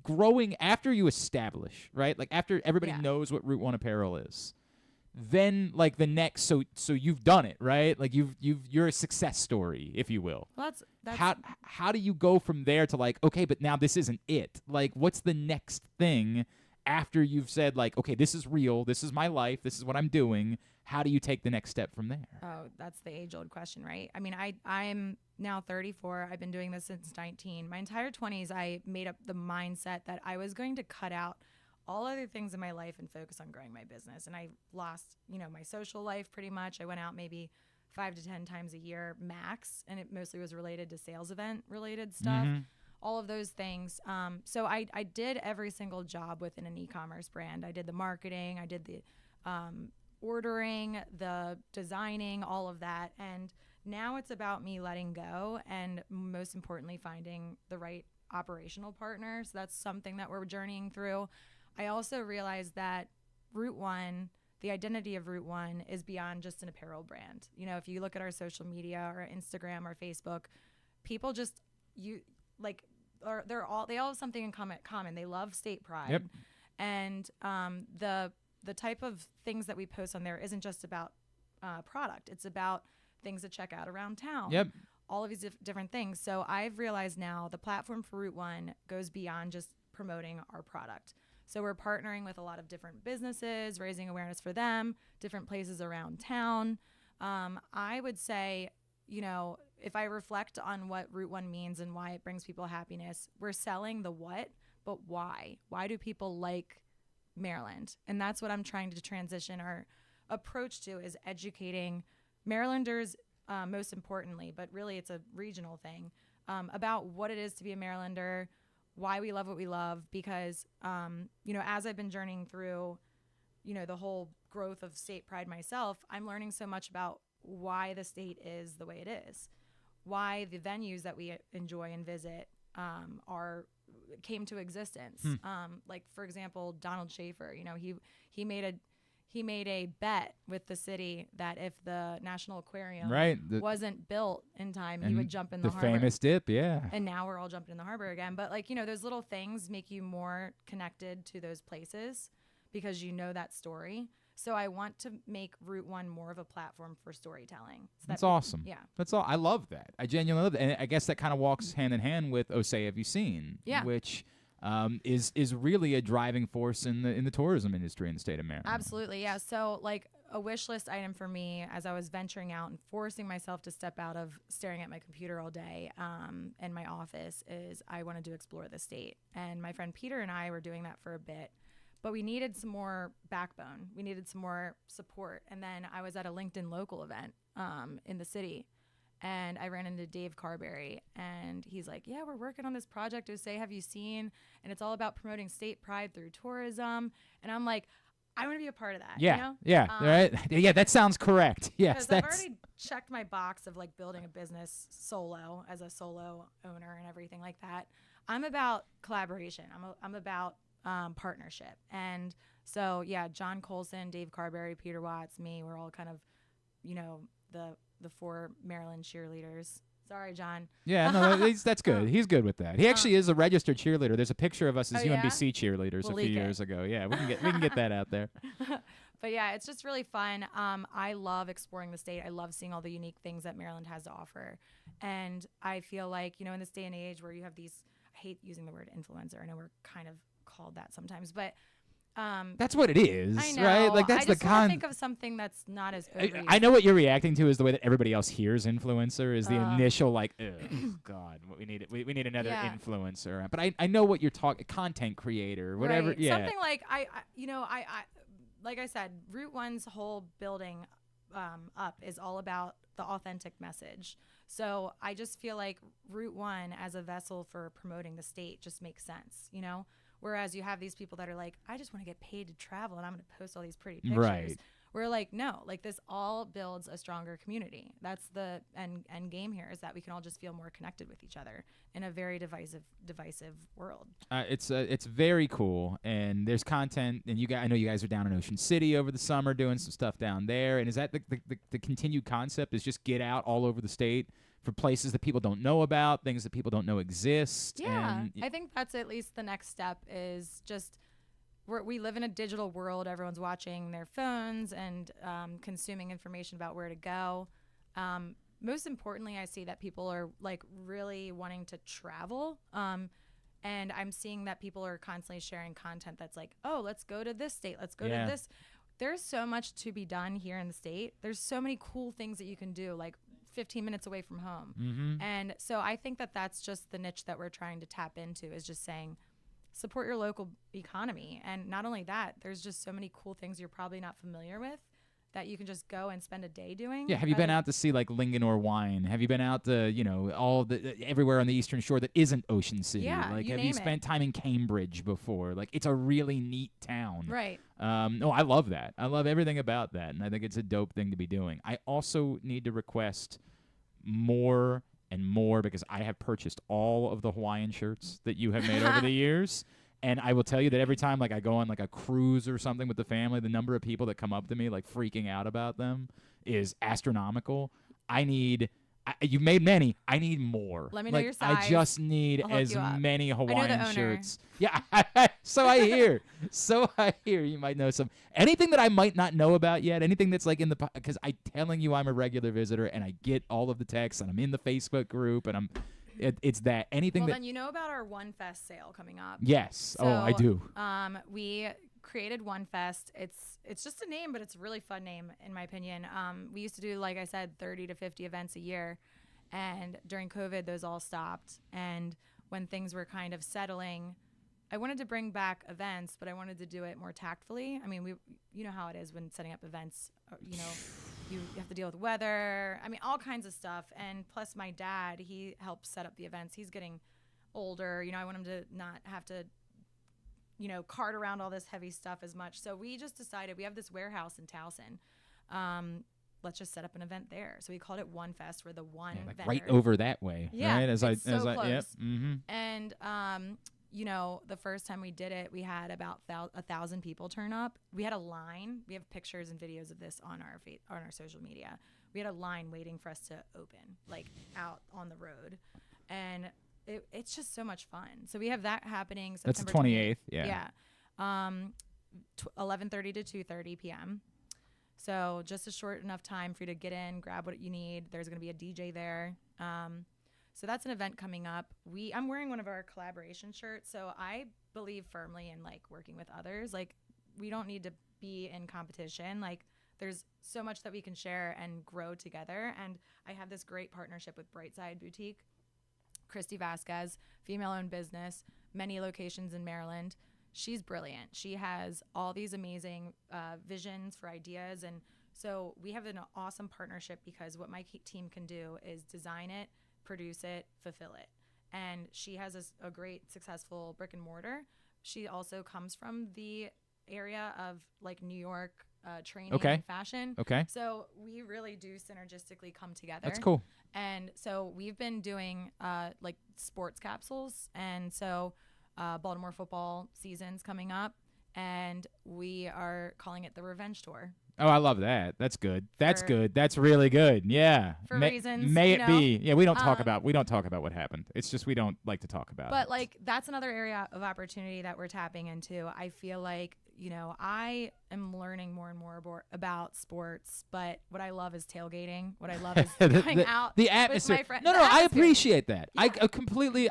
Growing after you establish, right? After everybody knows what Route One Apparel is, then the next. So you've done it, right? You're a success story, if you will. Well, that's how do you go from there to okay, but now this isn't it. What's the next thing after you've said okay, this is real, this is my life, this is what I'm doing? How do you take the next step from there? Oh, that's the age-old question, right? I mean, I'm now 34. I've been doing this since 19. My entire 20s, I made up the mindset that I was going to cut out all other things in my life and focus on growing my business. And I lost, my social life pretty much. I went out maybe 5 to 10 times a year max, and it mostly was related to sales event related stuff. Mm-hmm. All of those things. So I did every single job within an e-commerce brand. I did the marketing, I did the ordering, the designing, all of that. And now it's about me letting go and most importantly, finding the right operational partner. So that's something that we're journeying through. I also realized that Route One, the identity of Route One is beyond just an apparel brand. If you look at our social media or Instagram or Facebook, people just, they all have something in common. They love state pride. Yep. And the type of things that we post on there isn't just about product. It's about things to check out around town. Yep. All of these different things. So I've realized now the platform for Route One goes beyond just promoting our product. So we're partnering with a lot of different businesses, raising awareness for them, different places around town. I would say, if I reflect on what Route One means and why it brings people happiness, we're selling the what, but why? Why do people like Maryland? And that's what I'm trying to transition our approach to, is educating Marylanders, most importantly, but really it's a regional thing, about what it is to be a Marylander, why we love what we love. Because, as I've been journeying through, the whole growth of state pride myself, I'm learning so much about why the state is the way it is, why the venues that we enjoy and visit came to existence. For example, Donald Schaefer, he he made a bet with the city that if the National Aquarium wasn't built in time, he would jump in the harbor. The famous dip, yeah. And now we're all jumping in the harbor again. But like, those little things make you more connected to those places because you know that story. So I want to make Route One more of a platform for storytelling. So that's awesome. Yeah. That's all. I love that. I genuinely love that. And I guess that kind of walks hand in hand with Oh Say Have You Seen? Yeah. Which is really a driving force in the tourism industry in the state of Maryland. Absolutely, yeah. So like a wish list item for me as I was venturing out and forcing myself to step out of staring at my computer all day in my office is I wanted to explore the state. And my friend Peter and I were doing that for a bit, but we needed some more backbone. We needed some more support. And then I was at a LinkedIn local event in the city. And I ran into Dave Carberry, and he's like, yeah, we're working on this project, Say Have You Seen? And it's all about promoting state pride through tourism. And I'm like, I want to be a part of that. Yeah, right. Yeah, that sounds correct. Yes, I've already checked my box of like building a business solo as a solo owner and everything like that. I'm about collaboration. I'm about partnership. And so, yeah, John Colson, Dave Carberry, Peter Watts, me, we're all kind of, the 4 Maryland cheerleaders. Sorry, John. Yeah, no, that's good. He's good with that. He actually is a registered cheerleader. There's a picture of us as UMBC cheerleaders a few years ago. Yeah, we can get that out there. But yeah, it's just really fun. I love exploring the state. I love seeing all the unique things that Maryland has to offer. And I feel like, in this day and age where you have these, I hate using the word influencer. I know we're kind of called that sometimes, but that's what it is, I know. right? Like that's I just want to think of something that's not as overused. I know what you're reacting to is the way that everybody else hears influencer is the initial like, oh God, we need another influencer. But I know what you're talking, content creator, whatever. Right. Yeah, something like I like I said, Route One's whole building up is all about the authentic message. So I just feel like Route One as a vessel for promoting the state just makes sense, Whereas you have these people that are like, I just want to get paid to travel and I'm going to post all these pretty pictures. Right. We're like, no, like this all builds a stronger community. That's the end game here is that we can all just feel more connected with each other in a very divisive world. It's very cool, and there's content, and I know you guys are down in Ocean City over the summer doing some stuff down there. And is that the continued concept is just get out all over the state for places that people don't know about, things that people don't know exist? Yeah, I think that's at least the next step is just we live in a digital world. Everyone's watching their phones and consuming information about where to go. Most importantly, I see that people are like really wanting to travel. And I'm seeing that people are constantly sharing content that's like, oh, let's go to this state. Let's go to this. There's so much to be done here in the state. There's so many cool things that you can do, like 15 minutes away from home. Mm-hmm. And so I think that that's just the niche that we're trying to tap into is just saying, support your local economy. And not only that, there's just so many cool things you're probably not familiar with that you can just go and spend a day doing. Yeah, have you been out to see like Linganore wine? Have you been out to, all everywhere on the Eastern Shore that isn't Ocean City? Yeah, like you have name you spent time in Cambridge before? Like it's a really neat town. Right. No, I love that. I love everything about that, and I think it's a dope thing to be doing. I also need to request more and more because I have purchased all of the Hawaiian shirts that you have made over the years. And I will tell you that every time like I go on like a cruise or something with the family, the number of people that come up to me like freaking out about them is astronomical. You've made many. I need more. Let me know your size. I just need as many Hawaiian I know the shirts. Yeah. So I hear. You might know some. Anything that I might not know about yet. Anything that's like because I'm telling you I'm a regular visitor and I get all of the texts and I'm in the Facebook group and it's that anything then you know about our One Fest sale coming up. Yes. So, I do. We created One Fest. It's just a name, but it's a really fun name in my opinion. We used to do, like I said, 30 to 50 events a year, and during COVID, those all stopped. And when things were kind of settling, I wanted to bring back events, but I wanted to do it more tactfully. I mean, you know how it is when setting up events. You have to deal with weather. I mean, all kinds of stuff. And plus, my dad, he helps set up the events. He's getting older. I want him to not have to, cart around all this heavy stuff as much. So we just decided we have this warehouse in Towson. Let's just set up an event there. So we called it One Fest. We're the one like vendor. right over that way. Yeah, right? it's so close. Yep. Mm-hmm. And the first time we did it, we had about 1,000 people turn up. We had a line. We have pictures and videos of this on our social media. We had a line waiting for us to open, like out on the road, and it's just so much fun. So we have that happening September That's the 28th. Yeah. 11:30 to 2:30 p.m. So just a short enough time for you to get in, grab what you need. There's going to be a DJ there. So that's an event coming up. I'm wearing one of our collaboration shirts. So I believe firmly in like working with others. Like we don't need to be in competition. Like there's so much that we can share and grow together. And I have this great partnership with Brightside Boutique. Christy Vasquez, female-owned business, many locations in Maryland. She's brilliant. She has all these amazing visions for ideas. And so we have an awesome partnership because what my team can do is design it, produce it, fulfill it. And she has a great, successful brick and mortar. She also comes from the area of like New York training and fashion. Okay. So we really do synergistically come together. That's cool. And so we've been doing like sports capsules. And so Baltimore football season's coming up, and we are calling it the Revenge Tour. Oh, I love that. That's good. That's good. That's really good. Yeah. For reasons, may you it know, be. Yeah, we don't talk about what happened. It's just we don't like to talk about it. But like that's another area of opportunity that we're tapping into. I feel like, I am learning more and more about sports, but what I love is tailgating. What I love is going out the with atmosphere. my friends. No, I appreciate that. Yeah.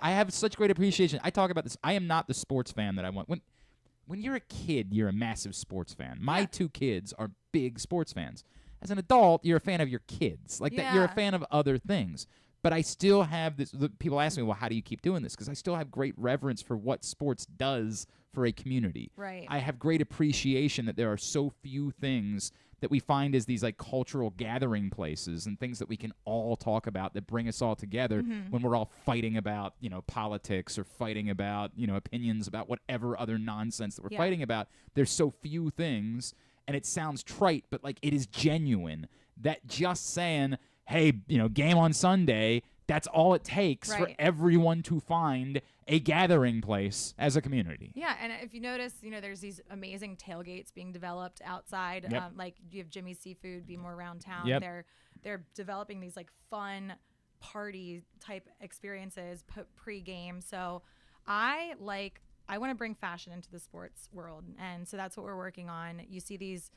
I have such great appreciation. I talk about this. I am not the sports fan that I want. When you're a kid, you're a massive sports fan. My two kids are big sports fans. As an adult, you're a fan of your kids. That you're a fan of other things. But I still have this. People ask me, well, how do you keep doing this? Because I still have great reverence for what sports does for a community. Right. I have great appreciation that there are so few things that we find as these like cultural gathering places and things that we can all talk about that bring us all together when we're all fighting about, politics or fighting about, opinions about whatever other nonsense that we're fighting about. There's so few things, and it sounds trite, but like it is genuine that just saying, hey, game on Sunday, that's all it takes for everyone to find a gathering place as a community. Yeah, and if you notice, there's these amazing tailgates being developed outside. Yep. Like you have Jimmy's Seafood, Be More Around Town. Yep. They're developing these like fun party type experiences pre-game. So I want to bring fashion into the sports world, and so that's what we're working on. You see these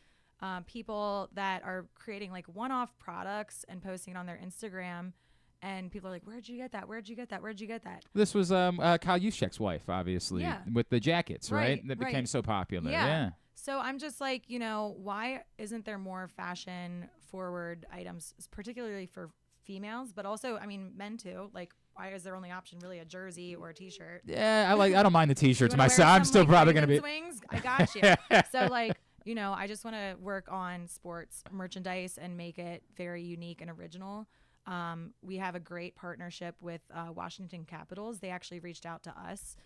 people that are creating like one-off products and posting it on their Instagram. And people are like, where'd you get that? Where'd you get that? Where'd you get that? This was Kyle Juszczyk's wife, obviously, with the jackets, right? That became so popular. Yeah. So I'm just like, why isn't there more fashion-forward items, particularly for females, but also, men too? Like, why is their only option really a jersey or a T-shirt? Yeah, I don't mind the T-shirts myself. I'm still probably going to be. Swings? I got you. So, like, I just want to work on sports merchandise and make it very unique and original. We have a great partnership with Washington Capitals. They actually reached out to us.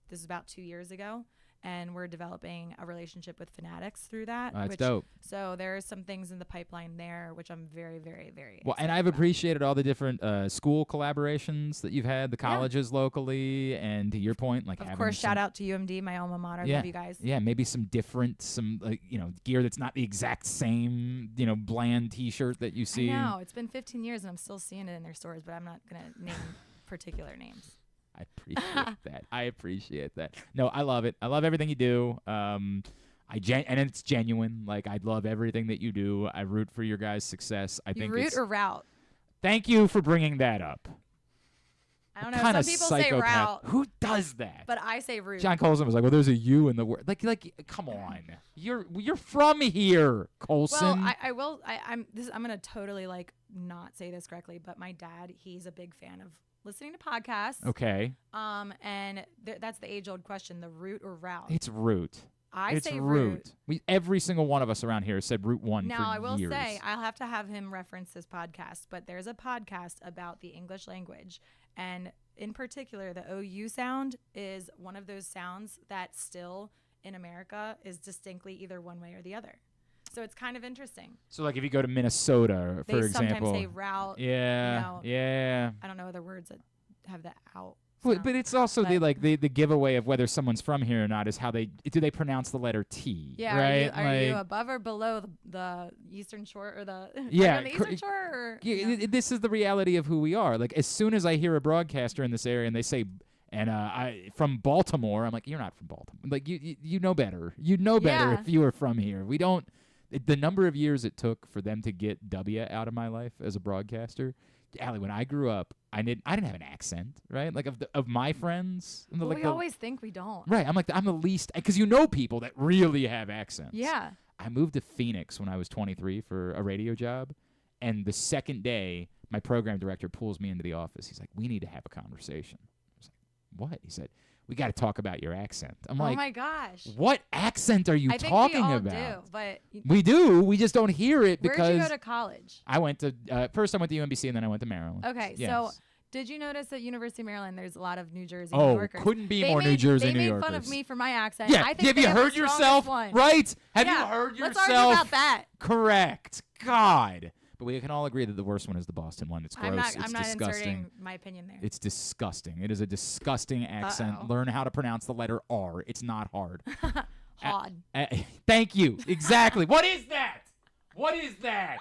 This is about 2 years ago, and we're developing a relationship with Fanatics through that. That's dope. So there are some things in the pipeline there, which I'm very, very, very well. And I've appreciated all the different school collaborations that you've had, the colleges locally, and to your point, like of course, shout out to UMD, my alma mater. Love you guys. Yeah, maybe some different, gear that's not the exact same, bland T-shirt that you see. I know it's been 15 years, and I'm still seeing it in their stores, but I'm not gonna name particular names. I appreciate that. I appreciate that. No, I love it. I love everything you do. And it's genuine. Like, I love everything that you do. I root for your guys' success. I think root or route? Thank you for bringing that up. I don't know. Some people say route. Who does that? But I say root. John Colson was like, well, there's a U in the word. Like, come on. You're from here, Colson. Well, I'm going to totally, not say this correctly, but my dad, he's a big fan of listening to podcasts. Okay. And that's the age-old question: the route or route? It's route. I say route. Every single one of us around here said Route One. Now, for I will years. say I'll have to have him reference this podcast, but there's a podcast about the English language, and in particular, the OU sound is one of those sounds that still in America is distinctly either one way or the other. So it's kind of interesting. So, like, if you go to Minnesota, for example. They sometimes say route. Yeah, yeah. I don't know other words that have the out So, But it's also the giveaway of whether someone's from here or not is how do they pronounce the letter T? Yeah, right? Are you above or below the Eastern Shore or the Yeah, are you on the Eastern Shore? Or, this is the reality of who we are. Like as soon as I hear a broadcaster in this area and they say, I from Baltimore, I'm like, you're not from Baltimore. Like you know better. You know better if you were from here. We don't. The number of years it took for them to get W out of my life as a broadcaster. Allie, when I grew up, I didn't have an accent, right? Like of my friends. Well, we always think we don't. Right. I'm the least, because you know people that really have accents. Yeah. I moved to Phoenix when I was 23 for a radio job, and the second day, my program director pulls me into the office. He's like, "We need to have a conversation." I was like, "What?" He said, "We got to talk about your accent." I'm like, "Oh my gosh, what accent are you talking we all about?" Do, but we do. We just don't hear it because. Where'd you go to college? I went to first I went to UMBC and then I went to Maryland. Okay, yes. So did you notice at University of Maryland there's a lot of New Jersey New Yorkers? Couldn't be more New Jersey New Yorkers. They made fun of me for my accent. Yeah, I think have you heard yourself? One. Right? Have you heard yourself? Let's argue about that. Correct. God. But we can all agree that the worst one is the Boston one. It's gross. I'm not disgusting. inserting my opinion there. It's disgusting. It is a disgusting accent. Uh-oh. Learn how to pronounce the letter R. It's not hard. Hard. Thank you. Exactly. What is that? What is that?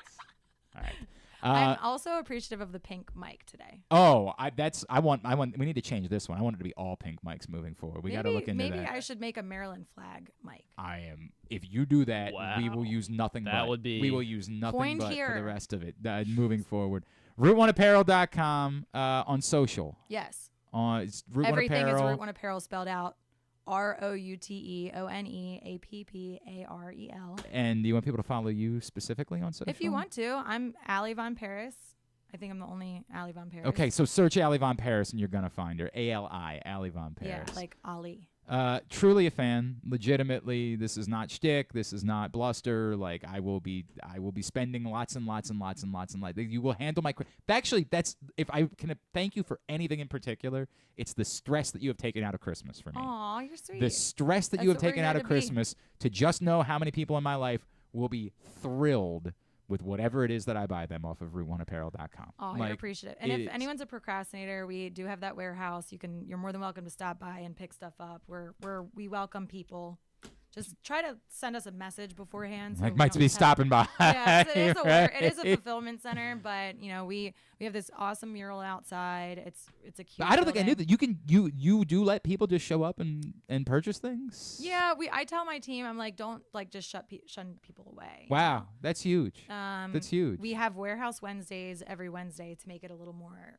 All right. I'm also appreciative of the pink mic today. Oh, we need to change this one. I want it to be all pink mics moving forward. We got to look into that. Maybe I should make a Maryland flag mic. If you do that, we will use nothing we will use nothing but for the rest of it moving forward. Route1Apparel.com on social. Yes. It's Route Everything 1 Apparel. is Route One Apparel spelled out. ROUTEONEAPPAREL. And do you want people to follow you specifically on social? If you want to, I'm Allie Von Paris. I think I'm the only Allie Von Paris. Okay, so search Allie Von Paris and you're gonna find her. ALI, Allie Von Paris. Yeah, like Ali. Truly a fan. Legitimately, this is not shtick. This is not bluster. Like I will be spending lots and lots and lots and lots and lots. You will handle my. Actually, that's if I can thank you for anything in particular. It's the stress that you have taken out of Christmas for me. Aw, you're sweet. The stress that you have taken out of Christmas to just know how many people in my life will be thrilled with whatever it is that I buy them off of Route1Apparel.com. Oh, you're appreciative. And if anyone's a procrastinator, we do have that warehouse. You're more than welcome to stop by and pick stuff up. We welcome people. Just try to send us a message beforehand. So I might be stopping by. Yeah, it is a right? fulfillment center, but we have this awesome mural outside. It's a cute. I don't think I knew building. that you do let people just show up and purchase things. Yeah, I tell my team, I'm like, don't just shun people away. Wow, that's huge. That's huge. We have Warehouse Wednesdays every Wednesday to make it a little more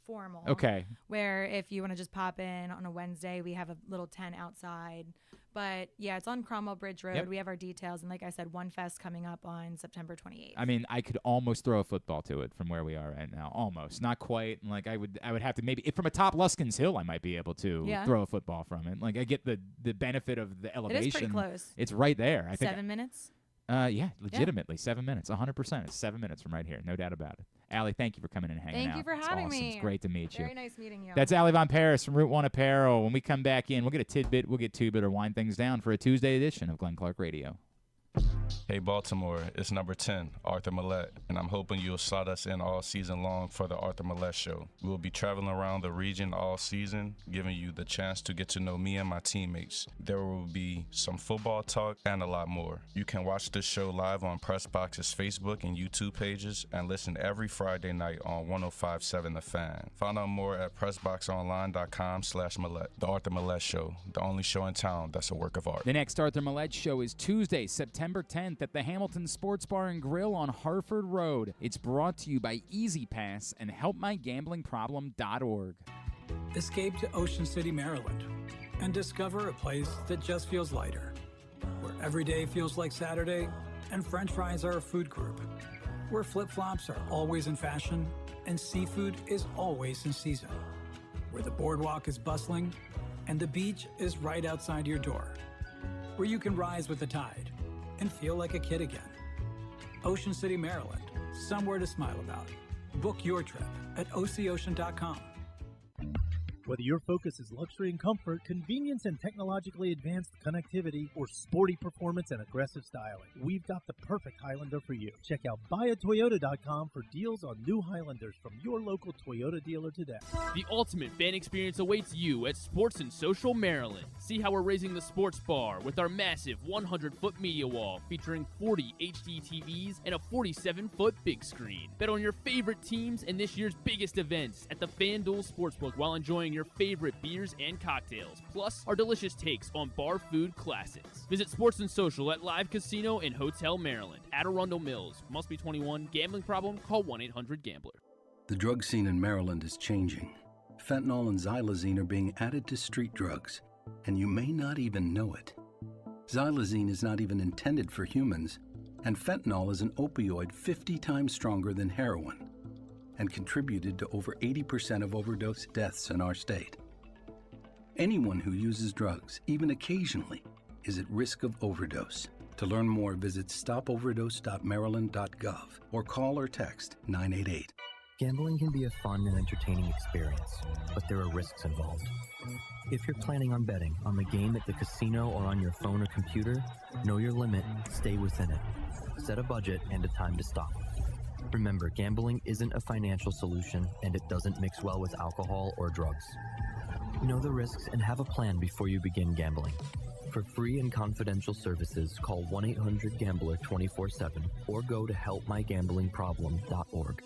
formal. Okay. Where if you want to just pop in on a Wednesday, we have a little tent outside. But yeah, it's on Cromwell Bridge Road. Yep. We have our details, and like I said, One Fest coming up on September 28th. I mean, I could almost throw a football to it from where we are right now. Almost, not quite. Like I would have to maybe if from atop Luskins Hill, I might be able to throw a football from it. Like I get the benefit of the elevation. It is pretty close. It's right there. I think 7 minutes. Yeah, legitimately 7 minutes, 100%. It's 7 minutes from right here, no doubt about it. Allie, thank you for coming in and hanging out. Thank you for having me. It's great to meet you. Very nice meeting you. That's Allie Von Paris from Route One Apparel. When we come back in, we'll get a tidbit, we'll get two-bit or wind things down for a Tuesday edition of Glenn Clark Radio. Hey Baltimore, it's number 10, Arthur Millette, and I'm hoping you'll slot us in all season long for the Arthur Millette Show. We'll be traveling around the region all season, giving you the chance to get to know me and my teammates. There will be some football talk and a lot more. You can watch this show live on PressBox's Facebook and YouTube pages and listen every Friday night on 105.7 The Fan. Find out more at PressBoxOnline.com/Millette. The Arthur Millette Show, the only show in town that's a work of art. The next Arthur Millette Show is Tuesday, September 10th at the Hamilton Sports Bar and Grill on Harford Road. It's brought to you by Easy Pass and HelpMyGamblingProblem.org. Escape to Ocean City, Maryland, and discover a place that just feels lighter, where every day feels like Saturday and French fries are a food group, where flip-flops are always in fashion and seafood is always in season, where the boardwalk is bustling and the beach is right outside your door, where you can rise with the tide and feel like a kid again. Ocean City, Maryland, somewhere to smile about. Book your trip at OCOcean.com. Whether your focus is luxury and comfort, convenience and technologically advanced connectivity, or sporty performance and aggressive styling, we've got the perfect Highlander for you. Check out buyatoyota.com for deals on new Highlanders from your local Toyota dealer today. The ultimate fan experience awaits you at Sports and Social Maryland. See how we're raising the sports bar with our massive 100-foot media wall featuring 40 HD TVs and a 47-foot big screen. Bet on your favorite teams and this year's biggest events at the FanDuel Sportsbook while enjoying your favorite beers and cocktails, plus our delicious takes on bar food classics. Visit Sports and Social at Live Casino and Hotel Maryland at Arundel Mills. Must be 21. Gambling problem? Call 1-800-GAMBLER. The drug scene in Maryland is changing. Fentanyl and xylazine are being added to street drugs, and you may not even know it. Xylazine is not even intended for humans, and fentanyl is an opioid 50 times stronger than heroin, and contributed to over 80% of overdose deaths in our state. Anyone who uses drugs, even occasionally, is at risk of overdose. To learn more, visit stopoverdose.maryland.gov or call or text 988. Gambling can be a fun and entertaining experience, but there are risks involved. If you're planning on betting on the game at the casino or on your phone or computer, know your limit, stay within it. Set a budget and a time to stop. Remember, gambling isn't a financial solution, and it doesn't mix well with alcohol or drugs. Know the risks and have a plan before you begin gambling. For free and confidential services, call 1-800-GAMBLER 24/7 or go to helpmygamblingproblem.org.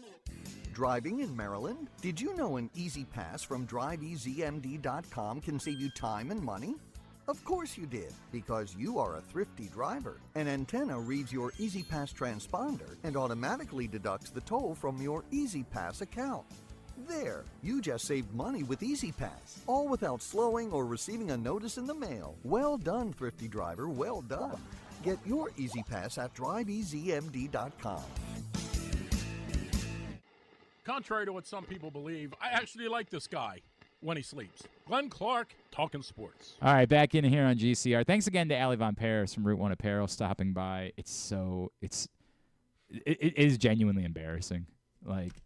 Driving in Maryland? Did you know an Easy Pass from driveeasymd.com can save you time and money? Of course you did, because you are a thrifty driver. An antenna reads your Easy Pass transponder and automatically deducts the toll from your Easy Pass account. There, you just saved money with Easy Pass, all without slowing or receiving a notice in the mail. Well done, thrifty driver, well done. Get your Easy Pass at driveeasymd.com. Contrary to what some people believe, I actually like this guy when he sleeps. Glenn Clark, talking sports. All right, back in here on GCR. Thanks again to Ali Von Paris from Route One Apparel stopping by. It is genuinely embarrassing. Like,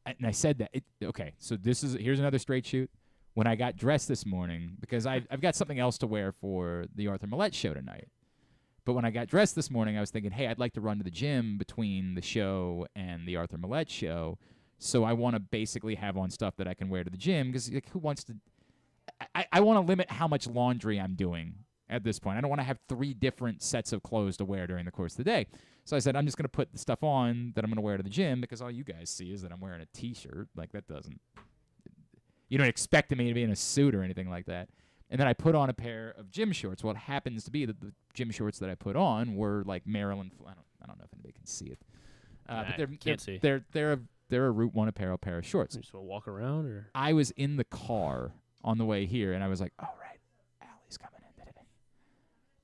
and I said that. Okay, so here's another straight shoot. When I got dressed this morning, because I've got something else to wear for the Arthur Millette show tonight. But when I got dressed this morning, I was thinking, hey, I'd like to run to the gym between the show and the Arthur Millette show. So I want to basically have on stuff that I can wear to the gym because who wants to – I want to limit how much laundry I'm doing at this point. I don't want to have 3 different sets of clothes to wear during the course of the day. So I said I'm just going to put the stuff on that I'm going to wear to the gym because all you guys see is that I'm wearing a T-shirt. Like that doesn't – you don't expect me to be in a suit or anything like that. And then I put on a pair of gym shorts. Well, it happens to be that the gym shorts that I put on were like Maryland – I don't know if anybody can see it. But they're a Route One Apparel pair of shorts. You just want to walk around, or I was in the car on the way here, and I was like, "Oh right, Allie's coming in today.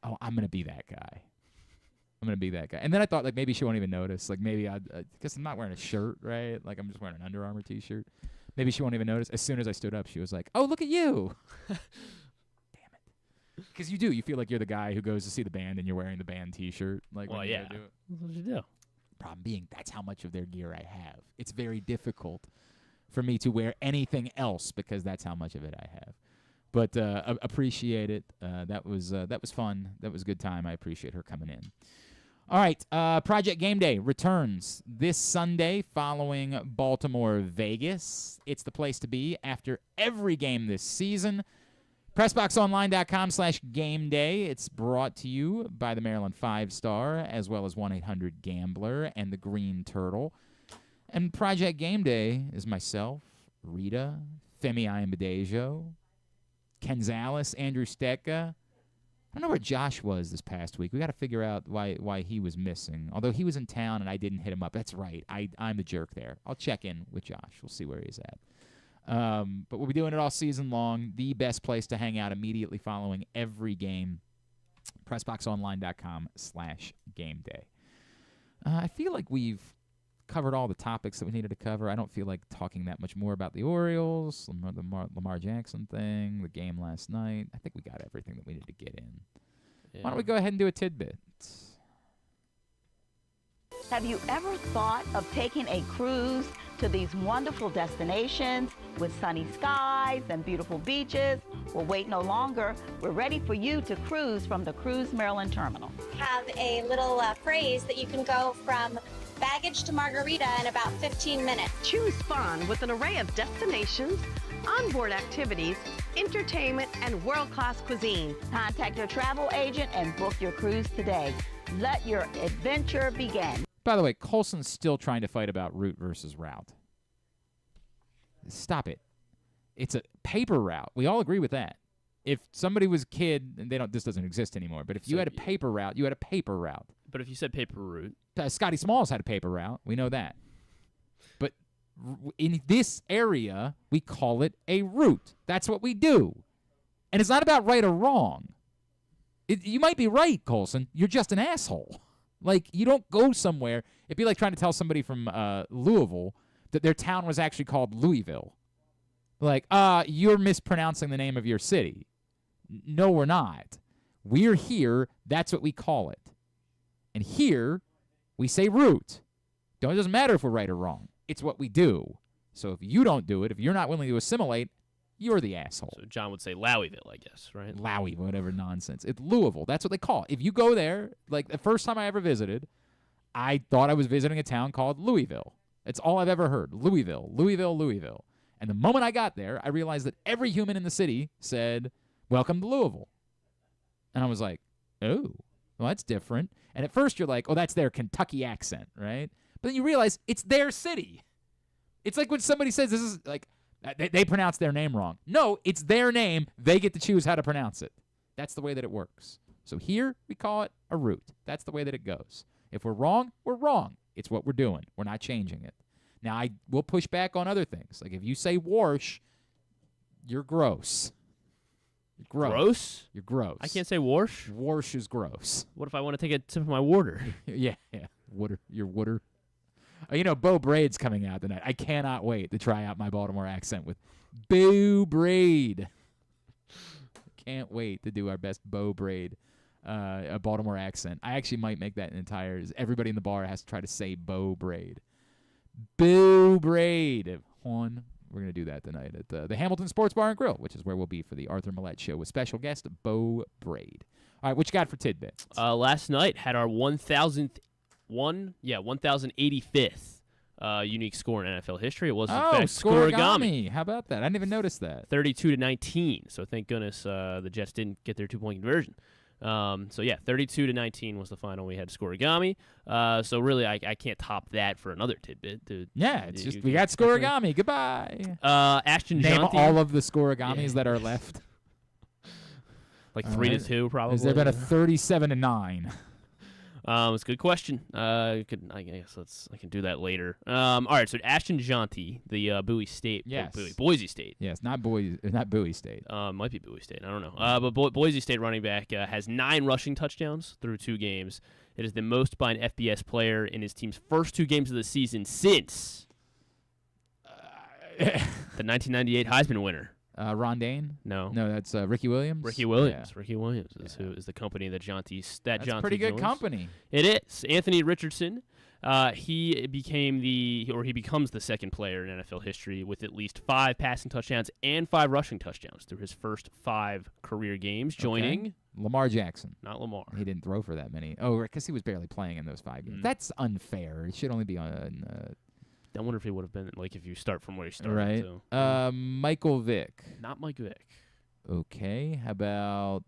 Oh, I'm gonna be that guy. And then I thought like maybe she won't even notice. Like maybe because I'm not wearing a shirt, right? Like I'm just wearing an Under Armour T-shirt. Maybe she won't even notice. As soon as I stood up, she was like, "Oh, look at you." Damn it. Because you feel like you're the guy who goes to see the band, and you're wearing the band T-shirt. Like, well, yeah. That's what you do. Problem being, that's how much of their gear I have. It's very difficult for me to wear anything else because that's how much of it I have. But appreciate it. That was fun. That was a good time. I appreciate her coming in. All right, Project Game Day returns this Sunday following Baltimore-Vegas. It's the place to be after every game this season. PressBoxOnline.com/GameDay. It's brought to you by the Maryland 5-Star, as well as 1-800-GAMBLER and the Green Turtle. And Project Game Day is myself, Rita, Femi Ayanbadejo, Kenzales, Andrew Stecca. I don't know where Josh was this past week. We got to figure out why he was missing. Although he was in town and I didn't hit him up. That's right. I'm the jerk there. I'll check in with Josh. We'll see where he's at. But we'll be doing it all season long. The best place to hang out immediately following every game. PressBoxOnline.com/GameDay. I feel like we've covered all the topics that we needed to cover. I don't feel like talking that much more about the Orioles, the Lamar Jackson thing, the game last night. I think we got everything that we needed to get in. Yeah. Why don't we go ahead and do a tidbit? Have you ever thought of taking a cruise to these wonderful destinations with sunny skies and beautiful beaches? Well, wait no longer. We're ready for you to cruise from the Cruise Maryland Terminal. Have a little phrase that you can go from baggage to margarita in about 15 minutes. Choose fun with an array of destinations, onboard activities, entertainment, and world-class cuisine. Contact your travel agent and book your cruise today. Let your adventure begin. By the way, Colson's still trying to fight about route versus route. Stop it. It's a paper route. We all agree with that. If somebody was a kid, and this doesn't exist anymore, but if you had a paper route, you had a paper route. But if you said paper route. Scotty Smalls had a paper route. We know that. But in this area, we call it a route. That's what we do. And it's not about right or wrong. You might be right, Colson. You're just an asshole. Like, you don't go somewhere. It'd be like trying to tell somebody from Louisville that their town was actually called Louisville. Like, you're mispronouncing the name of your city. No, we're not. We're here. That's what we call it. And here, we say route. It doesn't matter if we're right or wrong. It's what we do. So if you don't do it, if you're not willing to assimilate, you're the asshole. So John would say Lowieville, I guess, right? Lowie, whatever nonsense. It's Louisville. That's what they call it. If you go there, like the first time I ever visited, I thought I was visiting a town called Louisville. It's all I've ever heard. Louisville, Louisville, Louisville. And the moment I got there, I realized that every human in the city said, "Welcome to Louisville." And I was like, oh, well, that's different. And at first you're like, oh, that's their Kentucky accent, right? But then you realize it's their city. It's like when somebody says this is like, they pronounce their name wrong. No, it's their name. They get to choose how to pronounce it. That's the way that it works. So here we call it a route. That's the way that it goes. If we're wrong, we're wrong. It's what we're doing. We're not changing it. Now, I will push back on other things. Like if you say wash, you're gross. You're gross. Gross? You're gross. I can't say wash? Wash is gross. What if I want to take a sip of my water? yeah. Water. Your water. Bo Braid's coming out tonight. I cannot wait to try out my Baltimore accent with Bo Braid. Can't wait to do our best Bo Braid, a Baltimore accent. I actually might make that an entire. Everybody in the bar has to try to say Bo Braid. Bo Braid. We're going to do that tonight at the Hamilton Sports Bar and Grill, which is where we'll be for the Arthur Millette Show with special guest Bo Braid. All right, what you got for tidbits? Last night had our 1085th unique score in NFL history. It was in fact scoregami. How about that? I didn't even notice that. 32-19. So thank goodness the Jets didn't get their 2-point conversion. 32-19 was the final. We had scoregami. So really, I can't top that for another tidbit. Yeah, it's just we got scoregami. Goodbye. Ashton Name Jonty. all of the scoregamis that are left. Like 3-2, probably. Has there been a 37-9? It's a good question. I guess I can do that later. All right, so Ashton Jonty, the Bowie State, Boise State. Yes, not Bowie State. Might be Bowie State. I don't know. But Boise State running back has 9 rushing touchdowns through 2 games. It is the most by an FBS player in his team's first 2 games of the season since the 1998 Heisman winner. Rondane? No, that's Ricky Williams. Ricky Williams. Yeah. Ricky Williams is who is the company that Jonty. That's pretty good joins. Company. It is. Anthony Richardson. He becomes the second player in NFL history with at least 5 passing touchdowns and 5 rushing touchdowns through his first 5 career games, joining Lamar Jackson. Not Lamar. He didn't throw for that many. Oh, because he was barely playing in those 5 games. That's unfair. He should only be on. I wonder if he would have been like if you start from where you started. Right. So. Michael Vick. Not Mike Vick. Okay. How about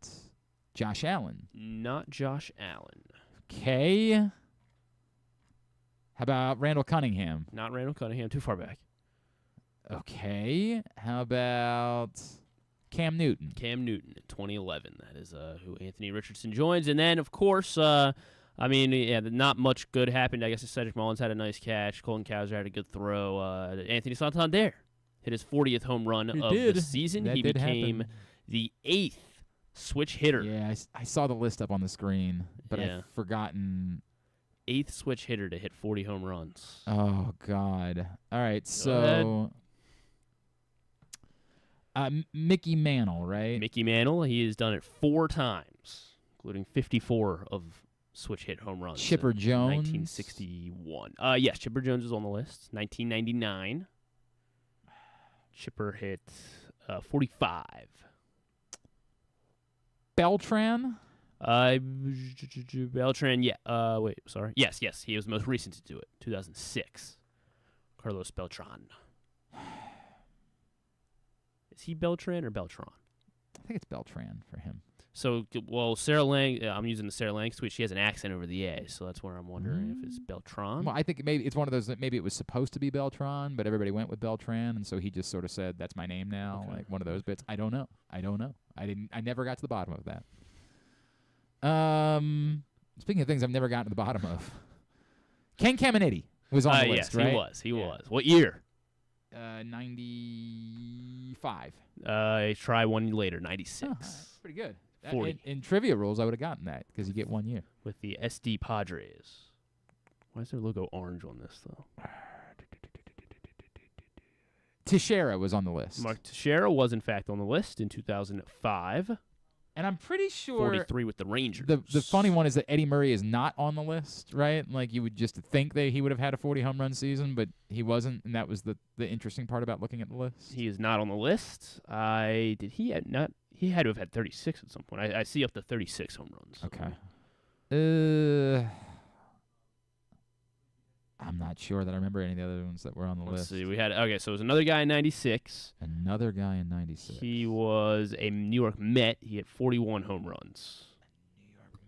Josh Allen? Not Josh Allen. Okay. How about Randall Cunningham? Not Randall Cunningham. Too far back. Okay. How about Cam Newton? Cam Newton in 2011. That is who Anthony Richardson joins. And then, of course, not much good happened. I guess Cedric Mullins had a nice catch. Colton Cowser had a good throw. Anthony Santander hit his 40th home run of the season. He became the 8th switch hitter. Yeah, I saw the list up on the screen, but I've forgotten. 8th switch hitter to hit 40 home runs. Oh, God. All right, so Mickey Mantle, right? Mickey Mantle, he has done it 4 times, including 54 of switch hit home runs. Chipper Jones. 1961. Yes, Chipper Jones is on the list. 1999. Chipper hit 45. Beltran. Beltran, yeah. Wait, sorry. Yes, he was the most recent to do it. 2006. Carlos Beltran. Is he Beltran or Beltran? I think it's Beltran for him. So, well, Sarah Lang, I'm using the Sarah Lang tweet. She has an accent over the A, so that's where I'm wondering if it's Beltran. Well, I think maybe it's one of those that maybe it was supposed to be Beltran, but everybody went with Beltran, and so he just sort of said, "That's my name now." Okay. Like one of those bits. I don't know. I never got to the bottom of that. Speaking of things I've never gotten to the bottom of, Ken Caminiti was on the list, yes, right? He was. What year? 95. Try one later, 96. Oh, that's pretty good. 40. In trivia rules, I would have gotten that because you get 1 year. With the SD Padres. Why is their logo orange on this, though? Teixeira was on the list. Mark Teixeira was, in fact, on the list in 2005. And I'm pretty sure 43 with the Rangers. The funny one is that Eddie Murray is not on the list, right? Like you would just think that he would have had a 40 home run season, but he wasn't, and that was the interesting part about looking at the list. He is not on the list. He had to have had 36 at some point. I see up to 36 home runs. Okay. I'm not sure that I remember any of the other ones that were on the Let's list. see. So it was another guy in 96. Another guy in 96. He was a New York Met. He had 41 home runs.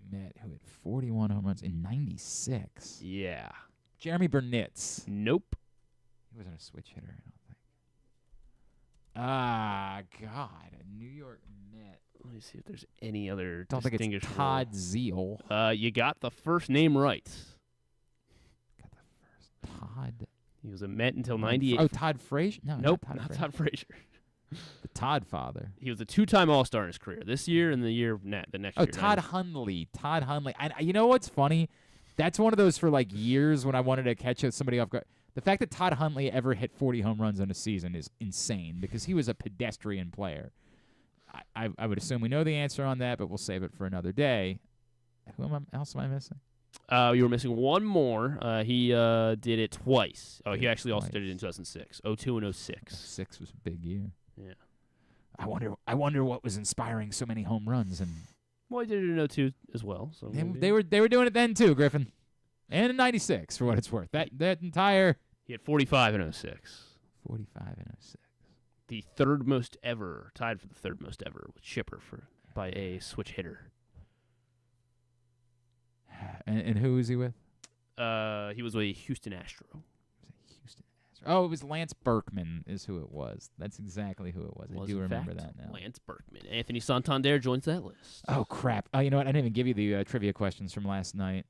Met who had 41 home runs in 96. Yeah. Jeremy Burnitz. Nope. He wasn't a switch hitter, I don't think. Ah, God, a New York Met. Let me see if there's any other Don't think distinguished it's Todd role. Zeal. You got the first name right. Todd. He was a Met until 98. Oh, Todd Frazier? No, nope, not Todd Frazier. The Todd father. He was a two-time All-Star in his career. This year and the next year. Oh, Todd Hundley. Todd Hundley. And you know what's funny? That's one of those for like years when I wanted to catch somebody off guard. The fact that Todd Hundley ever hit 40 home runs in a season is insane because he was a pedestrian player. I would assume we know the answer on that, but we'll save it for another day. Who else am I missing? You were missing one more. He did it twice. Oh, he actually also did it in 2006. 02 and 06. 06 was a big year. Yeah. I wonder what was inspiring so many home runs. And well, he did it in 02 as well. So they were doing it then too, Griffin. And in 96, for what it's worth. That entire... He had 45 in 06. 45 in 06. The third most ever, tied for the third most ever with Chipper by a switch hitter. And who was he with? He was with a Houston Astro. Oh, it was Lance Berkman is who it was. That's exactly who it was. I do remember that now. Lance Berkman. Anthony Santander joins that list. Oh, crap. You know what? I didn't even give you the trivia questions from last night.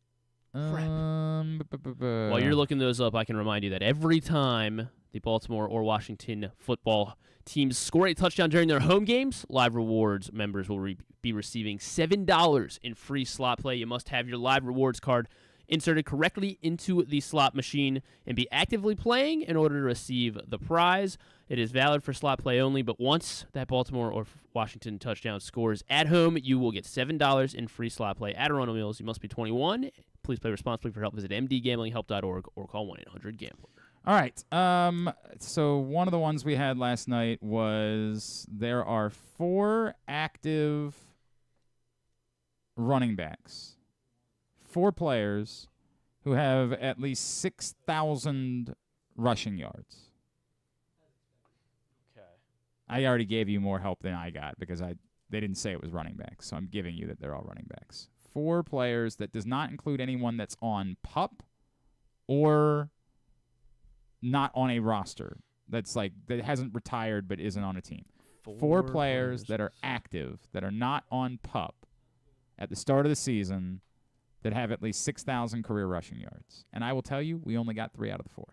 While you're looking those up, I can remind you that every time the Baltimore or Washington football teams score a touchdown during their home games, Live Rewards members will be receiving $7 in free slot play. You must have your Live Rewards card inserted correctly into the slot machine and be actively playing in order to receive the prize. It is valid for slot play only, but once that Baltimore or Washington touchdown scores at home, you will get $7 in free slot play at Arundel Mills. You must be 21. Please play responsibly. For help, visit mdgamblinghelp.org or call 1-800-GAMBLER. All right. So one of the ones we had last night was there are 4 active running backs, 4 players who have at least 6,000 rushing yards. Okay. I already gave you more help than I got because they didn't say it was running backs, so I'm giving you that they're all running backs. 4 players that does not include anyone that's on PUP or not on a roster. That hasn't retired but isn't on a team. 4 players that are active that are not on PUP at the start of the season that have at least 6,000 career rushing yards. And I will tell you, we only got 3 out of the 4.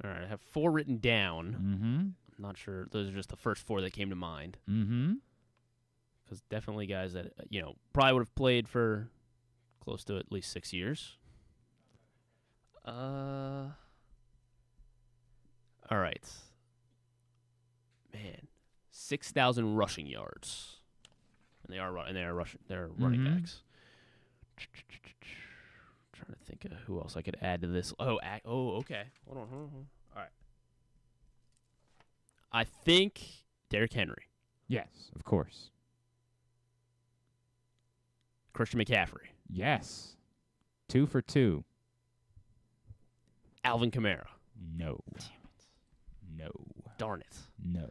All right, I have 4 written down. Mm-hmm. I'm not sure. Those are just the first 4 that came to mind. Mm-hmm. Because definitely guys that, probably would have played for close to at least 6 years. All right. Man, 6,000 rushing yards. And they are rushing. They're running backs. Trying to think of who else I could add to this. Okay. Hold on. All right. I think Derrick Henry. Yes, of course. Christian McCaffrey. Yes. 2 for 2. Alvin Kamara. No. Damn it. No. Darn it. No.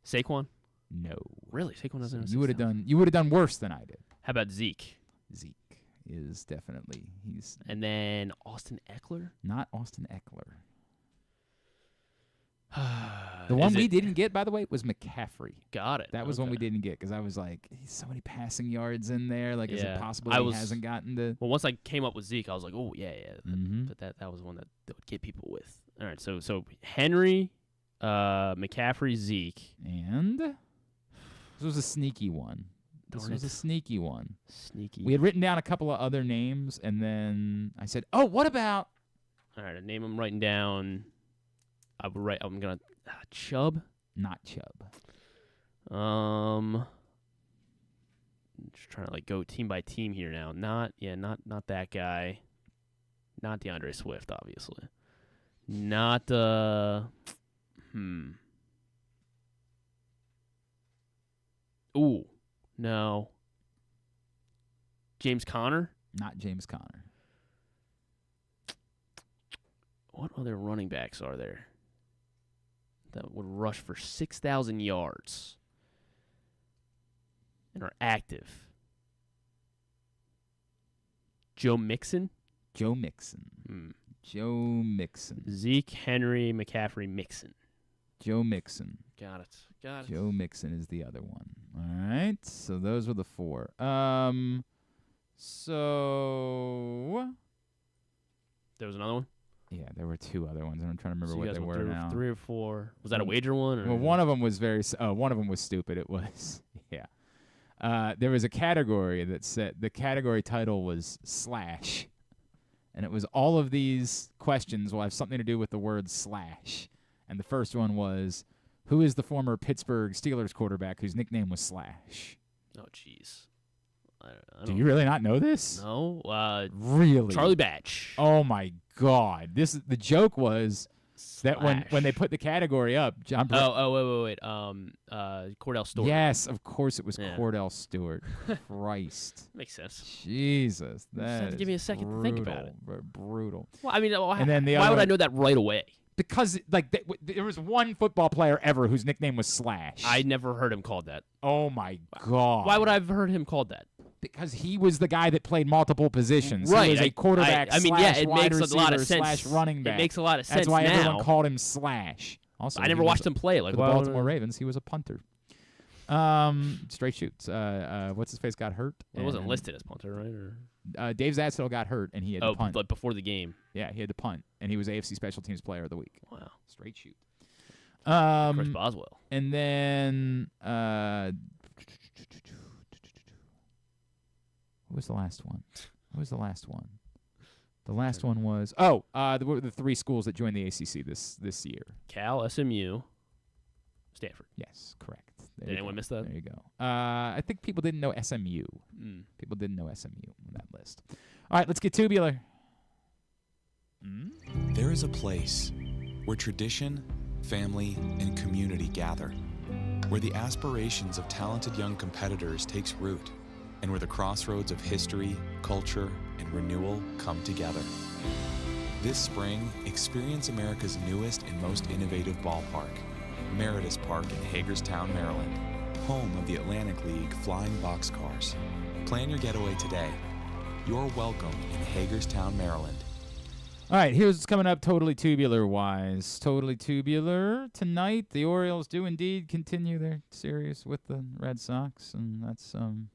Saquon. No. Really? Saquon doesn't have You would have done worse than I did. How about Zeke? Zeke is definitely And then Austin Eckler? Not Austin Eckler. The one we didn't get, by the way, was McCaffrey. Got it. That was one we didn't get because I was like, he's so many passing yards in there. Like, is it possible he hasn't gotten to? Well, once I came up with Zeke, I was like, oh yeah. Mm-hmm. But that was one that would get people with. All right, so Henry, McCaffrey, Zeke, and this was a sneaky one. Sneaky. We had written down a couple of other names, and then I said, "Oh, what about?" All right, a name I'm writing down. I'm gonna Chubb. Not Chubb. Just trying to go team by team here now. Not that guy. Not DeAndre Swift, obviously. Not Ooh, no. James Conner? Not James Conner. What other running backs are there that would rush for 6,000 yards and are active? Joe Mixon? Joe Mixon. Joe Mixon. Zeke, Henry, McCaffrey, Mixon. Joe Mixon. Got it. Joe Mixon is the other one. All right. So those were the 4. So there was another one? Yeah, there were 2 other ones, and I'm trying to remember So you what guys they went were through now. 3 or 4. Was that a wager one? Or? Well, one of them was one of them was stupid. It was there was a category that said the category title was slash, and it was all of these questions will have something to do with the word slash. And the first one was, who is the former Pittsburgh Steelers quarterback whose nickname was Slash? Oh, jeez. Do you really not know this? No. Really? Charlie Batch. Oh, my God. The joke was that when they put the category up, John. Wait. Cordell Stewart. Yes, of course it was Cordell Stewart. Christ. Makes sense. Jesus. You just have to give me a second to think about it. Brutal. Well, I mean, and then why would I know that right away? Because there was one football player ever whose nickname was Slash. I never heard him called that. Oh my God! Why would I have heard him called that? Because he was the guy that played multiple positions. Right. He was a quarterback. I mean, yeah, it wide makes a lot of receiver sense. / running back. It makes a lot of sense. That's why now. everyone called him Slash. Also, I never watched him play. For the Baltimore Ravens, he was a punter. Straight shoots. What's his face got hurt? It wasn't listed as punter, right? Or Dave Zatzel got hurt, and he had to punt. Like before the game. Yeah, he had to punt, and he was AFC Special Teams Player of the Week. Wow. Straight shoot. Chris Boswell. And then what was the last one? The last one was the 3 schools that joined the ACC this year. Cal, SMU, Stanford. Yes, correct. Did anyone miss that? There you go. I think people didn't know SMU. People didn't know SMU on that list. All right, let's get tubular. There is a place where tradition, family, and community gather, where the aspirations of talented young competitors takes root, and where the crossroads of history, culture, and renewal come together. This spring, experience America's newest and most innovative ballpark, Meritus Park in Hagerstown, Maryland, home of the Atlantic League Flying Boxcars. Plan your getaway today. You're welcome in Hagerstown, Maryland. All right, here's what's coming up totally tubular-wise. Totally tubular. Tonight, the Orioles do indeed continue their series with the Red Sox, and that's something.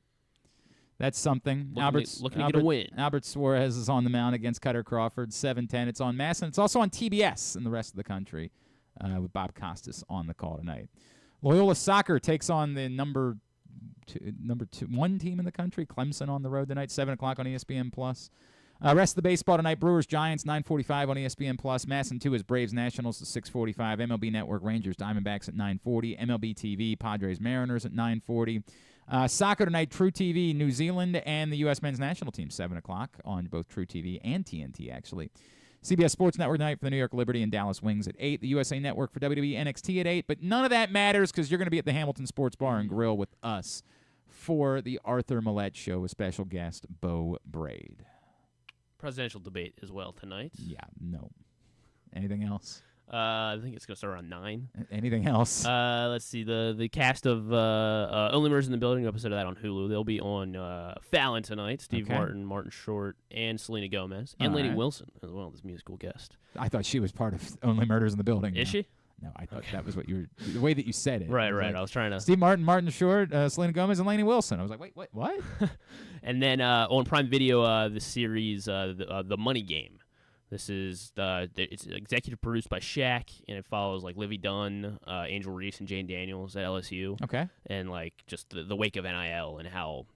Looking to get a win. Albert Suarez is on the mound against Cutter Crawford, 7:10. It's on Mass, and it's also on TBS in the rest of the country with Bob Costas on the call tonight. Loyola Soccer takes on the number 1 team in the country, Clemson, on the road tonight, 7 o'clock on ESPN+. Rest of the baseball tonight, Brewers Giants, 9:45 on ESPN+. Mass and 2 is Braves Nationals at 6:45. MLB Network Rangers Diamondbacks at 9:40. MLB TV Padres Mariners at 9:40. Soccer tonight, True TV, New Zealand, and the U.S. men's national team, 7 o'clock on both True TV and TNT, actually. CBS Sports Network tonight for the New York Liberty and Dallas Wings at 8. The USA Network for WWE NXT at 8. But none of that matters because you're going to be at the Hamilton Sports Bar and Grill with us for the Arthur Millette Show with special guest Bo Braid. Presidential debate as well tonight. Yeah, no. Anything else? I think it's going to start around 9. Anything else? Let's see. The cast of Only Murders in the Building, episode of that on Hulu. They'll be on Fallon tonight. Steve Martin, Martin Short, and Selena Gomez. And Lainey Wilson as well, this musical guest. I thought she was part of Only Murders in the Building. Is she? No, I thought that was what you were, the way that you said it. Right. Like I was trying to. Steve Martin, Martin Short, Selena Gomez, and Lainey Wilson. I was like, wait, what? And then on Prime Video, the series, The Money Game. This is it's executive produced by Shaq, and it follows like Livy Dunn, Angel Reese, and Jane Daniels at LSU. Okay. And like just the wake of NIL and how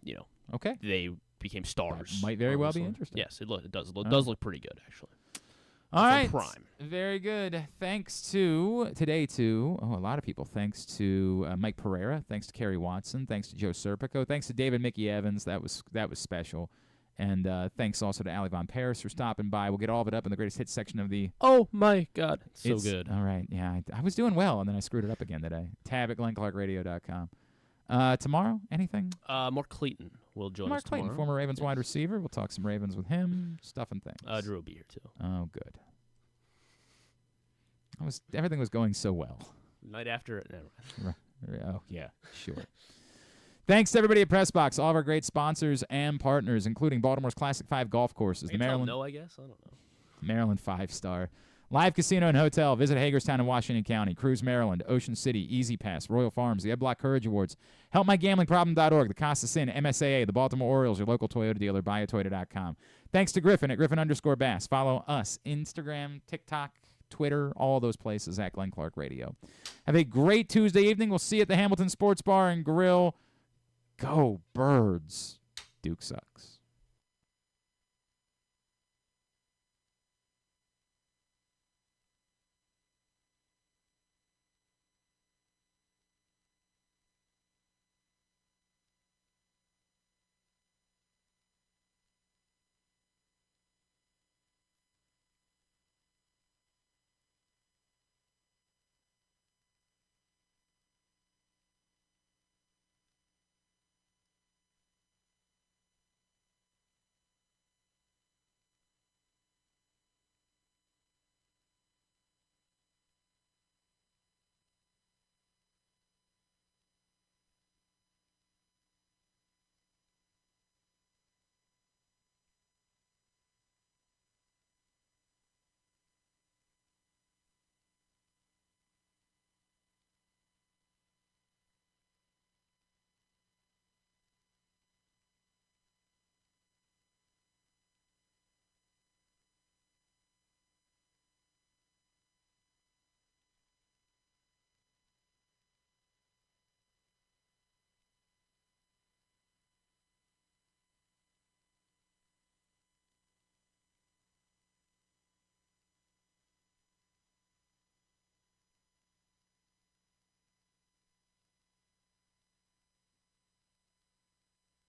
Okay. they became stars. That might very well be interesting. Yes, it does. It does look pretty good actually. All right. Prime. Very good. Thanks to a lot of people. Thanks to Mike Pereira. Thanks to Kerry Watson. Thanks to Joe Serpico. Thanks to David Mickey Evans. That was special. And thanks also to Ali Von Paris for stopping by. We'll get all of it up in the greatest hits section of the... Oh, my God. So good. All right. Yeah, I was doing well, and then I screwed it up again today. Tab at GlennClarkRadio.com. Tomorrow, anything? Mark Clayton will join us tomorrow. Clayton, former Ravens wide receiver. We'll talk some Ravens with him. Stuff and things. Drew will be here, too. Oh, good. Everything was going so well. Night after it. Never. Oh, yeah, sure. Thanks to everybody at PressBox, all of our great sponsors and partners, including Baltimore's Classic 5 golf courses. The Maryland. No, I guess. I don't know. Maryland 5-star. Live Casino and Hotel. Visit Hagerstown in Washington County. Cruise Maryland. Ocean City. Easy Pass. Royal Farms. The Ed Block Courage Awards. HelpMyGamblingProblem.org. The Costa Sin. MSAA. The Baltimore Orioles. Your local Toyota dealer. BuyAToyota.com. Thanks to Griffin at Griffin_Bass. Follow us. Instagram, TikTok, Twitter, all those places at Glenn Clark Radio. Have a great Tuesday evening. We'll see you at the Hamilton Sports Bar and Grill. Go Birds. Duke sucks.